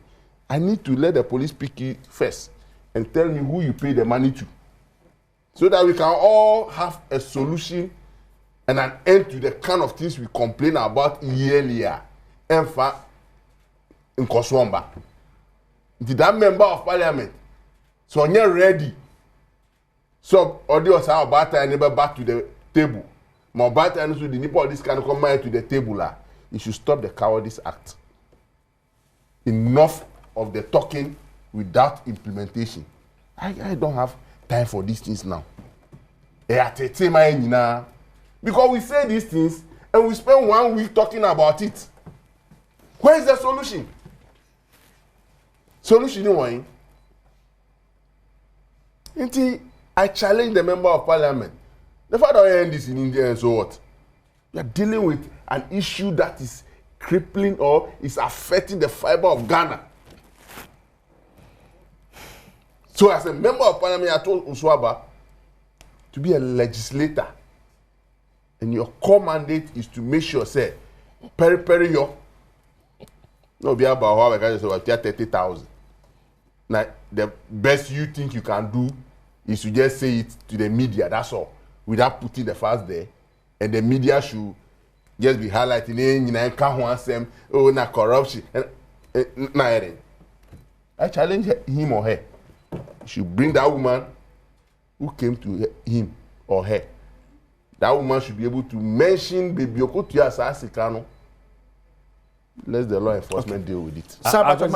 I need to let the police pick you first and tell me who you pay the money to. So that we can all have a solution and an end to the kind of things we complain about yearly. In fact, in Koswamba. Did that member of parliament? So when you're ready, so audio say about time never back to the table. My bad time to the nipple this kind of come to the table. You should stop the cowardice act. Enough of the talking without implementation. I don't have time for these things now. Because we say these things and we spend 1 week talking about it. Where is the solution? Solution one. I challenge the member of parliament. The fact that I end this in India and so what? You are dealing with an issue that is crippling or is affecting the fiber of Ghana. So as a member of parliament, I told Uswaba to be a legislator. And your core mandate is to make sure, say, peri yo. No, be about how I can say 30,000. Now, the best you think you can do is to just say it to the media. That's all, without putting the facts there, and the media should just be highlighting, oh, na corruption. I challenge him or her. You should bring that woman who came to him or her. That woman should be able to mention baby Okotua Sasikano. Let the law enforcement deal with it. Sarah Bachok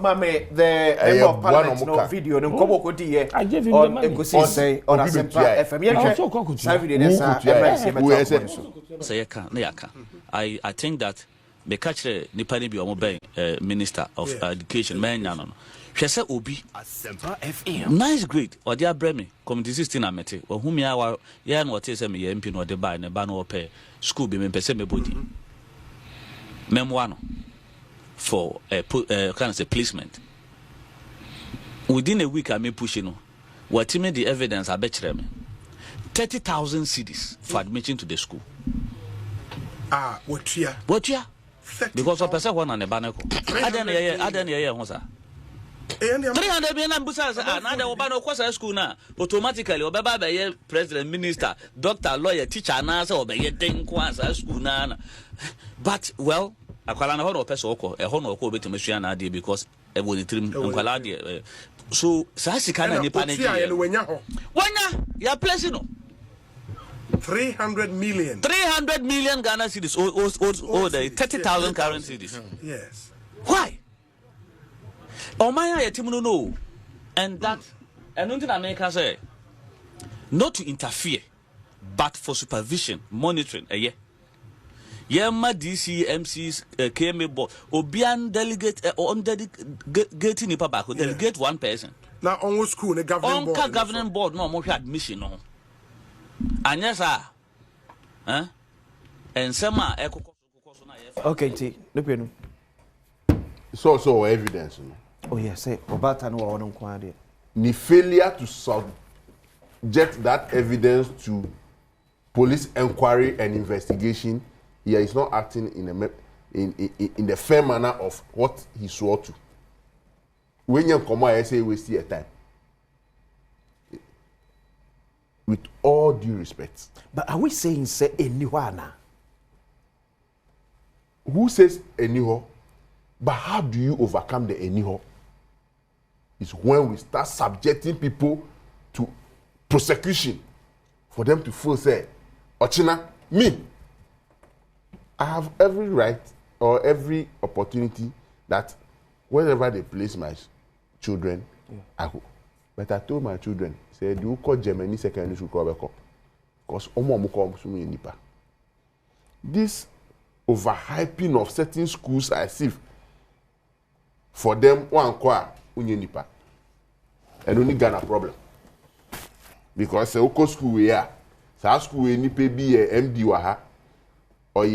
Mame, the member of parliament no video no kobo kodi here. I gave him the money. Say on Asempa FM. I think that the catcher Nipani bi omo minister of education man no. Hwese obi Asempa FM. Nice grade or dia bremi community 16 amete. Wo humi ya ya no te se me MP no de ba ne ba no pe school be me pese me body. Memo no for kind of say placement. Within a week I may push no. What me the evidence I bet me 30,000 cedis for admission to the school. What year? Because of person one and a banner. I don't hear 300 million busa na the obano kwasa school na automatically obeba be president, minister, doctor, lawyer, teacher na say obeye den kwasa school na. But well akwala na ho person okọ e ho na okọ obetime sua na dey because e wo ni trim akwala dey so sa sika na nipa na dey wanya ya place no 300 million Ghana cedis or the 30,000 current cedis. Yes. Why? Omaya yetimu no, and that and nothing America say not to interfere, but for supervision, monitoring. Yema DC MCs KMA board obian delegate on delegate ni papa ko delegate one person. Now on school the governing board. On governing board no mo admission no. Anya sa and sema okay, no. It's also evidence. No? Oh yes, say Obata no one kwade. The failure to subject that evidence to police inquiry and investigation, he is not acting in the fair manner of what he swore to. When you come out, I say waste your time. With all due respect. But are we saying say anyone? Who says anyhow? But how do you overcome the anyhow? It's when we start subjecting people to prosecution for them to feel say, Ochina, me, I have every right or every opportunity that wherever they place my children, I go. But I told my children, say, do you call Germany secondary school call because nipa. This overhyping of certain schools as if for them one kwa nipa. And only Ghana problem. Because the school we are, so school we nipa be MD waha or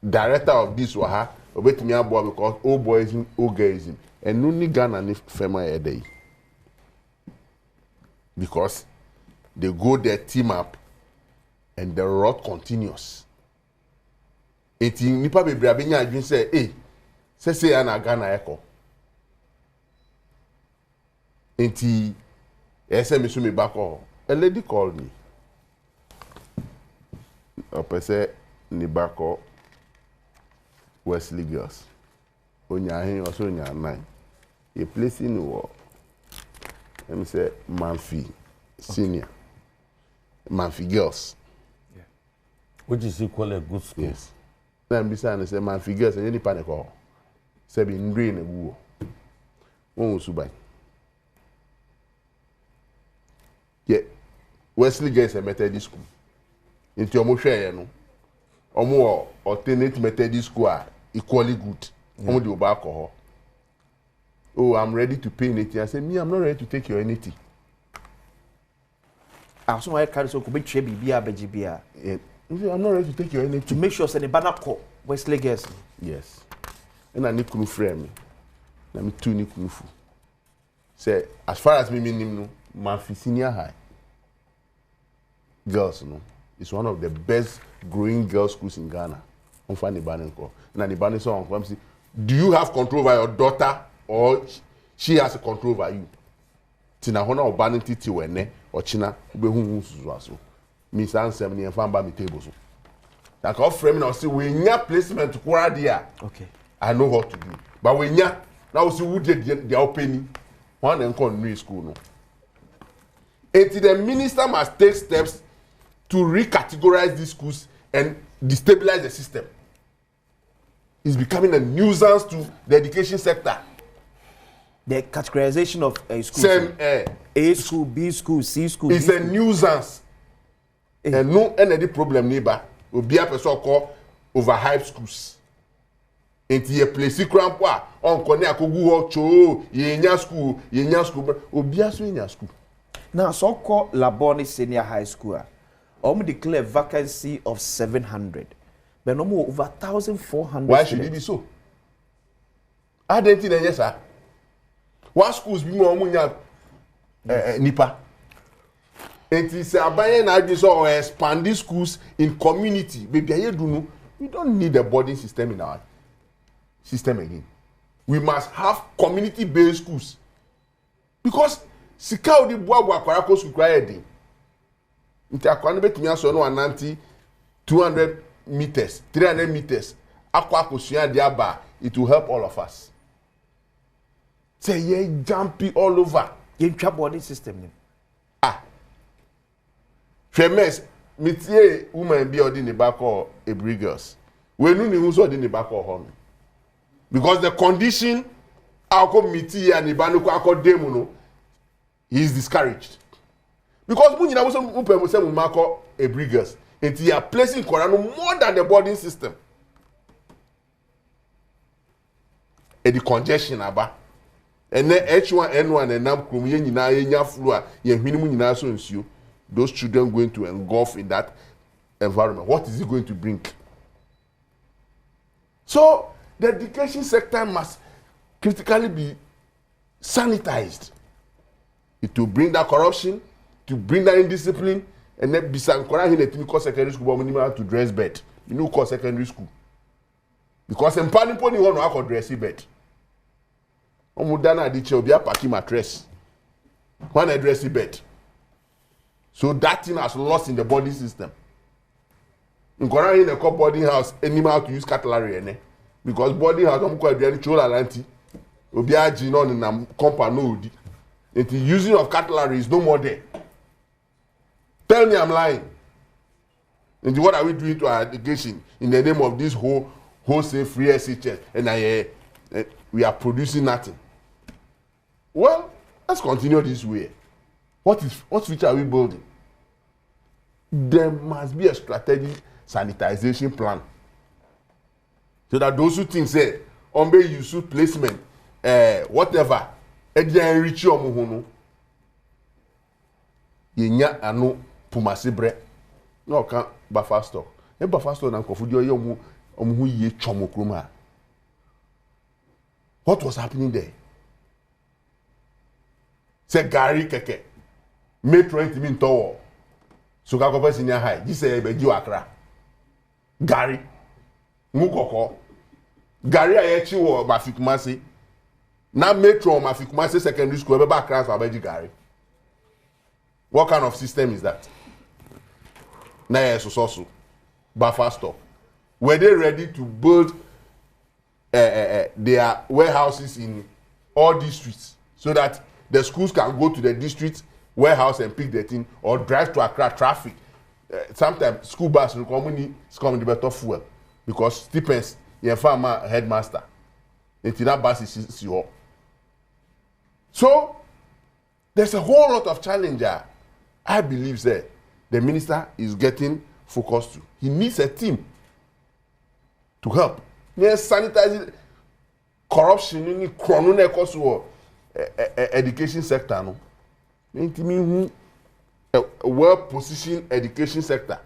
director of this waha obetumi abo because old boyism, old girlism. And only Ghana ni fema day. Because they go their team up and the rot continues. Eti nipa bebre abenya adwin say say ana Ghana eko. Eti SM so me back on. A lady called me. Opese ni back Wesley girls. Onya hin also onya 9. A place in the world. Let me say Manfi senior. Manfi girls. Yeah. Which is equal a good school. Yes. Then be saying say Manfi girls and any panic all. Say be ndre na guo. Won subai. Yeah. Wesley girls a Methodist school. Into omo hwe no. Omo alternate Methodist school are equally good. Omo di oba ko. Oh, I'm ready to pay anything. I said, me, I'm not ready to take your anything. So I carry so could be BBA. I'm not ready to take your anything. To make sure that the banner call Wesley girls. Yes. And I need to frame me. Let me two need to say, as far as me no, my senior high girls, no, it's one of the best growing girls schools in Ghana. I'm finding the banner call. And the banner song, do you have control over your daughter? Or she has a control over you. Tina hona obaniti ti wene or china ube hu so. Me san 7 and fan ba me table so. That ka frame now see we nya placement kwara dia. Okay. I know what to do. But we nya now see who did the opening one and con new school no. Until the minister must take steps to recategorize these schools and destabilize the system. It's becoming a nuisance to the education sector. The categorization of a school. Same A school, B school, C school. It's a nuisance. And no any problem neighbor will be a person called overhyped schools. Enti ye place cramp wa on kone akogu ho cho yenya school obia so yenya school. Now so called Laboni Senior High School. Declare vacancy of 700. But no more over 1,400. Why should it be so? I don't think yes sir. What schools be more munya nipa? And it's abaye na adwi so expand these schools in community. Baby aye do no. We don't need a boarding system in our system again. We must have community based schools. Because sika odi boabo akwara ko school kwara dey. Nti akwa no betumi aso no ananti 200 meters, 300 meters. Akwa akosua dey aba, it will help all of us. Say ye jumpy all over. You trap boarding system. Famous metie woman be odi ne back or a girls. We no ni who so odi ne back or home. Because the condition alko metie and ibanu ko akodemu no, he is discouraged. Because when you know some upem say we mark a girls. And you are placing Korano more than the boarding system. And the congestion aba. And then H1N1 and now krum ye nyina ye nya flu a ye hwinimu nyina so nsuo. Those children going to engulf in that environment. What is it going to bring? So the education sector must critically be sanitized. It will bring that corruption, to bring that indiscipline, and then be some secondary school but to dress bed. You know, call secondary school. Because in Panipo you want to dress bed. Omudana adiche obi apaki mattress. One dressy bed. So that thing has lost in the body system. In Koran in a boarding house, animal to use cutlery, because boarding house don't quite be chola lanti. Obi aji no na compa no odi. The using of cutlery is no more there. Tell me I'm lying. And what are we doing to our education in the name of this wholesale free SHS? And we are producing nothing. Well, let's continue this way. What future are we building? There must be a strategic sanitization plan. So that those who think say, ombe use placement, whatever, enrich your muhono. Yenya ano pumasibre. No can buffer stock. E buffer stock na kofudio ye omu ye chomo kroma. What was happening there? Say Gary keke. Metro ntimi ntowo. So ka ko senior high. This say be ji Accra. Gary. Mukoko. Gary ayechi wo Mafikumase. Na Metro Mafikumase secondary school be back class abeji Gary. What kind of system is that? Na so buffer stock. Were they ready to build their warehouses in all districts so that the schools can go to the district warehouse and pick the thing, or drive to Accra traffic? Sometimes school bus will come the better fuel because stipends your farmer headmaster. Until that bus is your. So there's a whole lot of challenge there. I believe that the minister is getting focused to. He needs a team to help. Yes, sanitizing corruption in the education sector. No, a well-positioned education sector.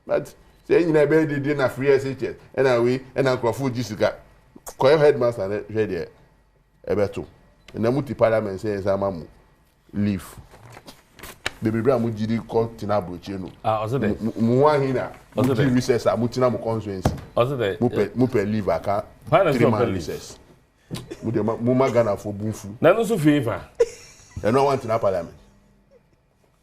But saying in a bed they didn't have free SHS, and away and Uncle Food Jessica, Koy headmaster and ready a better. And the multi parliament says, I'm leave. Baby Bram would you call Tinabo Chino? Ah, was it? Muahina, was it recess? I'm Mutinamo constituency. Was it? Mupe leave. I can't. 3 months recess. Muma Ghana for Bunfu. None so favor. And no one to parliament.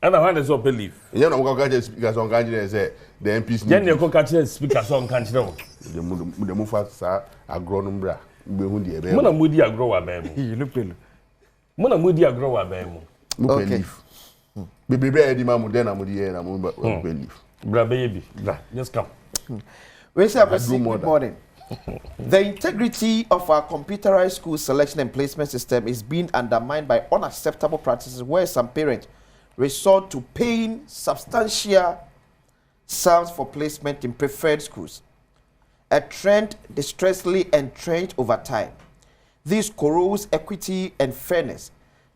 And I want to so believe. You know, what I speakers on Ganji say the MPs. Then you go catch speakers on country. The Mufa agronum bra. Mona Moody agro a bam. You look ill. Mona Moody agro a bam. Mupe leave. Baby, baby, mamu then I'm here and I'm going to believe. Bra baby, just come. We say good morning. The integrity of our computerized school selection and placement system is being undermined by unacceptable practices where some parents resort to paying substantial sums for placement in preferred schools. A trend distressingly entrenched over time. This corrodes equity and fairness,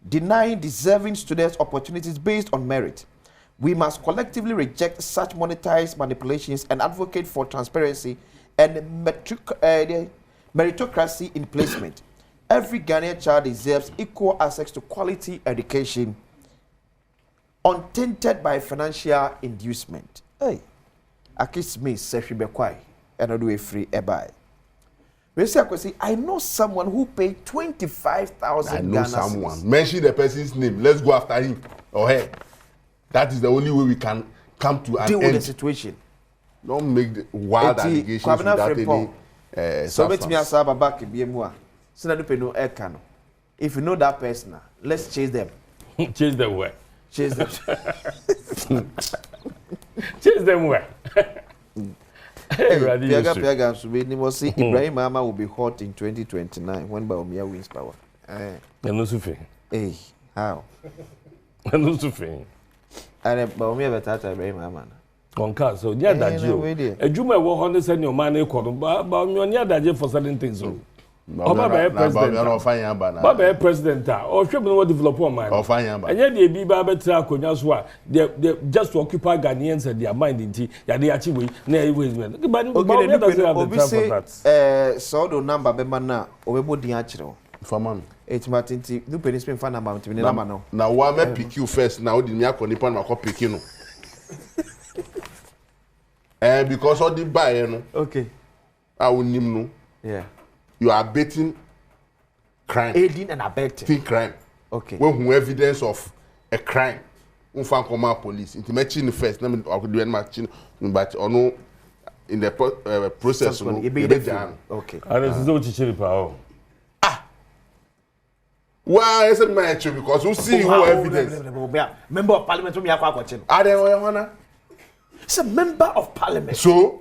denying deserving students opportunities based on merit. We must collectively reject such monetized manipulations and advocate for transparency and meritocracy in placement. Every Ghanaian child deserves equal access to quality education, untainted by financial inducement. Hey, Akis me Sefi Bekwai, and I do a free eBay. I know someone who paid 25,000. I know someone. Mention the person's name. Let's go after him or her. That is the only way we can come to an deal end. With the situation. Don't make the wild allegations without any so let me ask back BMWA. So that you know Ekano. If you know that person, let's chase them. Chase them where? Chase them. Chase them where? Piaga so we must see Ibrahim Mama will be hot in 2029 when Baumia wins power. No sufi. Hey, how? No sufi. And Baumia betata Ibrahim Mama. Conca, so near that you. A Juma will honor send your money called about me near that for certain things. So, Baba president, or should be developer man, or fine, and yet the Biba track on Yaswa, they just to occupy Ghanaians and their mind in tea, that they actually nay women. But so number Bemana, or we would the actual for man. It's Martin, no pennies been fun about me. Now, one may pick you first, now the Miako Nippon or Picino. And because all the buyer, okay, I will know. Yeah. You are betting crime. Aiding and abetting crime. Okay. When evidence of a crime, find command police. Into matching the first, let me do matching, but or no in the process. Okay. And this is what you should power. Why is it match because we see who evidence. Member of Parliament from Yakwa. Are they It's a member of Parliament. So.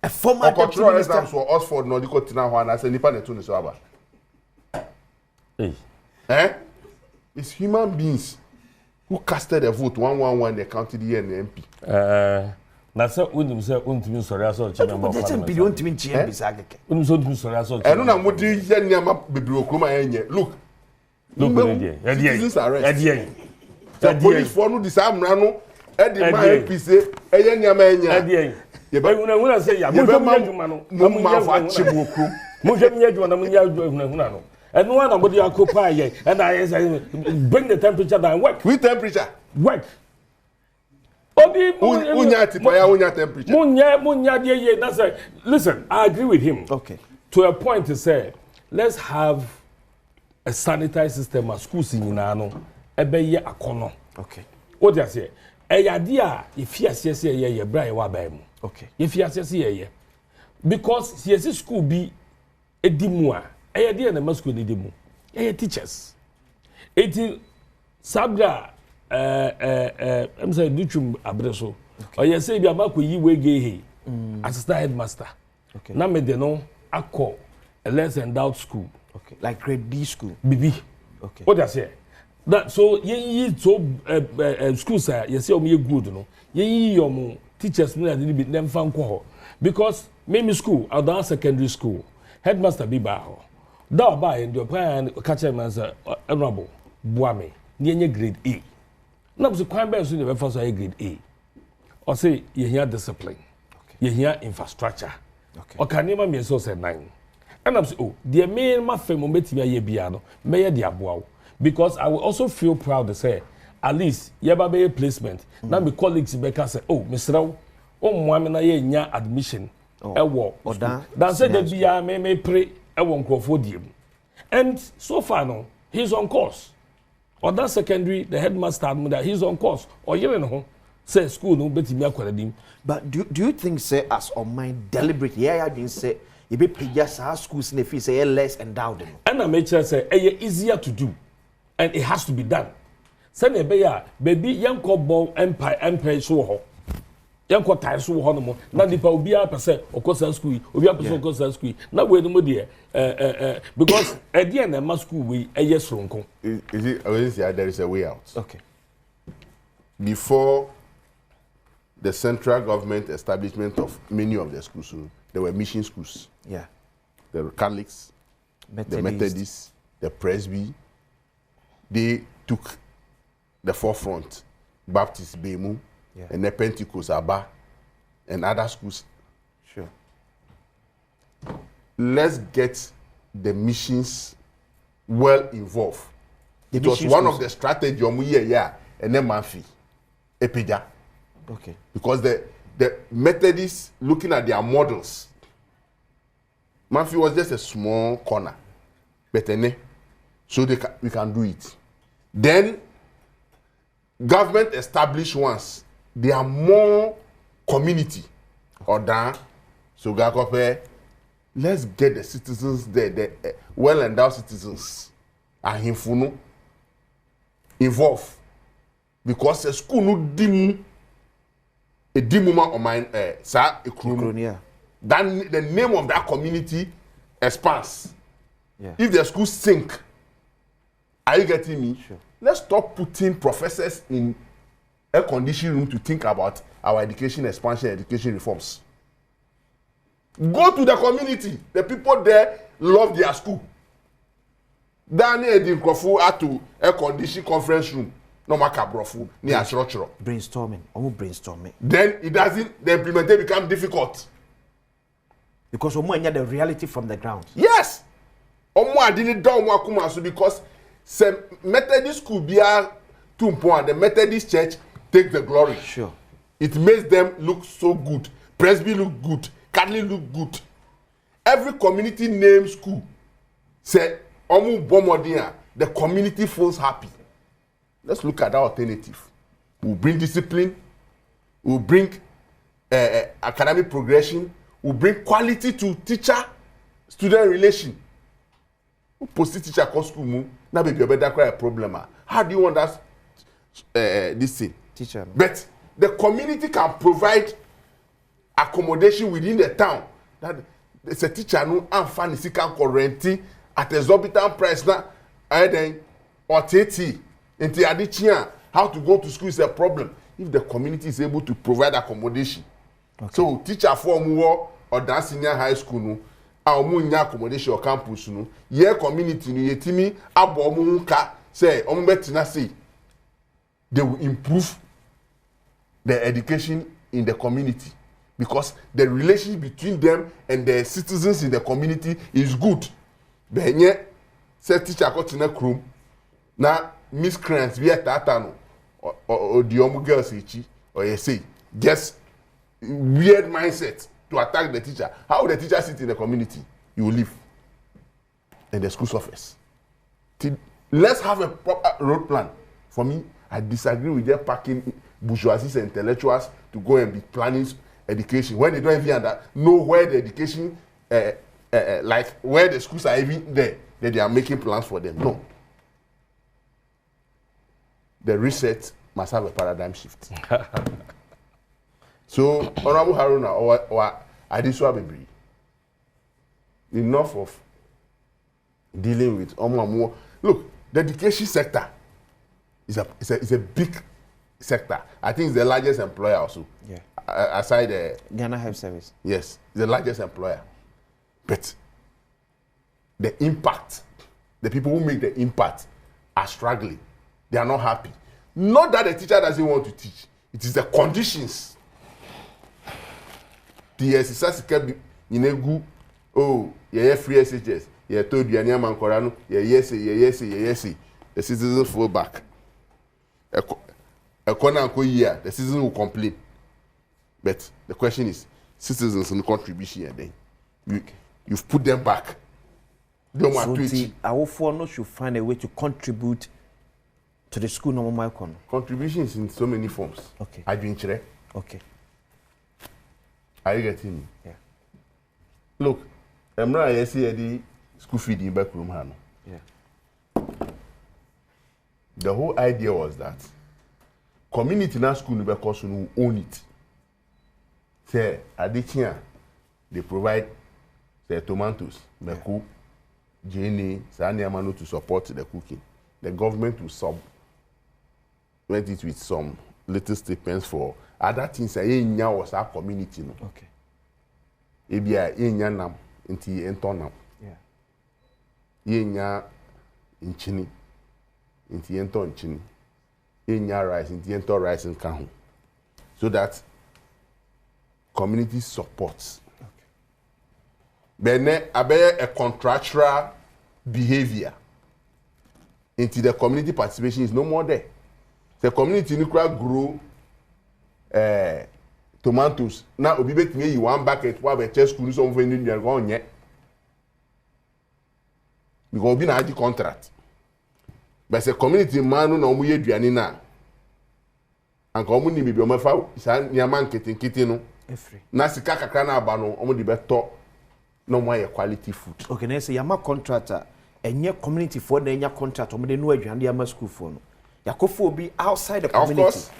A former control exams for Oxford no diko tina ho na se nipa na to ni so aba. It's human beings who casted a vote 111 they counted the MP. Na se unim se untimi sori aso che member of parliament. MP untimi nchi MP sageke. Unim so untimi sori aso che. Enu na mudi ye niam bebre okroma yenye. Look the police for no disamra no e di ma MP say eye niam enya. Yebuna say ya mo juma no ma fa chibu okru mo jema juma na mo nya huna no and one nobody occupy ye and I say bring the temperature down work with temperature work obi unya tipaya unya temperature munya ye that's like listen I agree with him okay to a point to say let's have a sanitized system at schools in no ebe ye akono okay what you say eyade a ifiase ye bra ye wa ba mu. Okay. If you say here, because he has a school be a dimua, a dear and a masculine dimu, a teachers. 18 Sabra, I'm saying, Duchum Abreso, or you say, Yamaku, you were gay, assistant headmaster. Okay. Now, they know I call a less endowed school. Okay. Like grade D school. BB. Okay. What I say? That so ye so school sir, you say, me good, no, ye your teachers me and be them fan ko because me school Adom secondary school headmaster be ba ho da ba en do plan catch man say honorable boame ni enye grade A na so kwan be so ne be fa so grade A or say you hear discipline you hear infrastructure okay okanema me so say 9 and I'm say oh the main ma fam metimi aye bia no me ye de aboa because I will also feel proud to say at least yeba be placement na me colleagues be ka say oh Mr. Mwame na ye nya admission ewo dan say that bia me pray ewo nkrofo diem and so far no he's on course or that secondary the headmaster that he's on course or you know say school no betimi akwaradim but do you think say as on my deliberate yeah you say you be pay sa schools na fee say less endowed and I make sure say easier to do and it has to be done. Send a bear, baby, young cobble empire so ho. Young quarter so ho no more. Now the Paubia per se, or course school, or your person course school. Now where the mother, because at the end of my school, we a yes ronco. Is it always there is a way out? Okay. Before the central government establishment of many of the schools, there were mission schools. Yeah. The Catholics, the Methodists, the Presby. They took the forefront. Baptist Bemu, and the Pentecost Abba, and other schools. Sure. Let's get the missions well involved. It was one of the strategies and then Manfi, Epija. Okay. Because the Methodists looking at their models, Manfi was just a small corner, but so we can do it. Then government established ones, they are more community or down. So let's get the citizens there, the well endowed citizens and himfuno involved because the school no dimu a dimuma on mine then the name of that community expands. Yeah. If the schools sink, are you getting me? Sure. Let's stop putting professors in a condition room to think about our education expansion, education reforms. Go to the community. The people there love their school. Daniel Edinkofu had to air condition conference room. No matter brofu near Churchro. Brainstorming. Brainstorming. Then it doesn't. The implementation become difficult because we want the reality from the ground. Yes. I didn't do because some Methodist school be too important. The Methodist church take the glory. Sure. It makes them look so good. Presby look good. Catholic look good. Every community name school say the community feels happy. Let's look at that alternative. We'll bring discipline. We'll bring academic progression. We'll bring quality to teacher-student relation. Post teacher cost school now be a better problem. How do you want that this thing? Teacher. But the community can provide accommodation within the town. That it's a teacher no and fan is can currently at exorbitant price now. And then or TT into Adichia, how to go to school is a problem. If the community is able to provide accommodation. Okay. So teacher for more or that senior high school no. Our munya accommodation or campus no ye community no yetimi abo mu ka say betina say they will improve the education in the community because the relationship between them and the citizens in the community is good. Benye say teacher ko tina krom na miscreants we tata no or the girls echi or you say just weird mindset to attack the teacher. How will the teacher sit in the community? You will live in the school's office. Let's have a proper road plan. For me, I disagree with them packing bourgeoisie and intellectuals to go and be planning education when they don't even know where the education, like where the schools are even there, that they are making plans for them. No. The reset must have a paradigm shift. So, Honorable Haruna, or Adiswa Baby, enough of dealing with more. Look, the education sector is a big sector. I think it's the largest employer also. Yeah. Aside the Ghana Health Service. Yes, the largest employer. But the impact, the people who make the impact are struggling. They are not happy. Not that the teacher doesn't want to teach. It is the conditions. Yes, it's can be oh, yeah, free SHS. Yeah, told you any man Korano, yes. The citizens fall back. A corner year, the citizens will complain. But the question is, citizens in the contribution then you've put them back. Don't want to teach. Our foreigners should find a way to contribute to the school normal icon. Contributions in so many forms. Okay. I've been chere. Okay. Are you getting me? Yeah. Look, I'm not a the school feed in back room. Yeah. The whole idea was that community na school no because will own it. Say Adichia, they provide the tomatoes, the cook, Jenny, Sanyamano to support the cooking. The government will supplement it with some little stipends for other things. Enya was our community no. Okay. Ebia enya nam inti entonam. Yeah. Enya inchini inti enton chini. Enya rice inti enton rice in kahu. So that community supports. Okay. Bene abe a contractual behavior into the community participation is no more there. The community nuclear grow tomatoes. Now obi betime you one bucket wa be chest school so mfe ndu go onye. Because obi na adi contract. But the community man no omo ye duane na. Anka omo ni bibi omo fa sa nyama nkete no. Efri. Na sika kakra na aba no omo di beto no more quality food. Okay, na say yama contractor enye community for na enya contract omo de no aduane yama school for no. Yakofo obi outside the community. Of course.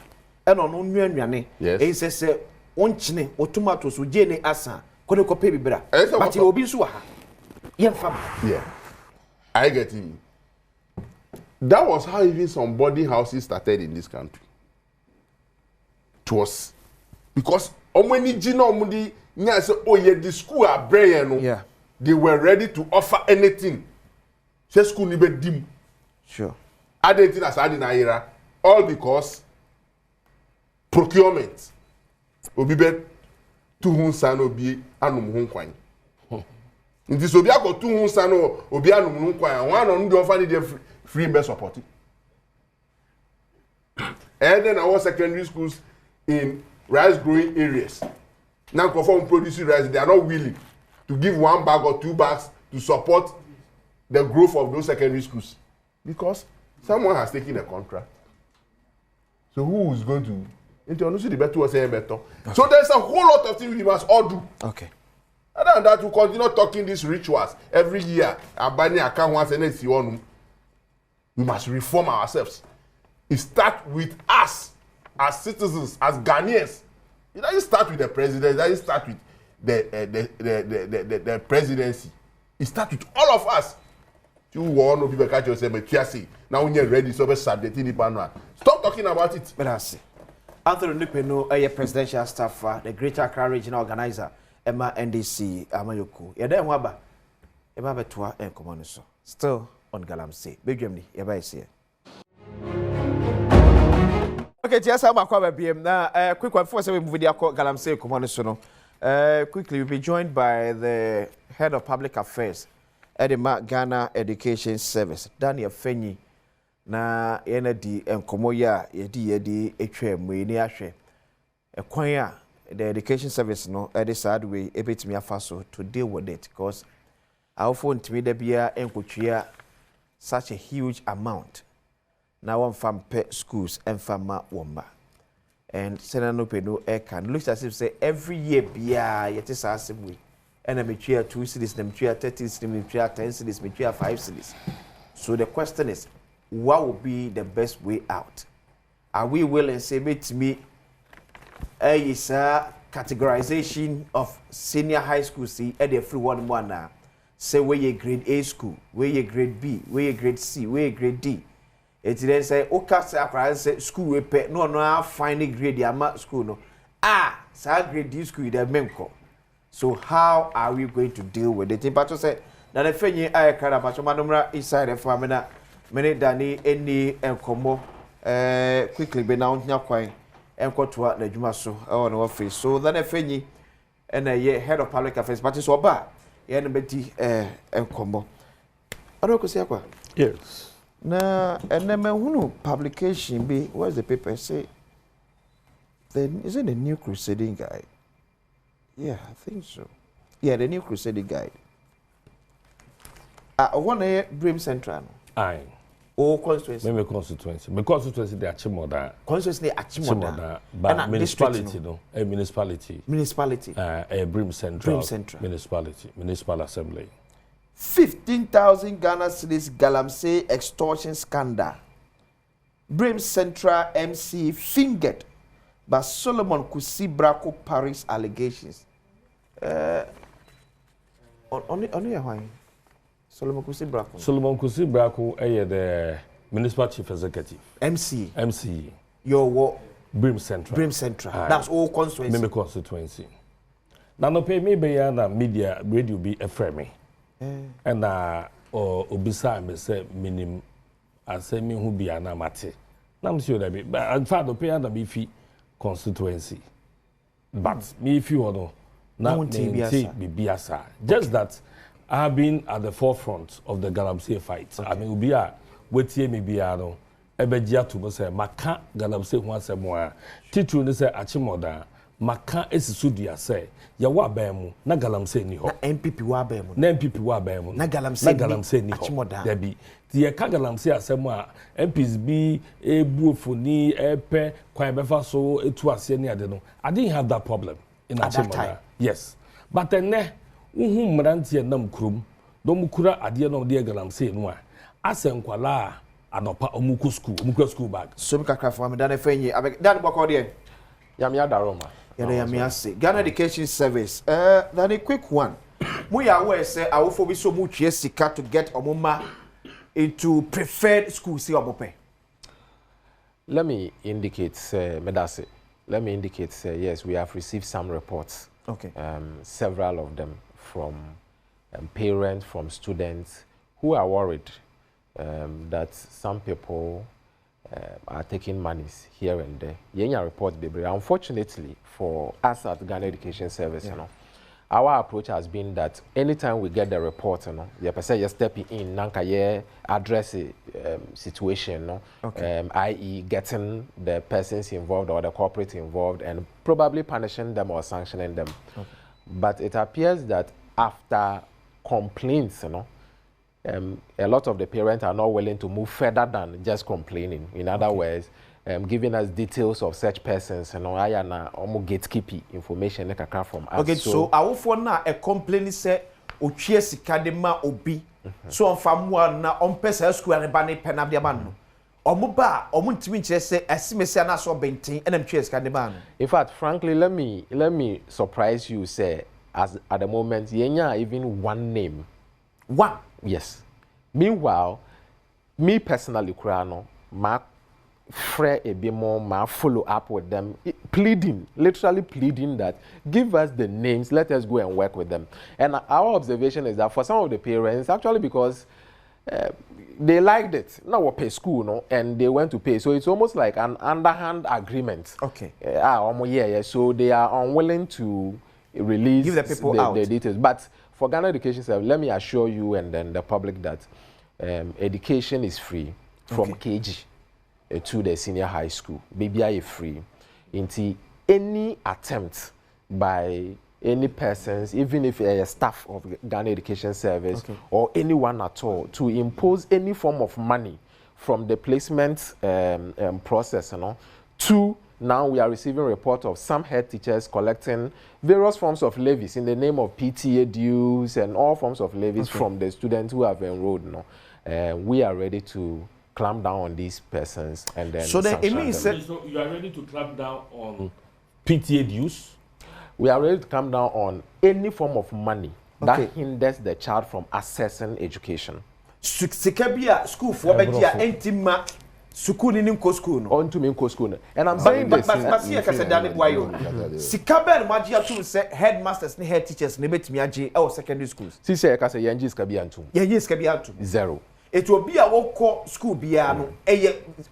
Eno no nnuane. Yes. E say onchine tomatoes o je ne asa kone ko pay bibra. But obi nso wa ha. Yemfa. Yeah. I get you. That was how even some boarding houses started in this country. It was because omweni jina omudi nya say oh yeah the school are brave no. Yeah. They were ready to offer anything. Say school ni be dim. Sure. Anything as adi na era all because procurement. Obi be tu hun san obi anum hun kwan. Nti so obi akọ tu hun san obi anum hun kwan. One on the offer need free best support. And then our secondary schools in rice growing areas. Now conform producing rice, they are not willing to give 1 bag or 2 bags to support the growth of those secondary schools. Because someone has taken a contract. So who is going to introduce the better or say better? Okay. So there's a whole lot of things we must all do. Okay. Other than that, we continue talking these rituals every year. We must reform ourselves. It starts with us as citizens, as Ghanaians. It doesn't start with the president. It doesn't start with the presidency. It starts with all of us. You want people catch yourself, but now when you're ready, so stop talking about it. But I see. Anthony Nupeno, a presidential staffer, the Greater Accra Regional Organizer, Emma NDC, Amayoko. You're there, Waba. Emma Betua and Commoniso. Still on Galamsey. Big Germany, you're here. Okay, just have a BM now. Quick one for we move the Galamsey Commoniso. Quickly, we'll be joined by the head of public affairs at the Ghana Education Service, Daniel Fenyi. Na yena di enkomo ya yedi etwem we ni ahwe ekwan ya the education service no e dey sad way ebetimi afaso to deal with it because our phone ntimi da bia enkotwea such a huge amount na one fam pe schools and fama womba and senano peno e can looks as if say every year bia yeti sa asem and na metwea 2 cities na metwea 30 cities na metwea 10 cities metwea 5 cities. So the question is, what would be the best way out? Are we willing to say to me is a categorization of senior high school see at the free one now? Say where you grade A school, where you grade B, where you grade C, where you grade D. It then say okay say school we pay no final grade the school no. So grade D school the menko. So how are we going to deal with it? But to say na the fenyi I kind of manomra inside the family. Many Danny any enkomo quickly be now nyakwan enkotoa na dwuma so on office so then efenyi and a head of public affairs but so ba ye no beti enkomo adoko se akwa yes na eneme hunu publication be what's the paper say then is it the new crusading guide? Yeah, I think so. Yeah, the new crusading guide. One Brim Central. Aye. Oh, constituency. Maybe constituency. My constituency they achieve more than. Constituency they achieve more than. But municipality, no. A municipality. Municipality. A Brim Central. Brim Central. Municipality. Municipal Assembly. 15,000 Ghana cedis Galamsey extortion scandal. Brim Central MC fingered by Solomon Kusibrako Paris allegations. Only why? Solomon Kusibrako the municipal chief executive. MC. Your what? Brim Central. Brim Central. That's all constituency. Maybe constituency. Now no pay me be na media radio be a frame. And obisa me say minim ase me hu bia na mate. Na me sure that be but in fact no pay na be fi constituency. But me if you know na be biasa. Just that I have been at the forefront of the Galamsey fight. Okay. I mean, we are waiting me biano. Ebegia to me say maka Galamsey who say more. Titu ne say achimoda. Maka esisudia say ya wa bemu na Galamsey ni ho. Na MPP wa bemu. Na MPP wa bemu. Na Galamsey ni ho. Achimoda. Debi. Ti ka Galamsey asem a MPs bi ebuofoni epe kwan befa so etu ase ni ade no. I didn't have that problem in achimoda. Yes. But then mrantie nam krum do mukura ade no de Galamsey no a asenkwala anopa omuku school bag so me kakra for me dan efenyi dan boko de yam ya daroma yam ya say Ghana Education Service then a quick one we are aware say awofo bi so mu tue sika to get omoma into preferred school see obope. Let me indicate medase let me indicate, say, yes, we have received some reports. Okay. Several of them from parents, from students who are worried that some people are taking monies here and there. Yenya report, baby. Unfortunately, for us at Ghana Education Service, you know, our approach has been that anytime we get the report, you know, you're stepping in, nanka address a situation, no, i.e., getting the persons involved or the corporate involved and probably punishing them or sanctioning them. Okay. But it appears that after complaints, you know, a lot of the parents are not willing to move further than just complaining. In other words, giving us details of such persons, you know, I am almost gatekeeping information from us. Okay, so our phone now a complaint say Ochie Sikadema Obi. So on famua na on pesa school and bani penabia man. Omuba, omuntimi say esimesi na so benten and Ochie Sikadema. In fact, frankly, let me surprise you, say, as at the moment, yenya even one name. One? Yes. Meanwhile, me personally, Kurano, my friend a bit more, my follow up with them, pleading, literally pleading that give us the names, let us go and work with them. And our observation is that for some of the parents, actually because they liked it, now we pay school, no, and they went to pay, so it's almost like an underhand agreement. Okay. So they are unwilling to release give the people out the details, but for Ghana Education Service, let me assure you and then the public that education is free from KG to the senior high school. BBI is free. Into any attempt by any persons, even if a staff of Ghana Education Service or anyone at all, to impose any form of money from the placement process, you know, to now we are receiving reports of some head teachers collecting various forms of levies in the name of PTA dues and all forms of levies from the students who have enrolled. No, we are ready to clamp down on these persons and then. So then it means so you are ready to clamp down on PTA dues? We are ready to clamp down on any form of money that hinders the child from accessing education. Sikabia school for Begia Ntim School in school. On to me school. And I'm saying this. But see, I said that why you. Sikaber Magia to say headmasters and head teachers nebet miaji or secondary schools. See, say I say Yanjis Kabiantum. Yanjis Kabiantum. Zero. It will be a walk school biano.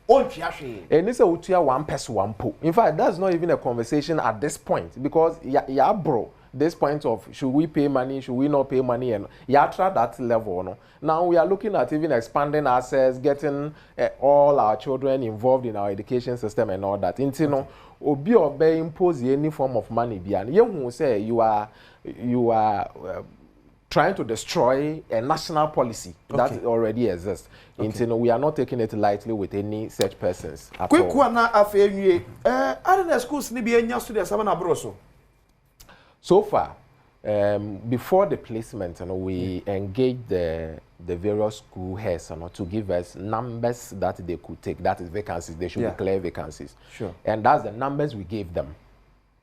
On Chiashi. And this is a 1 person 1 po. In fact, that's not even a conversation at this point because ya bro. This point of should we pay money, should we not pay money, and yatra that level. No? Now we are looking at even expanding access, getting all our children involved in our education system and all that. Into no, obi obey impose any form of money. Bian, you who say you are trying to destroy a national policy that already exists. Into no, we are not taking it lightly with any such persons. Quick one na afenye. I don't know schools ni be nya students sama na broso. So far, before the placement, you know, we engaged the various school heads, you know, to give us numbers that they could take. That is vacancies. They should declare vacancies. Sure. And that's the numbers we gave them.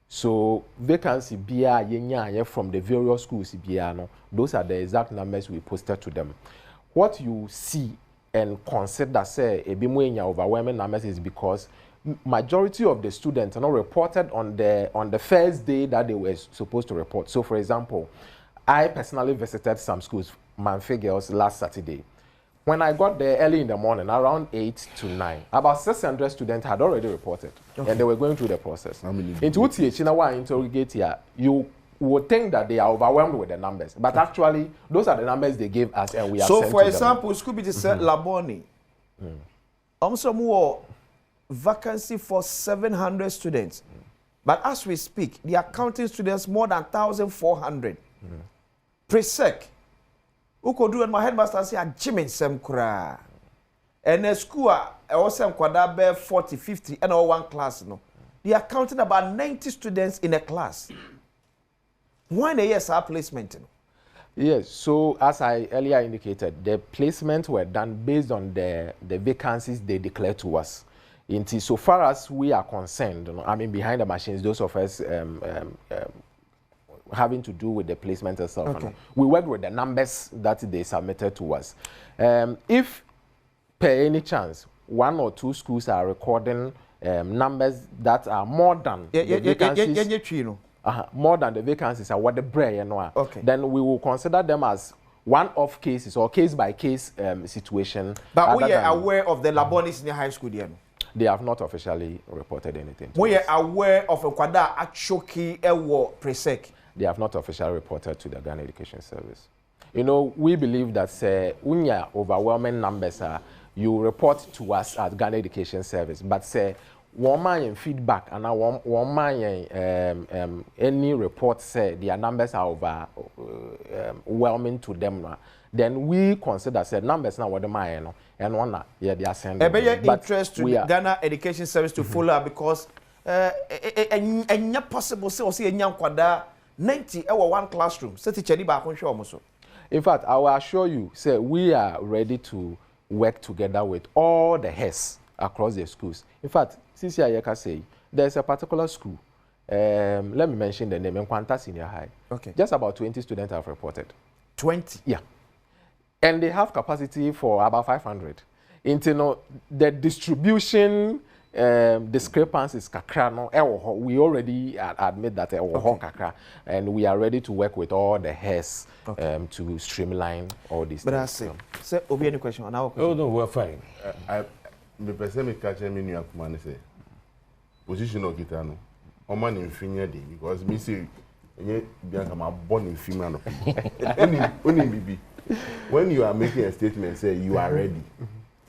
So vacancy BIA from the various schools, no, those are the exact numbers we posted to them. What you see and consider say a bit more overwhelming numbers is because majority of the students are not reported on the first day that they were supposed to report. So, for example, I personally visited some schools, Manfe Girls, last Saturday. When I got there early in the morning, around 8 to 9, about 600 students had already reported, and they were going through the process. Into what you interrogate here, you would think that they are overwhelmed with the numbers, but actually, those are the numbers they gave us, and we are. So, for example, school be said Laboni, more vacancy for 700 students, but as we speak, they are counting students more than 1,400. Pre-sec, who could do and my headmaster say a Jimin Sem Kura, and a school also quadabe 40, 50, and all one class. No, they are counting about 90 students in a class. Why the yes our placement? Yes, so as I earlier indicated, the placements were done based on the vacancies they declared to us. So far as we are concerned, you know, I mean, behind the machines, those of us having to do with the placement itself, you know, we work with the numbers that they submitted to us. If per any chance, 1 or 2 schools are recording numbers that are more than the vacancies. More than the vacancies are what the brain, okay. Then we will consider them as one-off cases or case-by-case situation. But we are aware of the Labonis in the high school, then? They have not officially reported anything. We are aware of a Kwada Achoki Ewo Presec. They have not officially reported to the Ghana Education Service. You know, we believe that when you overwhelming numbers, you report to us at Ghana Education Service, but one man feedback and one man any report say their numbers are overwhelming to them, then we consider numbers now what the man and one they are sending. Interest to Ghana Education Service to follow up because possible say kwada 90 our one classroom. In fact, I will assure you, we are ready to work together with all the heads across the schools. In fact, since I can say there's a particular school. Let me mention the name, Nkwanta Senior High. Okay. Just about 20 students have reported. 20? Yeah. And they have capacity for about 500. The distribution discrepancies, we already admit that kakra, and we are ready to work with all the heads to streamline all these things. But sir, Obi, any question on our question? Oh, no, we're fine. The person catch me new command say position of Gitano. Oman in Finya day because me say I'm born in female. Only baby. When you are making a statement, say you are ready.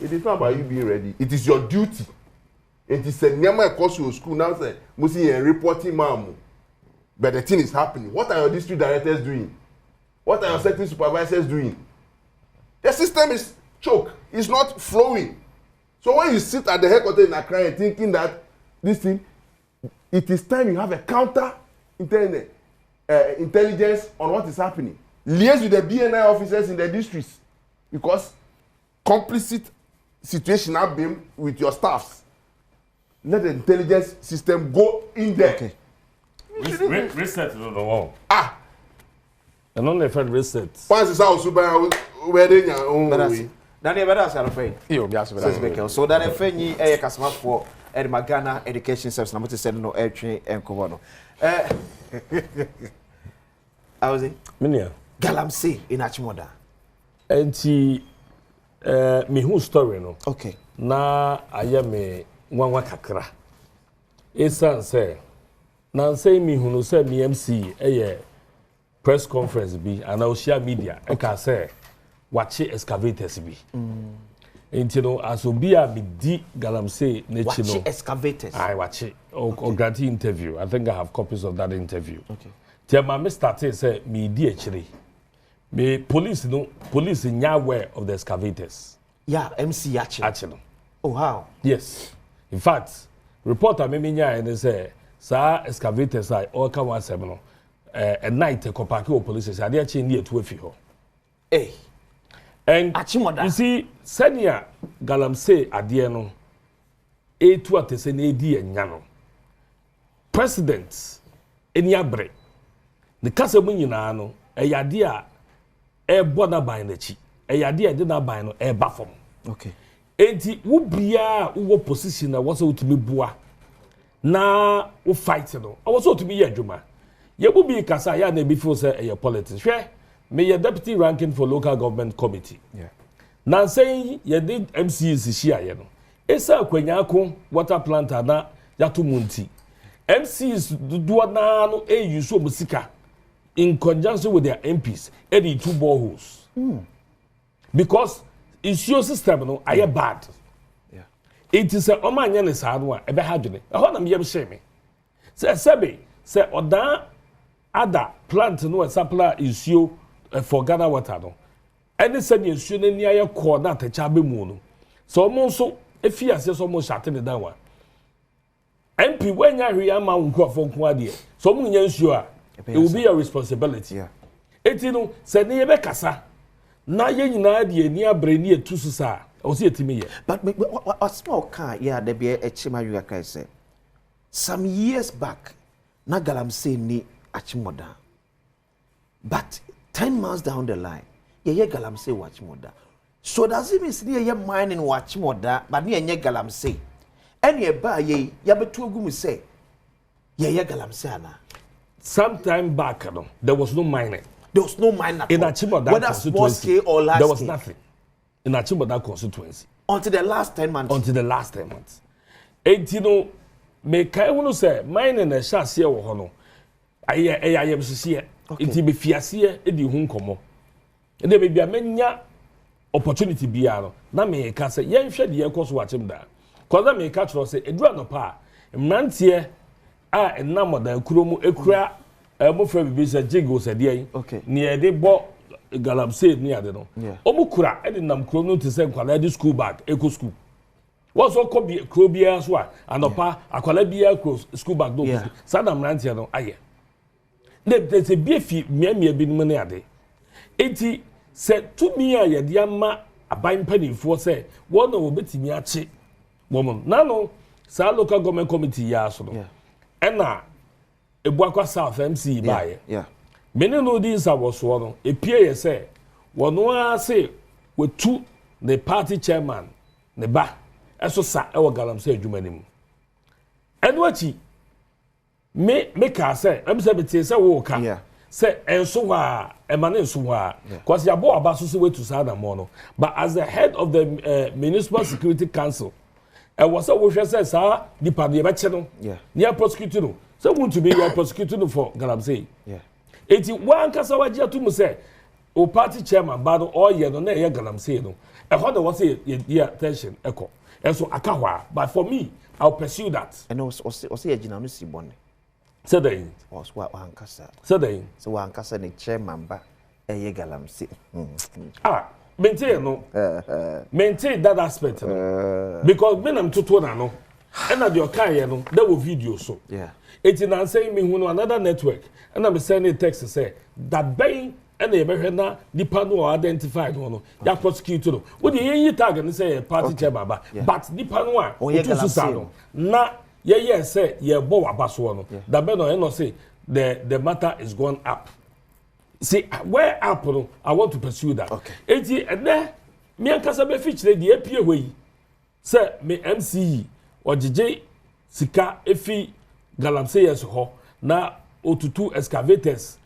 It is not about you being ready. It is your duty. It is a nyama course your school now say must see a reporting mamu. But the thing is happening. What are your district directors doing? What are your sector supervisors doing? The system is choke. It's not flowing. So when you sit at the headquarters in Accra and thinking that this thing, it is time you have a counter intelligence on what is happening. Liaise with the BNI officers in the districts because complicit situation have been with your staffs. Let the intelligence system go in there. Okay. Reset on the wall. And only for reset. Once it's out, where they are. Daniel, better say no. So Daniel Fenyi, customer for Ghana Education Service. I'm going to send no airtrain and Kovono. I was it. Minia. Galamsey in Achimoda. And she, me who story no. Okay. Na ayame mwa kakra. Esan say. Na say me who no say me MC press conference bi and social media. Eka say. Watch excavators be. You know, as Obia be di Galamsey Nechino. Watch excavators. I watch it. Or grant interview. I think I have copies of that interview. Okay. Tell my Mr. say me di actually. Me police in aware of the excavators. Yeah, MC actually. Oh how? Yes. In fact, reporter me nya and say sa excavators I all come one seven at night a kopaki police say they actually near to ho. Hey. And you see, Senia Galamsey Adiano, A2 at the Senedi and Yano. President, Enyabre, the Casamunano, a yadia, a bona by the chi, a yadia did not buy no a baffum. Okay. And it would be a position that was to be boa. Na, who fight no. I was to be a Juma. You will be Casaya before say a politician. Me your deputy ranking for local government committee. Yeah. Now saying you did MCs here, no. Esa kwenyako water plant na yatu munti. MCs do na no use so musika in conjunction with their MPs any two boreholes. Because it's your system no aye bad. Yeah. It is a omanya ne saadwa ebe hadwene. Ehon na me yem sheme. Say sebe say oda other plant no supply is you for Ghana water no. Any send you shouldn't near your corner to chabe moon. So also if he has almost shut it down. MP when you hear man go for kwadi. So mun sure it will be your responsibility. Yeah. Etino send ye be kasa. Na ye nyina de ni abrani etusu sa. O se etimi ye. But what small car yeah there be a chima you guys say. Some years back na Galamsey ni Achimoda. But 10 months down the line, yeah, Galamsey watch moda. So does it mean near your mining watch moda, but near Galamsey? Any a ba ye yabetu ogu say ye galamsey ana. Sometime back no, there was no mining. There was no mining at in all. Achimota Whether small scale or large there was scale. nothing in Achimota constituency until the last 10 months. Until the last 10 months. And you know, me kai wonu say mining na sha se wo ho no. Aye BCC. It be fiase e di hu nkomo. And dey be amenya opportunity bia no. Na me ka say yen hwe de ekoso wachem da. Cause me ka tro say edura no pa. Mrantie a enam da kuromu ekura mo fra bibi say jigo say dey. Okay. Ni e dey bo galamsey ni ade no. Omo kura e dey nam kuro no to say kwala dey school bag eco school. What's all copy Krobia so and opa akwala bia school bag do. Sada mrantie no aye. There's a beefy mia bi no ne ade. Enti se to me a ye de ama aban panifo say one no betimi ache woman. Na no sa local government committee ya so no. Ena ebuakwa South MC baye. Many no these are was one. A PA say one say we two the party chairman ne ba eso sa e wo galamsey adwuma nim. Enwachi me ka say am say beti say wo ka say enso wa emane enso wa cause ya bo aba so we to sa na mo no, but as the head of the municipal security council was a wo hwe say sa dipa de be che no near prosecutor no so want to be your prosecutor no for galamsey. Eti wan kasa waji atumu say o party chairman ba no all year no na ye galamsey no e ho de was ye attention eko enso akahwa, but for me I'll pursue that. And also ye gina no si bone. Say that was what wan kasa. Say that so wan kasa ne chairman ba ye galamsey. Maintain no. Maintain that aspect no. Because when I'm to na no and at your car no there were videos so. It's in saying me who another network and I'm sending text say that bang and they be na nipa no identified no ya prosecute no what the yen tag and say party chairman but nipa no a to say no na ye say ye bo abaso no that be no say the matter is going up. See where up no I want to pursue that. Enti and there me ankasa be feature the apie we say me MCE ojije sika efi galamsey yes ho na otutu excavators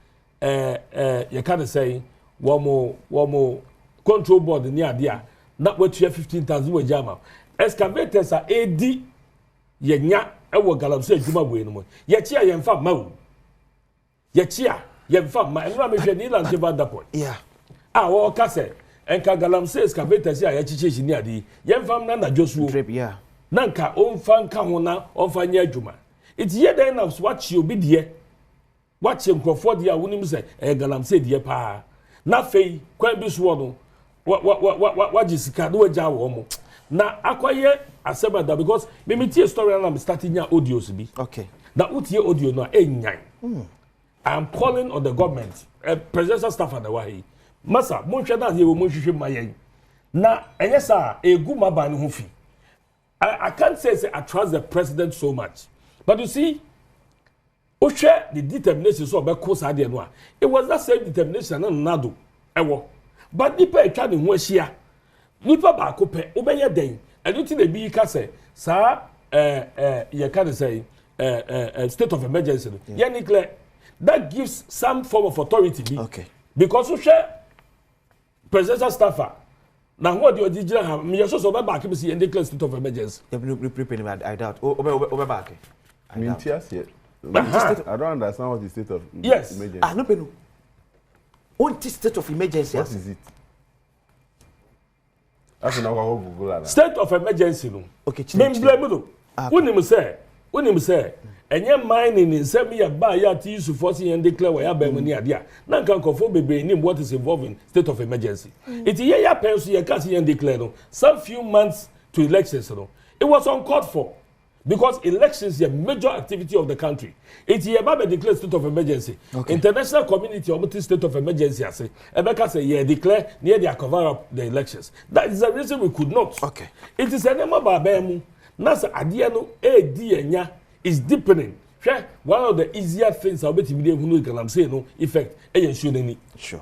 you can say one control board ni ade a na watu 15,000 we jama excavators are AD yenya ewo galamsey adwuma we no ye chia ye mfa ma wo ye chia ye mfa ma enra me hwe ni land over that point wo ka say enka galamsey excavators ya chichechi ni ade ye mfa na na josuo na nka onfa nka ho na onfa nya adwuma it ye den na watch you be there watch him croford dia wonim say galamsey die pa na fei kwan bi so no wa jisika do agya wo mo na akoye asebada because me tie story na I'm starting your audios bi na utie audio no enyan I am calling on the government presidential staff and the way masa monhwe na ye wo monhwehwe mayen na enyesa egu maban ho fi I can't say I trust the president so much, but you see share the determination so be cause ade no a it was that same determination na nado ewo but nipa etwa ne ho ahia nipa ba ko pe obeye den eduti na bi ka say sa you can say state of emergency yeah declare that gives some form of authority be because you share presidential staffer na what the original have me so be back be see declare state of emergency I doubt obe back I mean I don't understand what the state of emergency. No penu. What is state of emergency? What is it? That's not what Google. State of emergency no. Okay, me blame do. Unim say enye mining in semi ya ba ya ti use force and declare we ya ba mani ade a. Na kan kofo bebe nim what is involved in state of emergency. It ye ya pen so ye can see and declare no. Some few months to elections no. It was uncalled for. Because elections is a major activity of the country. It's a Baba declare state of emergency. International community almost state of emergency. I say, Ebeka say, yeah, declare near the cover up the elections. That is the reason we could not. It is a name of Babemu. Nasa Adiano, Dianya is deepening. One of the easier things I'll be to be able to say no effect. Sure.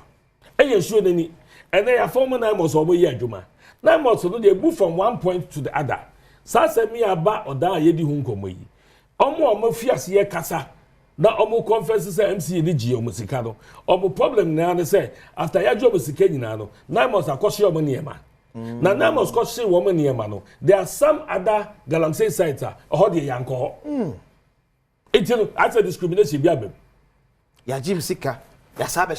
And they are former 9 months over year, Juma. 9 months, so they move from one point to the other. Sasa mi aba oda yedi hu nkomo yi. Omo fiase ye kasa. Na omo conference say MC ni gi omo sika no. Omo problem na ne say after ya job sika nyina no, na must akoshe omo niema. Na na must koshe omo niema no. There are some other galamsey sites ho de yanko. It's a discrimination bi abem. Ya jim sika. Ya sabe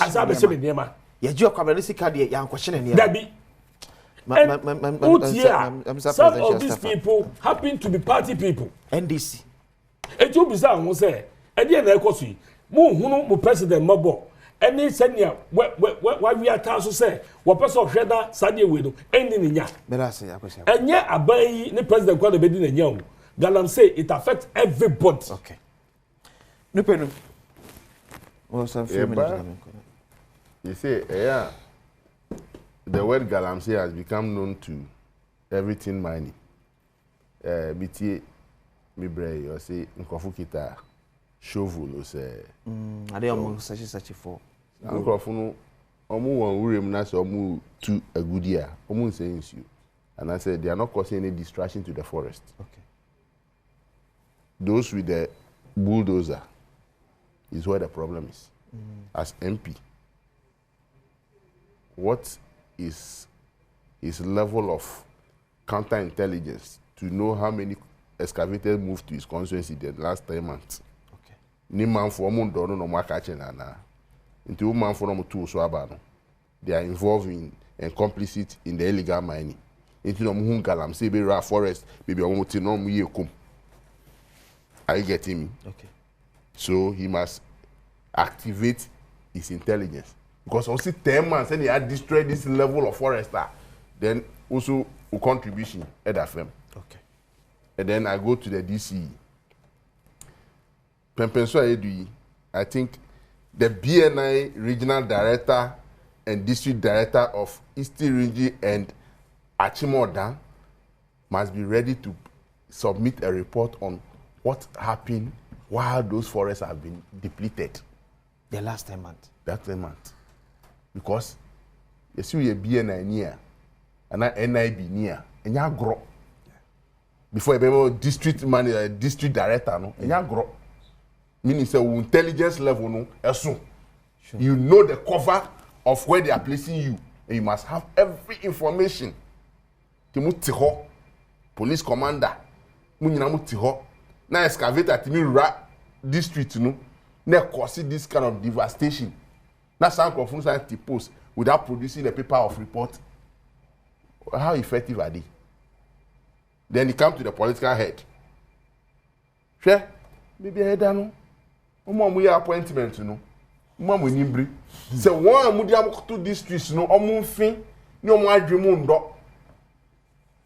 niema. Ya ji okwabere sika de yanko hye niema. Dabi. Some of these people happen to be party people. NDC. It will be so say, and then I could see, Mu President Mabo, and they send you what we are tasked to say, what person of Shedder, Sadia widow, ending in ya. And yet, a bay, the President called the bedding and young. Galam say it affects everybody. Okay. No pen. You say, yeah. The word galamsey has become known to everything mining. BTA, Mibre, you say, Nkofukita, shovel, you say. I don't such for. Nkofunu, Omu one urim nas Omu to a good year. Omu saying you. And I said, they are not causing any distraction to the forest. Okay. Those with the bulldozer is where the problem is. As MP, what is his level of counterintelligence to know how many excavators moved to his constituency the last 3 months? Okay. Ni man for no na. Into man for no two so they are involved in and complicit in the illegal mining. Into no mun galam say be ra forest maybe omo ti no mu yekum. Are you getting me? Okay. So he must activate his intelligence. Because also 10 months and he had destroyed this level of forester, then also a contribution at FM. Okay. And then I go to the DC. Pempenso I think the BNI regional director and district director of Eastern Region and Achimoda must be ready to submit a report on what happened while those forests have been depleted. The last 10 months. That 10 months. Because you see a BNI near and NIB near and you grow. Before you be district manager, district director, no, and you grow. Meaning say intelligence level no, sure. You know the cover of where they are placing you, and you must have every information. Timu police commander, munyina mu tiho. Na excavator timi ra district no, na cause this kind of devastation. Now, some of them post without producing a paper of report. How effective are they? Then you come to the political head. Sure, maybe I had no. We appointment, you know. Mama Nimbri. So one mudia to districts, no, fin, no more dream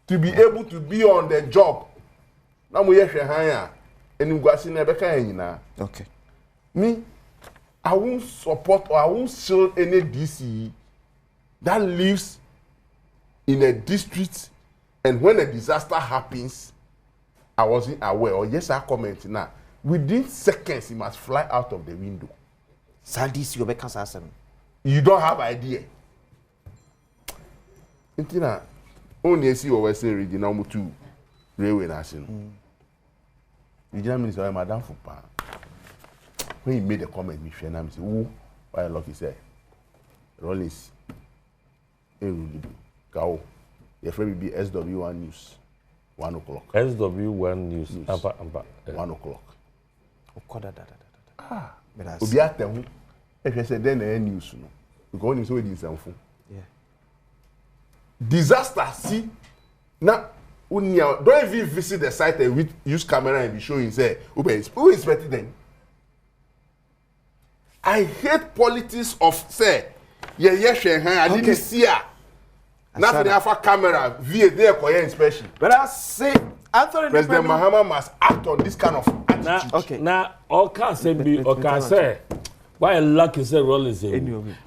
to be able to be on the job. Now we have higher and you got never can. Okay. Me. I won't support or I won't shield any DCE that lives in a district, and when a disaster happens, I wasn't aware, or yes, I comment now. Within seconds, he must fly out of the window. You don't have idea. Intina, only see what we say regional mutu railway national. Regional minister, Madame Fupa. When he made a comment, me friend, I said, "Who? Why lucky say? Rollins, Gao, your friend will be SW1 News, 1 o'clock. SW1 News, 1 o'clock. Ah, Obiate, if you say then a news, no, because you saw it in some phone. Yeah. Disaster, see now. Don't even visit the site and use camera and be showing say who inspected them. I hate politics of say I didn't see her. Nothing have a camera via their coyer inspection. But I say Anthony President Mahama must act on this kind of attitude. Okay. Now all can say be or can say why luck is a Rollins.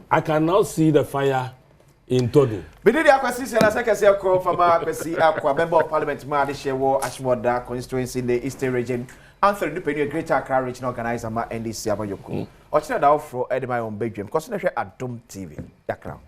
I can now see the fire in Tony. Bidi dia kwesi se na sekese akọ fama kwesi akwa member of parliament ma de shewo Ashmoda constituency in the Eastern region. Anthony Dupeni, a Greater Accra regional organizer ma NDC abayoko. Ochina da ofro edema on Badwam because na hwe Adom TV. Yakra.